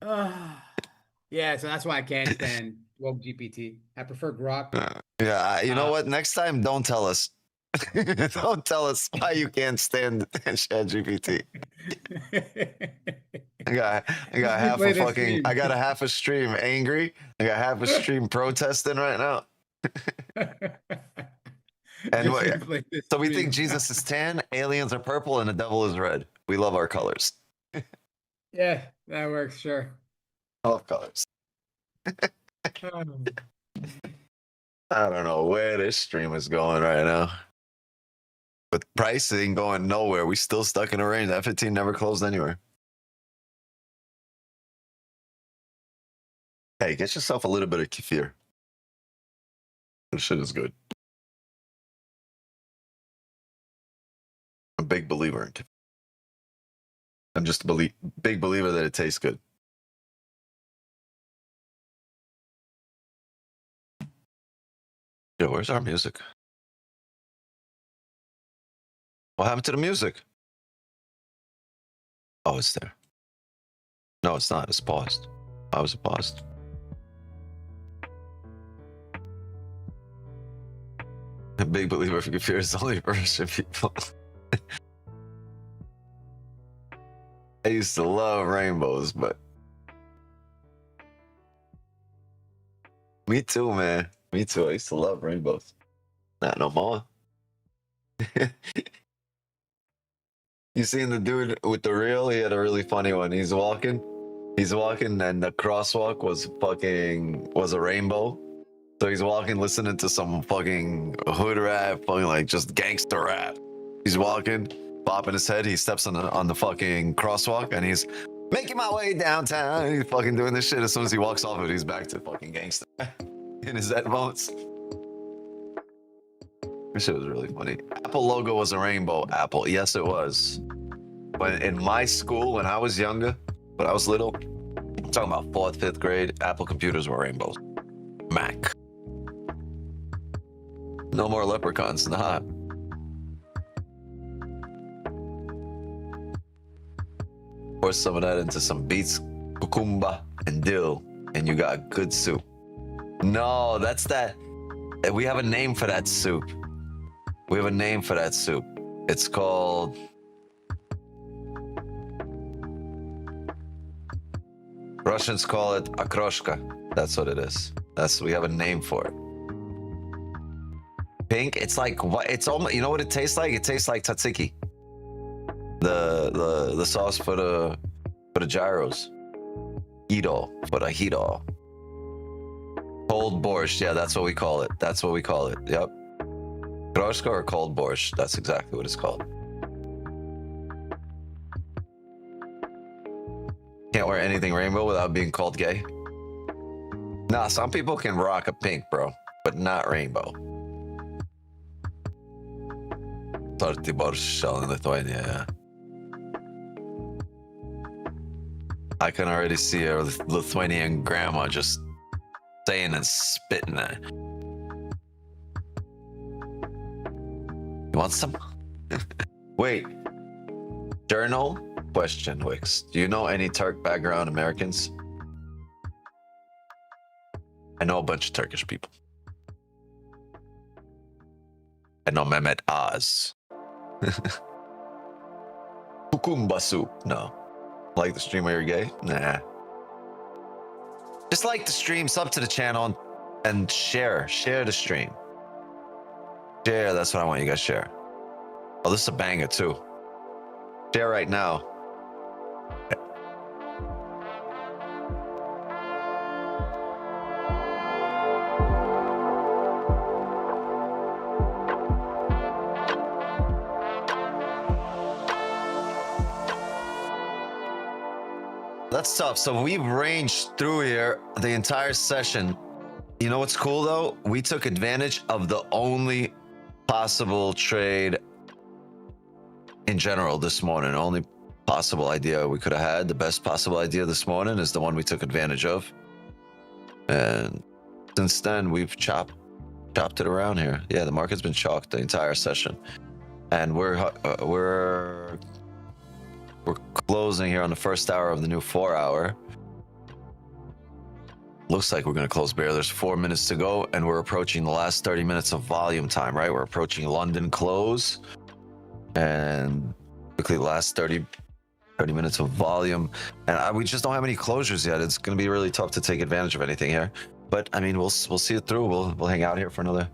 LGTV. Yeah, so that's why I can't stand woke GPT. I prefer Grok. Yeah, you know Uh, what? Next time, don't tell us. Don't tell us why you can't stand ChatGPT. I got half Play a the fucking. stream. I got a half a stream angry. I got half a stream protesting right now. And Just what, play the so we think stream. Jesus is tan, aliens are purple, and the devil is red. We love our colors. Yeah, that works. Sure. I love colors. I don't know where this stream is going right now. With pricing going nowhere, we still stuck in a range. That 15 never closed anywhere. Hey, get yourself a little bit of kefir. This shit is good. I'm a big believer in kefir. I'm just a big believer that it tastes good. Yo, where's our music? What happened to the music? Oh, it's there. No, it's not. It's paused. Why was it paused? A big believer for kefir is only for Russian people. I used to love rainbows, but me too, man. Me too. I used to love rainbows. Not no more. You seen the dude with the reel? He had a really funny one. He's walking, and the crosswalk was a rainbow. So he's walking, listening to some fucking hood rap, fucking like just gangster rap. He's walking, bopping his head. He steps on the fucking crosswalk, and he's making my way downtown. He's fucking doing this shit. As soon as he walks off of it, he's back to fucking gangster in his headphones. This shit was really funny. Apple logo was a rainbow. Apple, yes, it was. When in my school, when I was younger, when I was little, I'm talking about 4th, 5th grade, Apple computers were rainbows. Mac. No more leprechauns, nah. Pour some of that into some beets, cucumba, and dill, and you got good soup. No, that's that. We have a name for that soup. We have a name for that soup. It's called... Russians call it akroshka. That's what it is. We have a name for it. Pink. It's like what? It's almost. You know what it tastes like? It tastes like tzatziki. The sauce for the gyros. Hito for the hito. Cold borscht. Yeah, that's what we call it. That's what we call it. Yep. Kroshka or cold borscht. That's exactly what it's called. Can't wear anything rainbow without being called gay. Nah, some people can rock a pink, bro, but not rainbow. Torti borscht in Lithuania. I can already see a Lithuanian grandma just saying and spitting it. You want some? Wait. Journal? Question, Wix. Do you know any Turk background Americans? I know a bunch of Turkish people. I know Mehmet Oz. Kukumba soup. No. Like the stream where you're gay? Nah. Just like the stream, sub to the channel, and share. Share the stream. Share, that's what I want you guys to share. Oh, this is a banger too. Share right now. That's tough. So we've ranged through here the entire session You know what's cool though? We took advantage of the only possible trade in general this morning. Only possible idea we could have had. The best possible idea this morning is the one we took advantage of. And since then, we've chopped it around here. Yeah, the market's been chalked the entire session, and we're closing here on the first hour of the new 4-hour. Looks like we're going to close bare. There's 4 minutes to go, and we're approaching the last 30 minutes of volume time, right? We're approaching London close, and quickly the last 30 minutes of volume. And we just don't have any closures yet. It's going to be really tough to take advantage of anything here. But, I mean, we'll see it through. We'll hang out here for another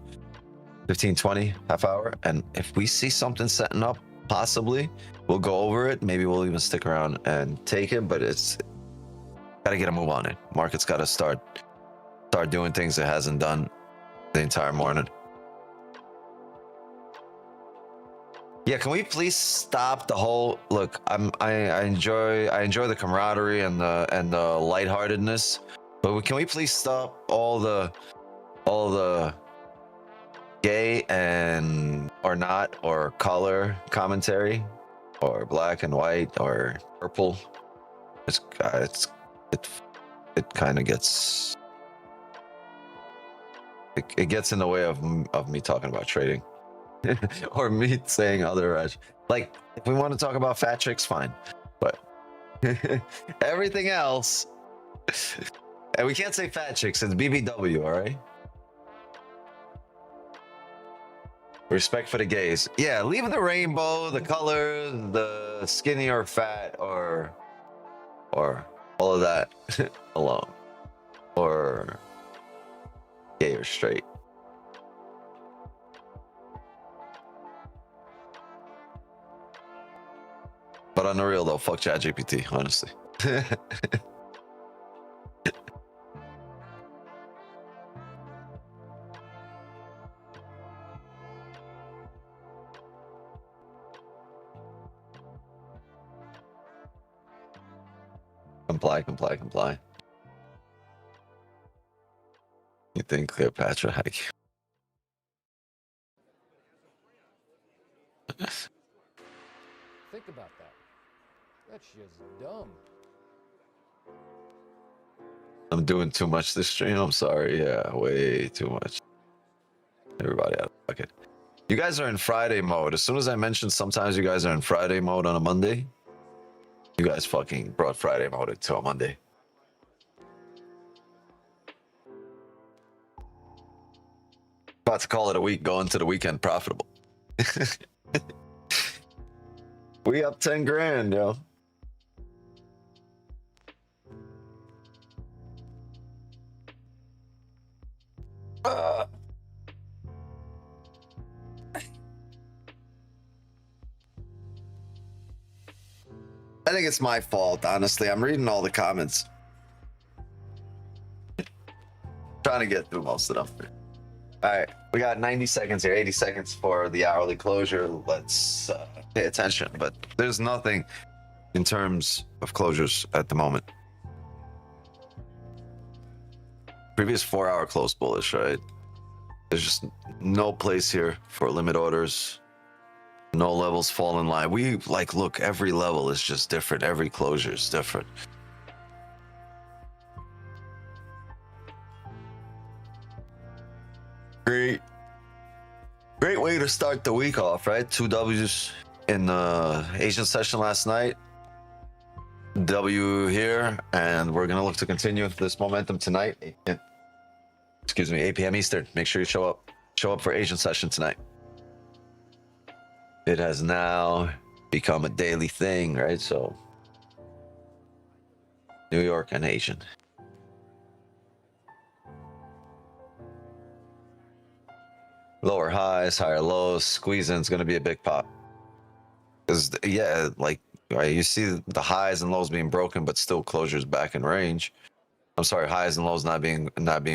15, 20, half hour. And if we see something setting up, possibly, we'll go over it. Maybe we'll even stick around and take it, but it's got to get a move on it. Market's got to start doing things it hasn't done the entire morning. Yeah, can we please stop the whole look? I enjoy the camaraderie and the lightheartedness, but can we please stop all the gay and or not or color commentary or black and white or purple? It kind of gets it gets in the way of me talking about trading. Or me saying other like if we want to talk about fat chicks, fine, but everything else, and we can't say fat chicks, it's BBW. All right, respect for the gays. Yeah, leave the rainbow, the colors, the skinny or fat or all of that alone, or gay or straight. But on the real though, fuck ChatGPT, honestly. Comply. You think Cleopatra had Think about that. That's just dumb. I'm doing too much this stream. I'm sorry. Yeah, way too much. Everybody out of pocket. You guys are in Friday mode. As soon as I mentioned sometimes you guys are in Friday mode on a Monday, you guys fucking brought Friday mode into a Monday. About to call it a week, go into the weekend profitable. We up 10 grand, yo. I think it's my fault, honestly. I'm reading all the comments. Trying to get through most of them. All right, we got 90 seconds here, 80 seconds for the hourly closure. Let's pay attention, but there's nothing in terms of closures at the moment. Previous 4-hour close bullish, right? There's just no place here for limit orders. No levels fall in line. We look, every level is just different. Every closure is different. Great way to start the week off, right? 2 W's in the Asian session last night. W here, and we're gonna look to continue this momentum tonight. Excuse me, 8 p.m. Eastern. Make sure you show up for Asian session tonight. It has now become a daily thing, right? So New York and Asian. Lower highs, higher lows, squeezing is going to be a big pop. Because, yeah, like, right, you see the highs and lows being broken, but still closures back in range. I'm sorry, highs and lows not being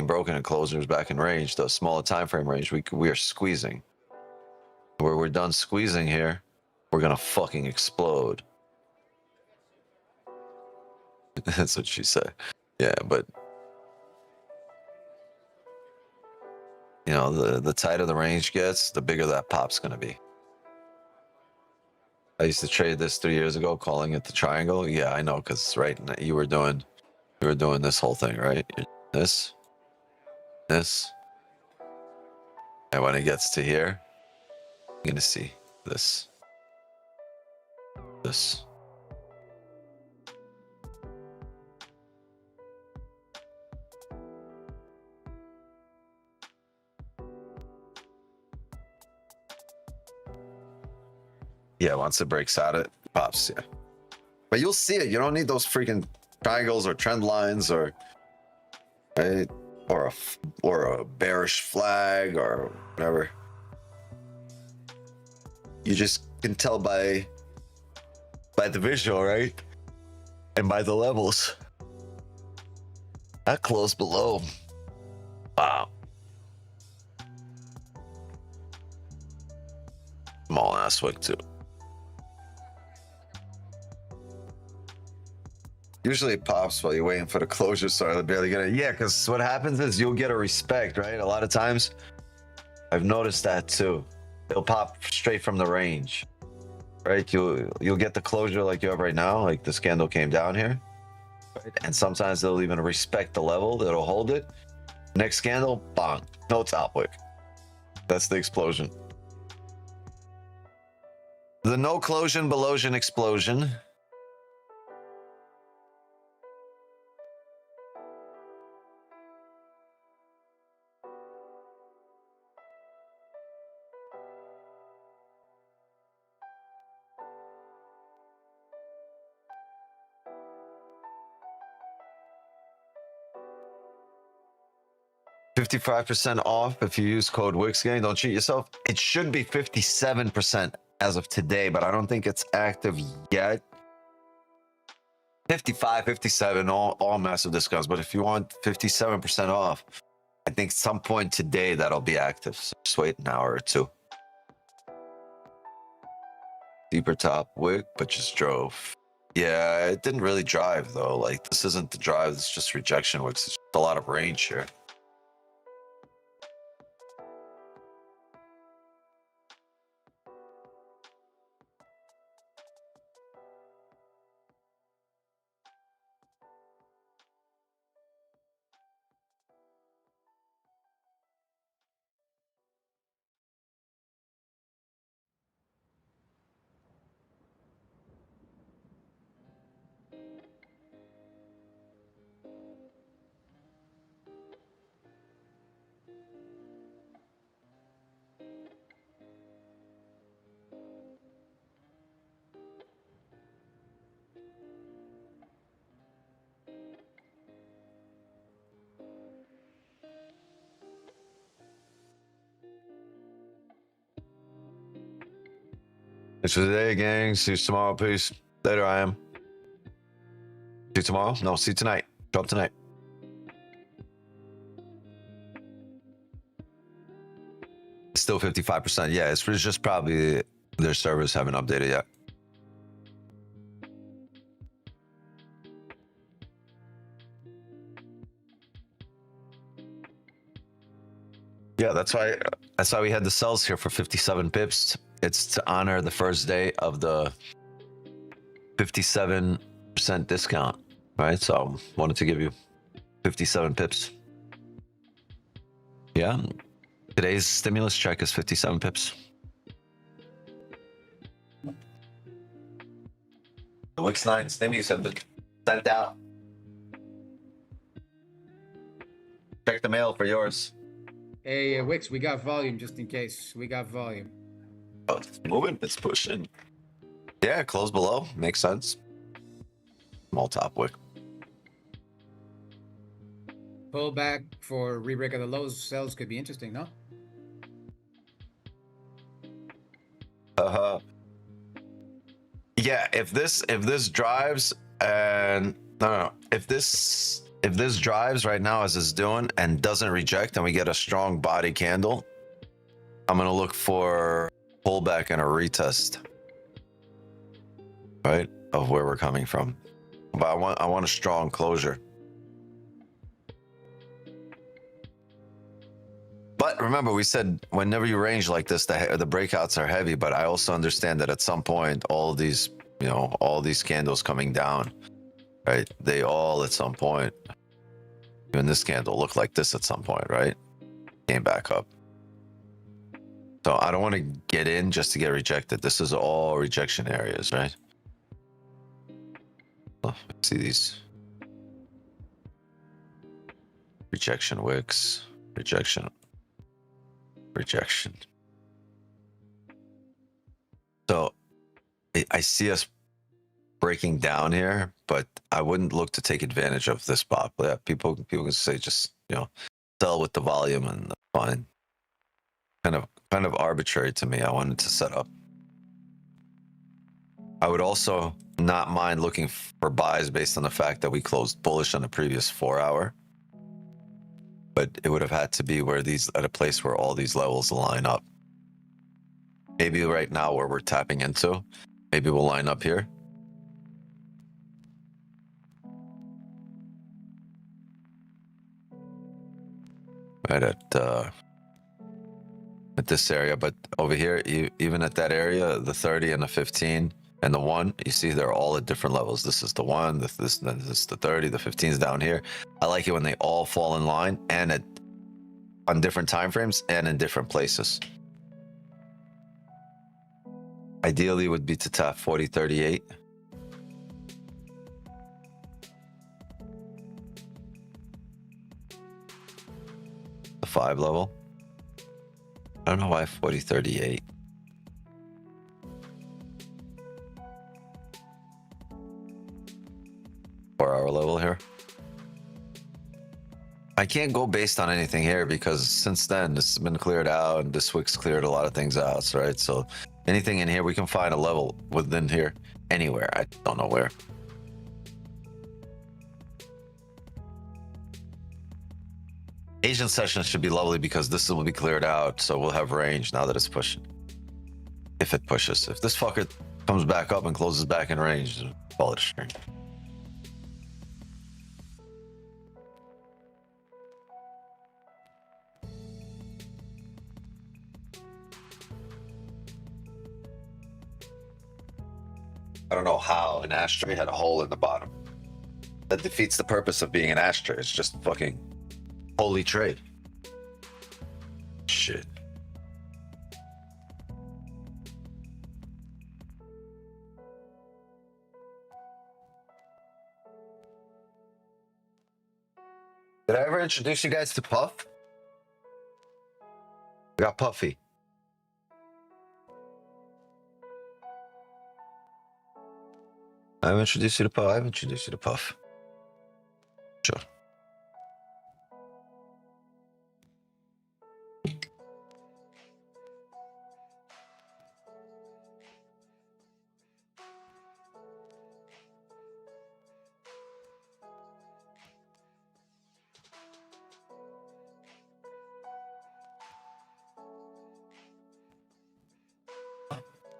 broken and closures back in range. The smaller time frame range, we are squeezing. Where we're done squeezing here, we're gonna fucking explode. That's what she said. Yeah, but you know, the tighter the range gets, the bigger that pop's going to be. I used to trade this 3 years ago, calling it the triangle. Yeah, I know, because right, you were doing this whole thing, right? This, and when it gets to here, you're gonna see this. Yeah, once it breaks out, it pops. Yeah, but you'll see it. You don't need those freaking triangles or trend lines or right or a bearish flag or whatever. You just can tell by the visual, right? And by the levels. That close below. Wow. Small ass wick too. Usually it pops while you're waiting for the closure, so they'll barely get it. Yeah, because what happens is you'll get a respect, right? A lot of times, I've noticed that too. It'll pop straight from the range, right? You'll get the closure like you have right now, like this candle came down here, right? And sometimes they'll even respect the level. It'll hold it. Next candle, bang, no top wick. That's the explosion. The no closion, belosion explosion. $55% off if you use code WIXGANG. Don't cheat yourself. It should be 57% as of today, but I don't think it's active yet. 55, 57, all massive discounts. But if you want 57% off, I think some point today that'll be active. So just wait an hour or two. Deeper top wick, but just drove. Yeah, it didn't really drive though. Like this isn't the drive, it's just rejection wicks. It's just a lot of range here. It's for today, gang. See you tomorrow. Peace. Later, I am. See you tomorrow? No, see you tonight. Drop tonight. Still 55%. Yeah, it's just probably their servers haven't updated yet. Yeah, that's why we had the sales here for 57 pips. It's to honor the first day of the 57% discount, right? So wanted to give you 57 pips. Yeah, today's stimulus check is 57 pips. The Wix 9 stimulus have been sent out. Check the mail for yours. Hey, Wix, we got volume just in case. We got volume. Oh, it's moving, it's pushing. Yeah, close below. Makes sense. Small top wick. Pull back for re-break of the lows. Sales could be interesting, no? Yeah, if this drives and no, if this drives right now as it's doing and doesn't reject and we get a strong body candle, I'm gonna look for pullback and a retest, right, of where we're coming from. But I want a strong closure. But remember we said whenever you range like this, the breakouts are heavy, but I also understand that at some point, all these, you know, all these candles coming down, right? They all at some point, even this candle looked like this at some point, right? Came back up. So I don't want to get in just to get rejected. This is all rejection areas, right? Oh, see these rejection wicks, rejection. So I see us breaking down here, but I wouldn't look to take advantage of this pop. Yeah, people can say just, you know, sell with the volume and that's fine. Kind of arbitrary to me. I wanted to set up. I would also not mind looking for buys based on the fact that we closed bullish on the previous 4 hour. But it would have had to be where these, at a place where all these levels line up. Maybe right now where we're tapping into, maybe we'll line up here. Right at this area, but over here, even at that area, the 30 and the 15 and the 1, you see they're all at different levels. This is the 1, this is the 30, the 15 is down here. I like it when they all fall in line and on different time frames and in different places. Ideally would be to tap 4038. The 5 level. I don't know why 4038. Four-hour level here. I can't go based on anything here because since then this has been cleared out and this week's cleared a lot of things out, right? So anything in here, we can find a level within here anywhere. I don't know where. Asian session should be lovely because this will be cleared out, so we'll have range now that it's pushing. If it pushes. If this fucker comes back up and closes back in range, call it a stream. I don't know how an ashtray had a hole in the bottom. That defeats the purpose of being an ashtray. It's just fucking holy trade. Shit. Did I ever introduce you guys to Puff? I got Puffy. I've introduced you to Puff. I've introduced you to Puff. Sure.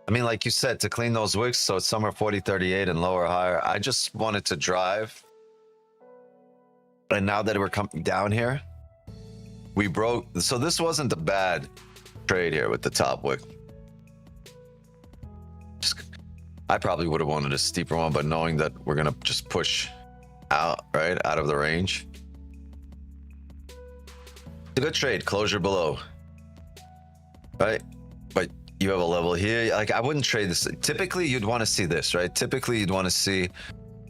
I mean, like you said, to clean those wicks, so it's somewhere 4038 and lower higher. I just wanted to drive. And now that we're coming down here, we broke. So this wasn't a bad trade here with the top wick. I probably would have wanted a steeper one, but knowing that we're going to just push out, right, out of the range. It's a good trade, closure below, right? But you have a level here. Like, I wouldn't trade this. Typically, you'd want to see this, right? Typically, you'd want to see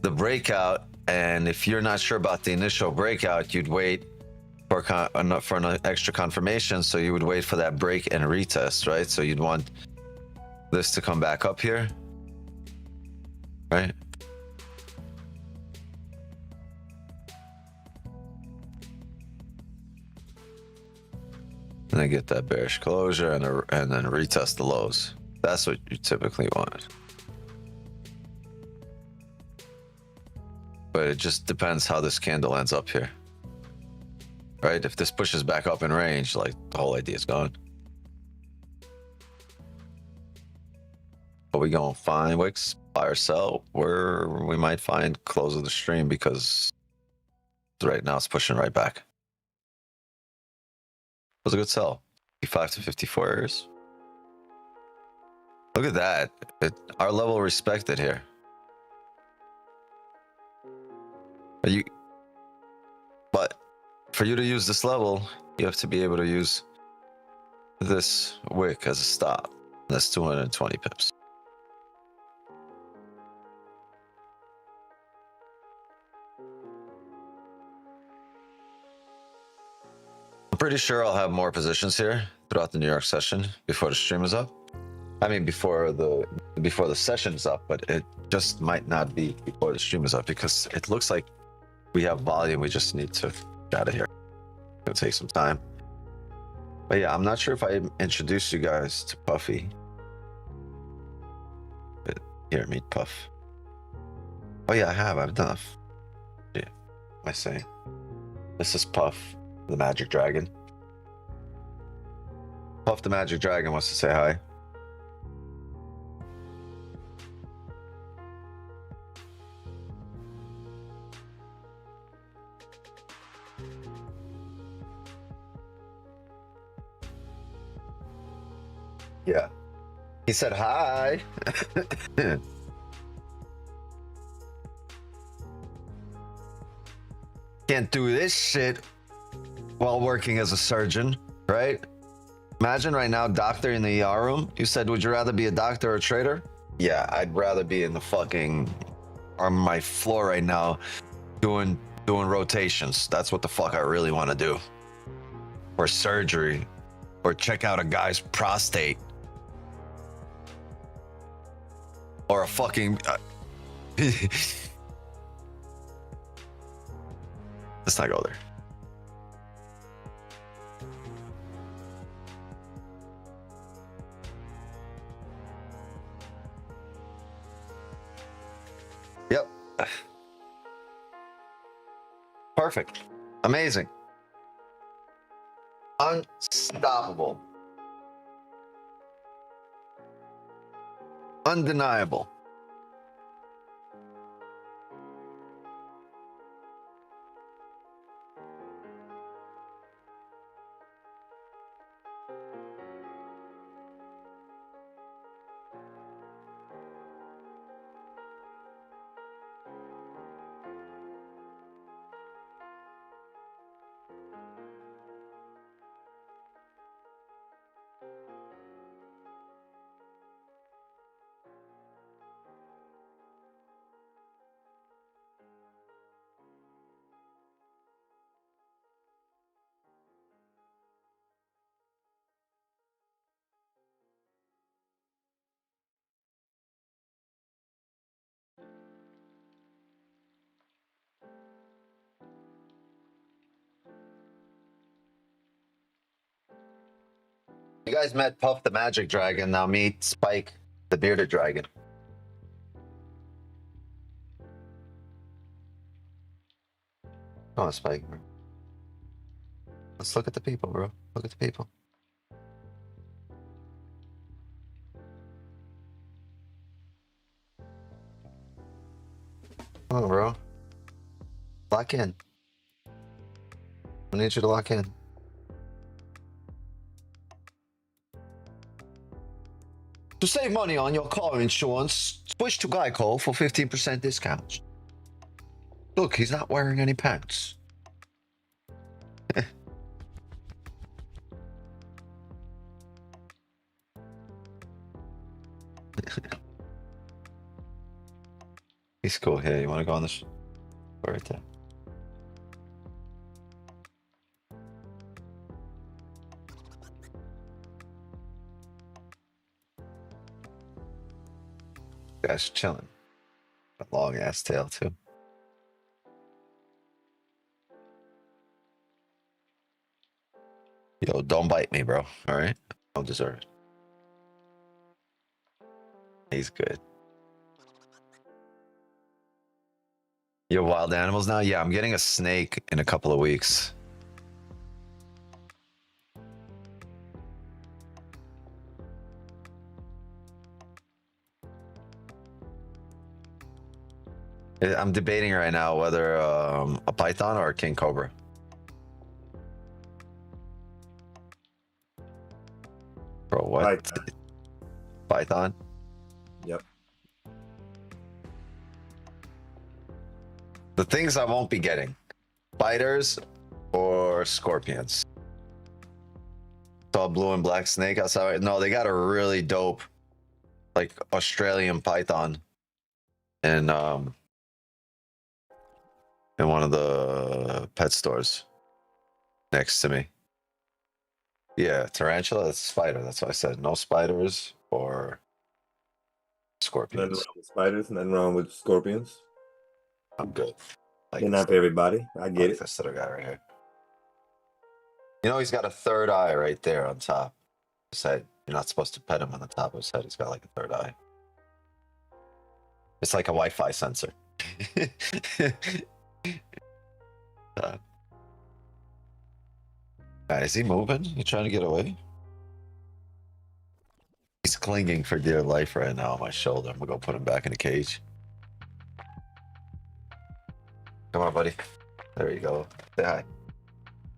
the breakout. And if you're not sure about the initial breakout, you'd wait for an extra confirmation. So you would wait for that break and retest, right? So you'd want this to come back up here, right? And then get that bearish closure and then retest the lows. That's what you typically want. But it just depends how this candle ends up here. Right? If this pushes back up in range, like, the whole idea is gone. Are we going to find wicks, buy or sell? Where we might find close of the stream because right now it's pushing right back. Was a good sell. 55 to 54 areas. Look at that. Our level respected here. But for you to use this level, you have to be able to use this wick as a stop. That's 220 pips. I'm pretty sure I'll have more positions here throughout the New York session before the stream is up. I mean, before the session is up, but it just might not be before the stream is up because it looks like we have volume. We just need to get out of here. It'll take some time. But yeah, I'm not sure if I introduced you guys to Puffy. But here, meet Puff. Oh yeah, I have. I've done. Yeah, am I saying? This is Puff, the Magic Dragon. Puff, the Magic Dragon, wants to say hi. Yeah. He said hi. Can't do this shit while working as a surgeon, right? Imagine right now, doctor in the ER room. You said, would you rather be a doctor or a trader? Yeah, I'd rather be in the fucking on my floor right now doing rotations. That's what the fuck I really want to do. Or surgery. Or check out a guy's prostate. Or a fucking... let's not go there. Yep. Perfect. Amazing. Unstoppable. Undeniable. You guys met Puff the Magic Dragon. Now meet Spike the Bearded Dragon. Come on, Spike. Let's look at the people, bro. Look at the people. Come on, bro. Lock in. I need you to lock in. To save money on your car insurance, switch to Geico for 15% discount. Look, he's not wearing any pants. He's cool. Here, you want to go on this? Right there. Guy's chilling. A long ass tail too. Yo, don't bite me, bro. All right, I don't deserve it. He's good. You have wild animals now? Yeah, I'm getting a snake in a couple of weeks. I'm debating right now whether a python or a king cobra. What? Python? Yep. The things I won't be getting: spiders or scorpions. Saw a blue and black snake outside. No, they got a really dope, like, Australian python in one of the pet stores next to me. Yeah, tarantula. That's a spider. That's what I said. No spiders or Nothing scorpions. wrong with spiders. Nothing wrong with scorpions. I'm good. Like, They're not for everybody. I get like it. this little guy right here. You know, he's got a third eye right there on top of his head. You're not supposed to pet him on the top of his head. He's got like a third eye. It's like a Wi-Fi sensor. Is he moving? You trying to get away? He's clinging for dear life right now on my shoulder. I'm gonna go put him back in the cage. Come on, buddy. There you go. Say hi.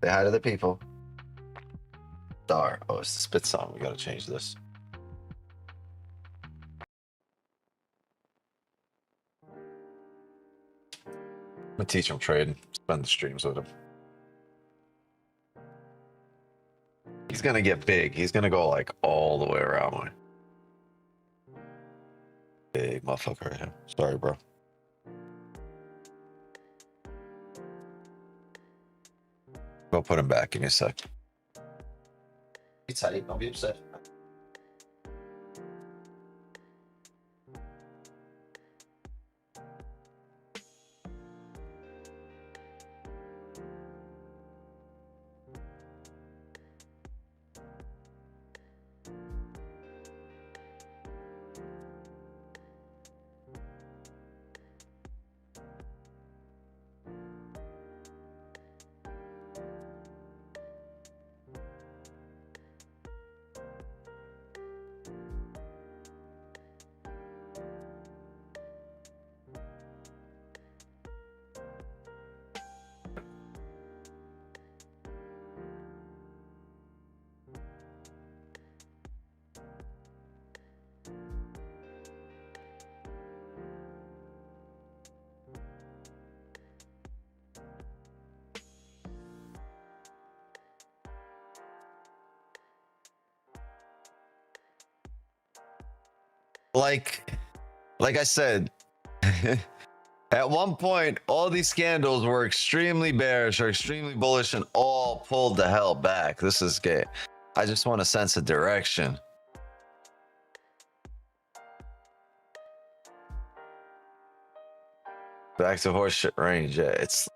Say hi to the people. Star. Oh, it's the spit song. We gotta change this. I'm gonna teach him trading. Spend the streams with him. He's gonna get big. He's gonna go like all the way around me. Big motherfucker right here. Sorry, bro. Go put him back. Give me a sec. Be tight. Don't be upset. Like I said, at one point, all these scandals were extremely bearish or extremely bullish and all pulled the hell back. This is gay. I just want to sense a direction. Back to horseshit range. Yeah, it's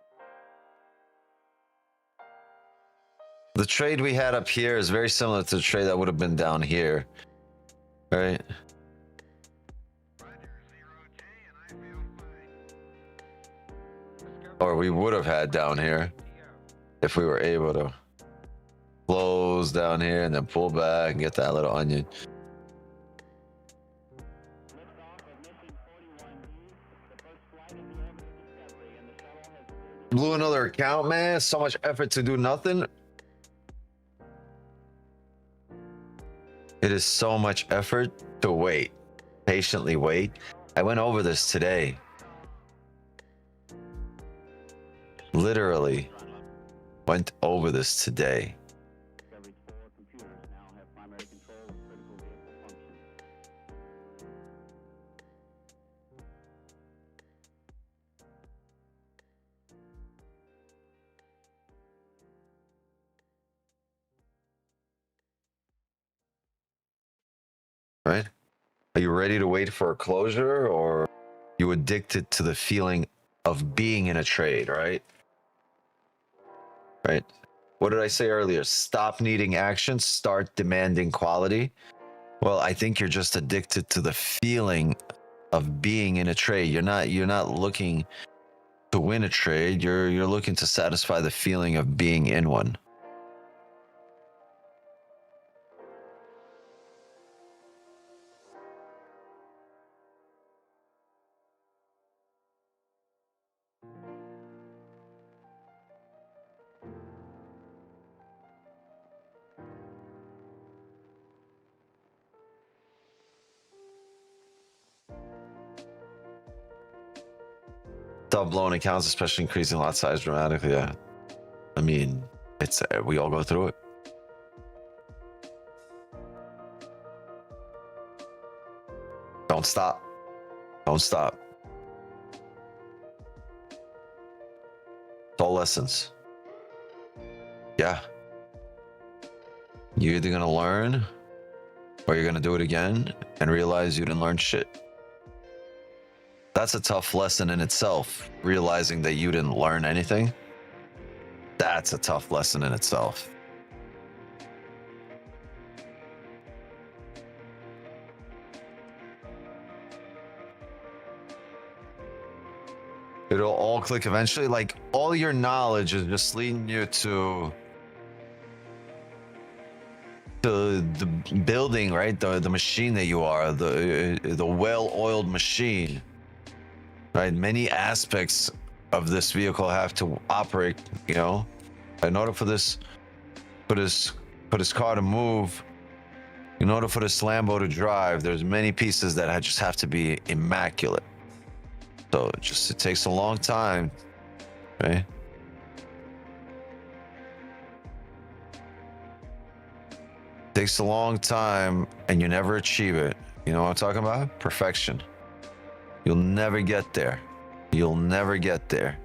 the trade we had up here is very similar to the trade that would have been down here, right? Or we would have had down here if we were able to close down here and then pull back and get that little onion. Blew another account, man. So much effort to do nothing. It is so much effort to wait, patiently wait. I went over this today. Literally went over this today. Right? Are you ready to wait for a closure, or you addicted to the feeling of being in a trade, right? Right? What did I say earlier? Stop needing action, start demanding quality. Well, I think you're just addicted to the feeling of being in a trade. You're not looking to win a trade. You're looking to satisfy the feeling of being in one. Stop blowing accounts, especially increasing lot size dramatically. Yeah, I mean, it's we all go through it. Don't stop. Don't stop. It's all lessons. Yeah. You're either gonna learn or you're gonna do it again and realize you didn't learn shit. That's a tough lesson in itself, realizing that you didn't learn anything. That's a tough lesson in itself. It'll all click eventually. Like, all your knowledge is just leading you to the building, right? The machine that you are, the well-oiled machine, right? Many aspects of this vehicle have to operate, you know, in order for this car to move, in order for this Lambo to drive. There's many pieces that just have to be immaculate. So it takes a long time, right? Takes a long time and you never achieve it. You know what I'm talking about? Perfection. You'll never get there. You'll never get there.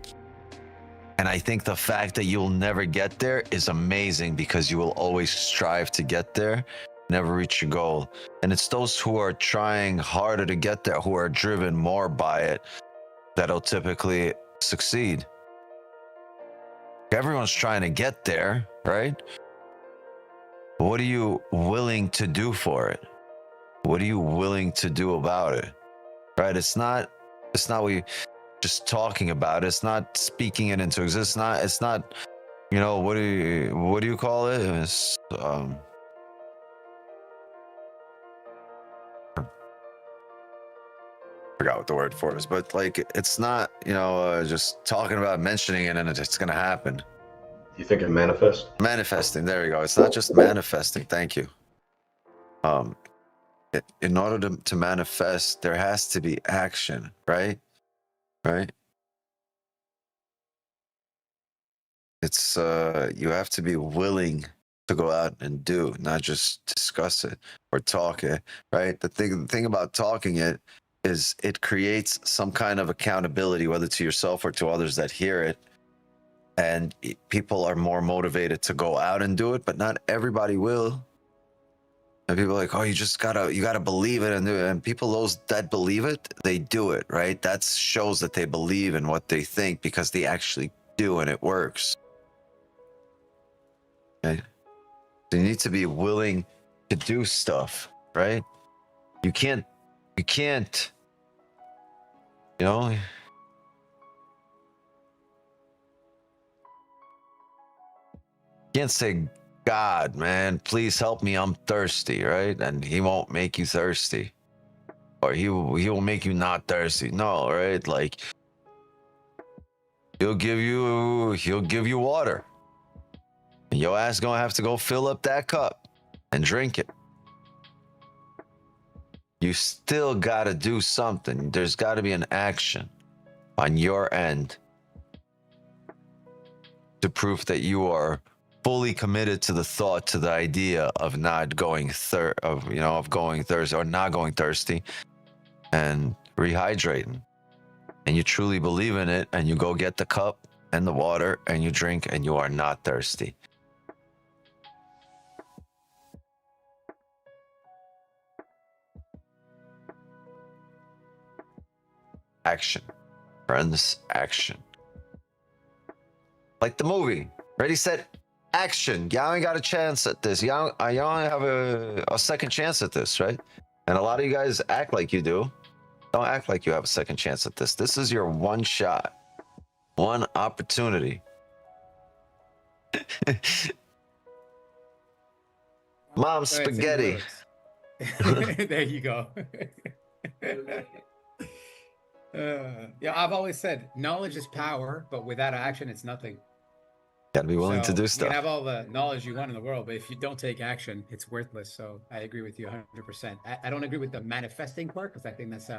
And I think the fact that you'll never get there is amazing, because you will always strive to get there, never reach your goal. And it's those who are trying harder to get there, who are driven more by it, that'll typically succeed. Everyone's trying to get there, right? But what are you willing to do for it? What are you willing to do about it? Right? It's not we just talking about it. It's not speaking it into existence. It's not, you know, what do you call it? It's, forgot what the word for it is, but like, it's not, you know, just talking about mentioning it and it's gonna happen. You think it manifest? Manifesting, there you go. It's not just manifesting. Thank you. In order to manifest, there has to be action, right? Right? It's you have to be willing to go out and do, not just discuss it or talk it, right? The thing about talking it is it creates some kind of accountability, whether to yourself or to others that hear it. And people are more motivated to go out and do it, but not everybody will. And people are like, oh, you gotta believe it and do it. And people, those that believe it, they do it, right? That shows that they believe in what they think, because they actually do and it works. Okay? So you need to be willing to do stuff, right? You can't, you know, you can't say, God, man, please help me, I'm thirsty, right? And he won't make you thirsty, or he will make you not thirsty. No, right? Like, he'll give you water, and your ass gonna have to go fill up that cup and drink it. You still gotta do something. There's gotta be an action on your end to prove that you are fully committed to the thought, to the idea of not going going thirsty, or not going thirsty, and rehydrating. And you truly believe in it, and you go get the cup and the water and you drink, and you are not thirsty. Action, friends, action. Like the movie, ready, set, action. Y'all ain't got a chance at this. Y'all only have a second chance at this, right? And a lot of you guys act like you do. Don't act like you have a second chance at this. This is your one shot, one opportunity. Mom, spaghetti. There you go. Yeah, I've always said knowledge is power, but without action, it's nothing. Gotta be willing to do stuff. You can have all the knowledge you want in the world, but if you don't take action, it's worthless. So I agree with you 100%. I don't agree with the manifesting part, because I think that's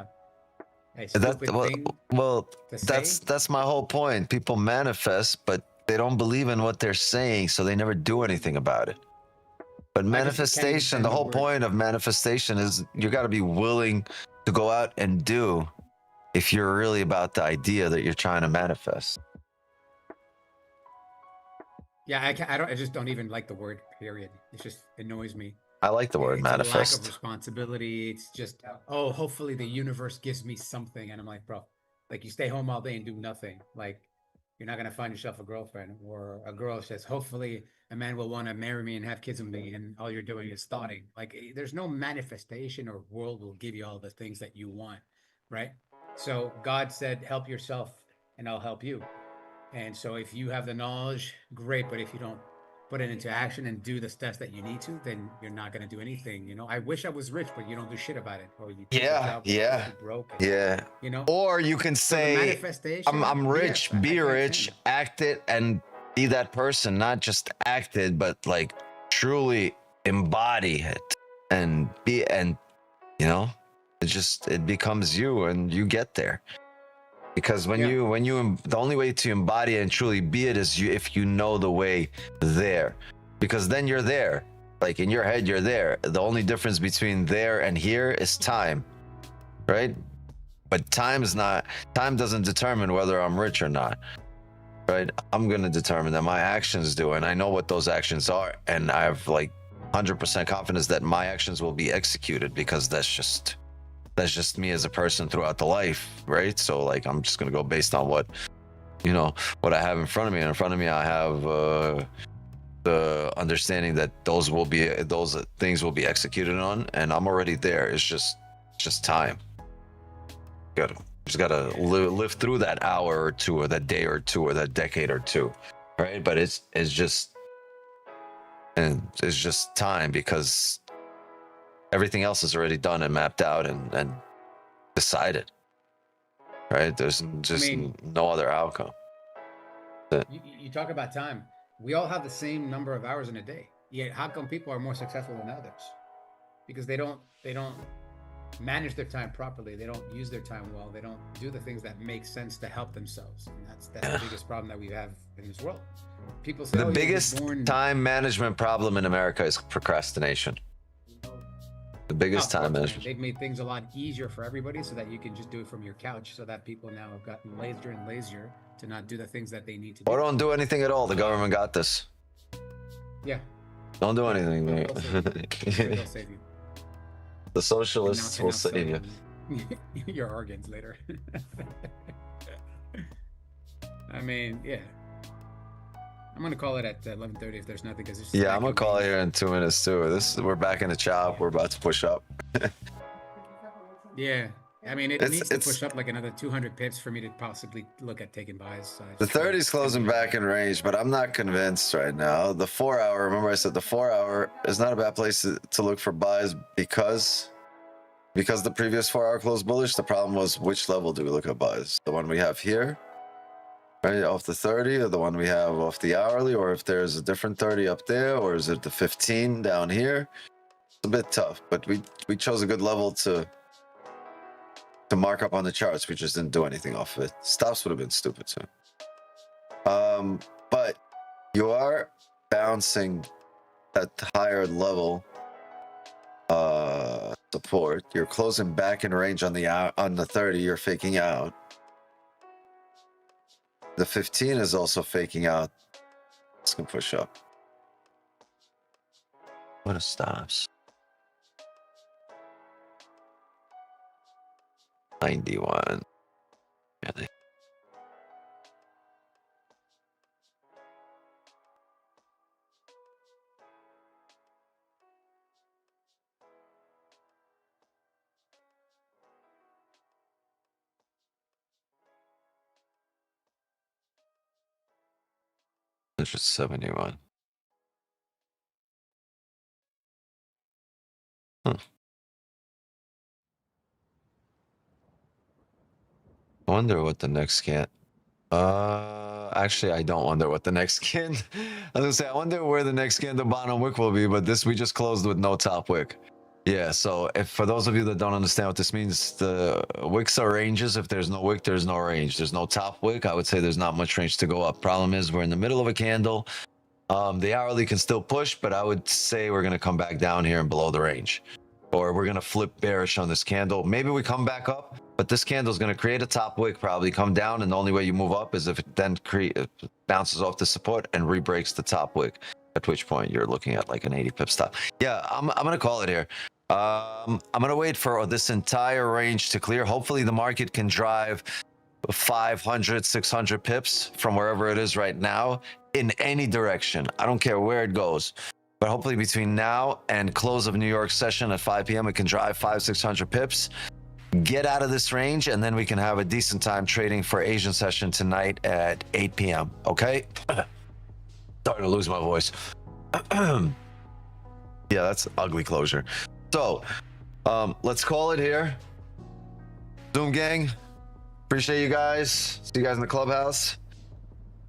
a stupid well, thing well, to say. that's my whole point. People manifest, but they don't believe in what they're saying, so they never do anything about it. But I just can't even manifestation, stand the the whole word. point of manifestation is you got to be willing to go out and do if you're really about the idea that you're trying to manifest. Yeah, I just don't even like the word. Period. It just annoys me. I like the word It's a lack of manifest. responsibility. It's just, oh, hopefully the universe gives me something, and I'm like, bro, like you stay home all day and do nothing. Like you're not gonna find yourself a girlfriend, or a girl says, hopefully a man will want to marry me and have kids with me, and all you're doing is thoughting. Like there's no manifestation or world will give you all the things that you want, right? So God said, help yourself, and I'll help you. And so if you have the knowledge, great. But if you don't put it into action and do the steps that you need to, then you're not going to do anything. You know, I wish I was rich, but you don't do shit about it. Or you take a Yeah, job yeah, to broke. And, yeah. you know, Or you can so the say, manifestation. I'm rich, yeah, be I rich, understand. act it, and be that person. Not just act it, but like truly embody it and be, and you know, it becomes you and you get there. Because when Yeah. you the only way to embody it and truly be it is if you know the way there, because then you're there. Like in your head, you're there. The only difference between there and here is time, right? But time doesn't determine whether I'm rich or not, right? I'm gonna determine that my actions do, and I know what those actions are, and I have like 100% confidence that my actions will be executed, because that's just me as a person throughout the life, right? So like I'm just gonna go based on what I have in front of me, and in front of me I have the understanding that those things will be executed on, and I'm already there. It's just time. Just gotta live through that hour or two, or that day or two, or that decade or two, right? But it's just time, because everything else is already done and mapped out and decided, right? There's just no other outcome. You talk about time. We all have the same number of hours in a day. Yet how come people are more successful than others? Because they don't manage their time properly. They don't use their time well. They don't do the things that make sense to help themselves. And that's the biggest problem that we have in this world. People say the biggest time management problem in America is procrastination. The biggest time management. They've made things a lot easier for everybody, so that you can just do it from your couch, so that people now have gotten lazier and lazier to not do the things that they need to do. Or don't do anything at all. The government got this. Yeah. Don't do anything, mate. They'll save you. The socialists will save you. Your organs later. I mean, yeah. I'm gonna call it at 11:30 if there's nothing. Yeah, I'm gonna call it here in 2 minutes too. We're back in the chop. We're about to push up. Yeah, I mean, it needs to push up like another 200 pips for me to possibly look at taking buys. So the 30's closing back in range, but I'm not convinced right now. The 4 hour, remember I said the 4 hour is not a bad place to look for buys, because the previous 4 hour closed bullish. The problem was, which level do we look at buys? The one we have here, right off the 30, or the one we have off the hourly, or if there's a different 30 up there, or is it the 15 down here? It's a bit tough, but we chose a good level to mark up on the charts. We just didn't do anything off of it. Stops would have been stupid too. But you are bouncing at higher level support. You're closing back in range on the 30. You're faking out. The 15 is also faking out. It's gonna push up. What a stops. 91. Really? Just 71. Huh. I wonder what the next scan. Actually, I don't wonder what the next scan. I was gonna say, I wonder where the next scan the bottom wick will be, but we just closed with no top wick. Yeah, so if for those of you that don't understand what this means, the wicks are ranges. If there's no wick, there's no range. There's no top wick. I would say there's not much range to go up. Problem is we're in the middle of a candle. The hourly can still push, but I would say we're going to come back down here and below the range. Or we're going to flip bearish on this candle. Maybe we come back up, but this candle is going to create a top wick, probably come down, and the only way you move up is if it then bounces off the support and re-breaks the top wick, at which point you're looking at like an 80 pip stop. Yeah, I'm going to call it here. I'm going to wait for this entire range to clear. Hopefully the market can drive 500, 600 pips from wherever it is right now in any direction. I don't care where it goes, but hopefully between now and close of New York session at 5 p.m., it can drive 500-600 pips, get out of this range, and then we can have a decent time trading for Asian session tonight at 8 p.m. Okay? Starting to lose my voice. Yeah, that's ugly closure. So let's call it here. Zoom gang, appreciate you guys. See you guys in the clubhouse.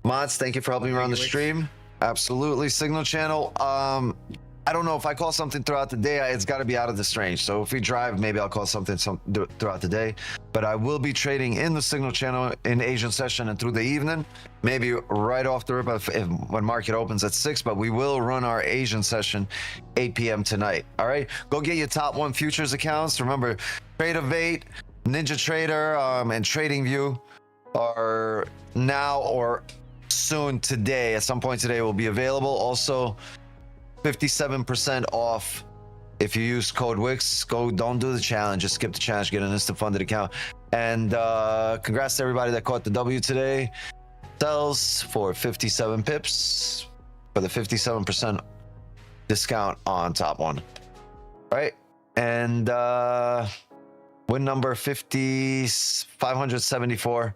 Mods, thank you for helping me run the stream. Absolutely. Signal channel. I don't know if I call something throughout the day, it's got to be out of this range. So if we drive, maybe I'll call something throughout the day. But I will be trading in the signal channel in Asian session and through the evening. Maybe right off the rip when market opens at 6. But we will run our Asian session 8 p.m. tonight. All right. Go get your top 1 futures accounts. Remember, Trade of 8, Ninja Trader, and TradingView are now or soon today. At some point today will be available. Also, 57% off if you use code Wix. Don't do the challenge, just skip the challenge, get an instant funded account. And congrats to everybody that caught the W today. Sells for 57 pips for the 57% discount on top 1. All right, and win number 574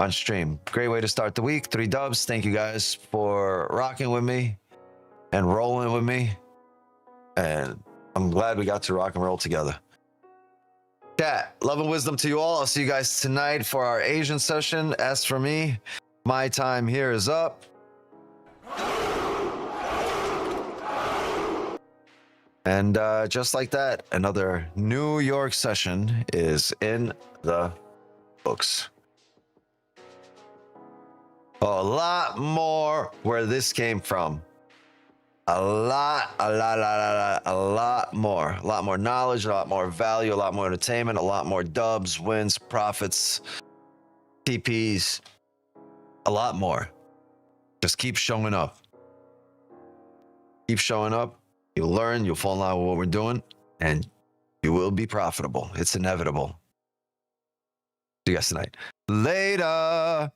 on stream. Great way to start the week. 3 dubs. Thank you guys for rocking with me and rolling with me, and I'm glad we got to rock and roll together. Chat, love and wisdom to you all. I'll see you guys tonight for our Asian session. As for me, my time here is up. And just like that, another New York session is in the books. A lot more where this came from. A lot more knowledge, a lot more value, a lot more entertainment, a lot more dubs, wins, profits, TPs, a lot more. Just keep showing up. Keep showing up. You'll learn, you'll fall in line with what we're doing, and you will be profitable. It's inevitable. See you guys tonight. Later.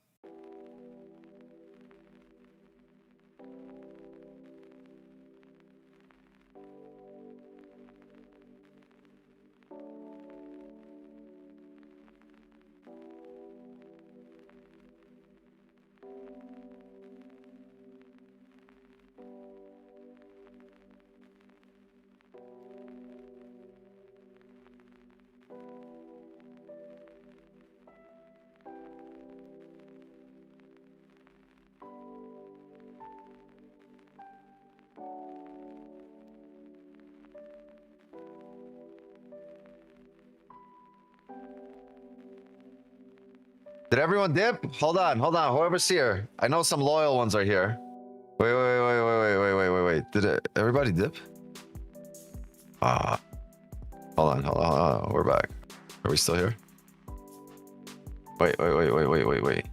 Did everyone dip? Hold on. Whoever's here. I know some loyal ones are here. Wait. Did everybody dip? Hold on. We're back. Are we still here? Wait.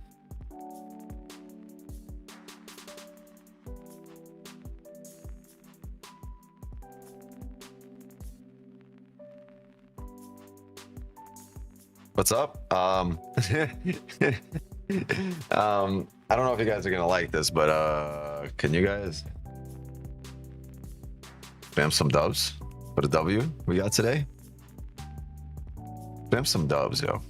What's up? I don't know if you guys are gonna like this, but can you guys spam some dubs for the W we got today? Spam some dubs, yo.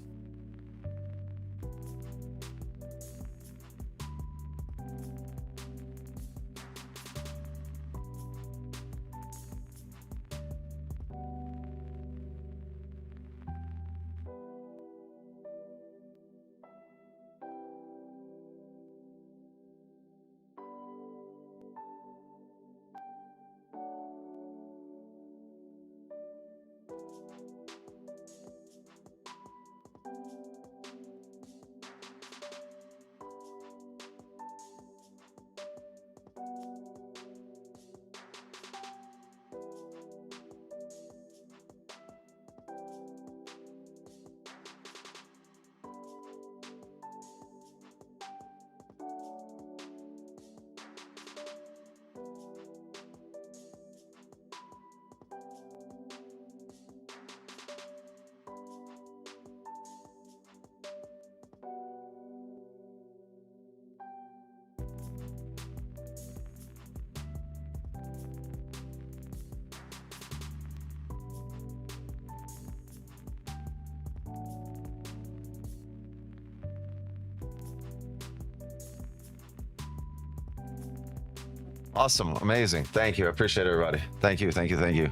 Awesome. Amazing. Thank you. I appreciate everybody. Thank you. Thank you. Thank you.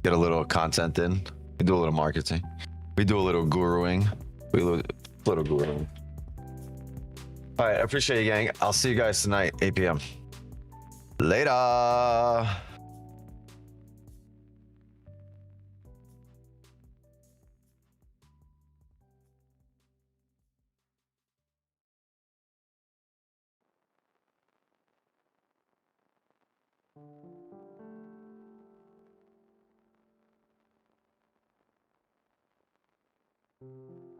Get a little content in. We do a little marketing. We do a little guruing. We do a little guruing. All right. I appreciate you, gang. I'll see you guys tonight, 8 p.m. Later. Thank you.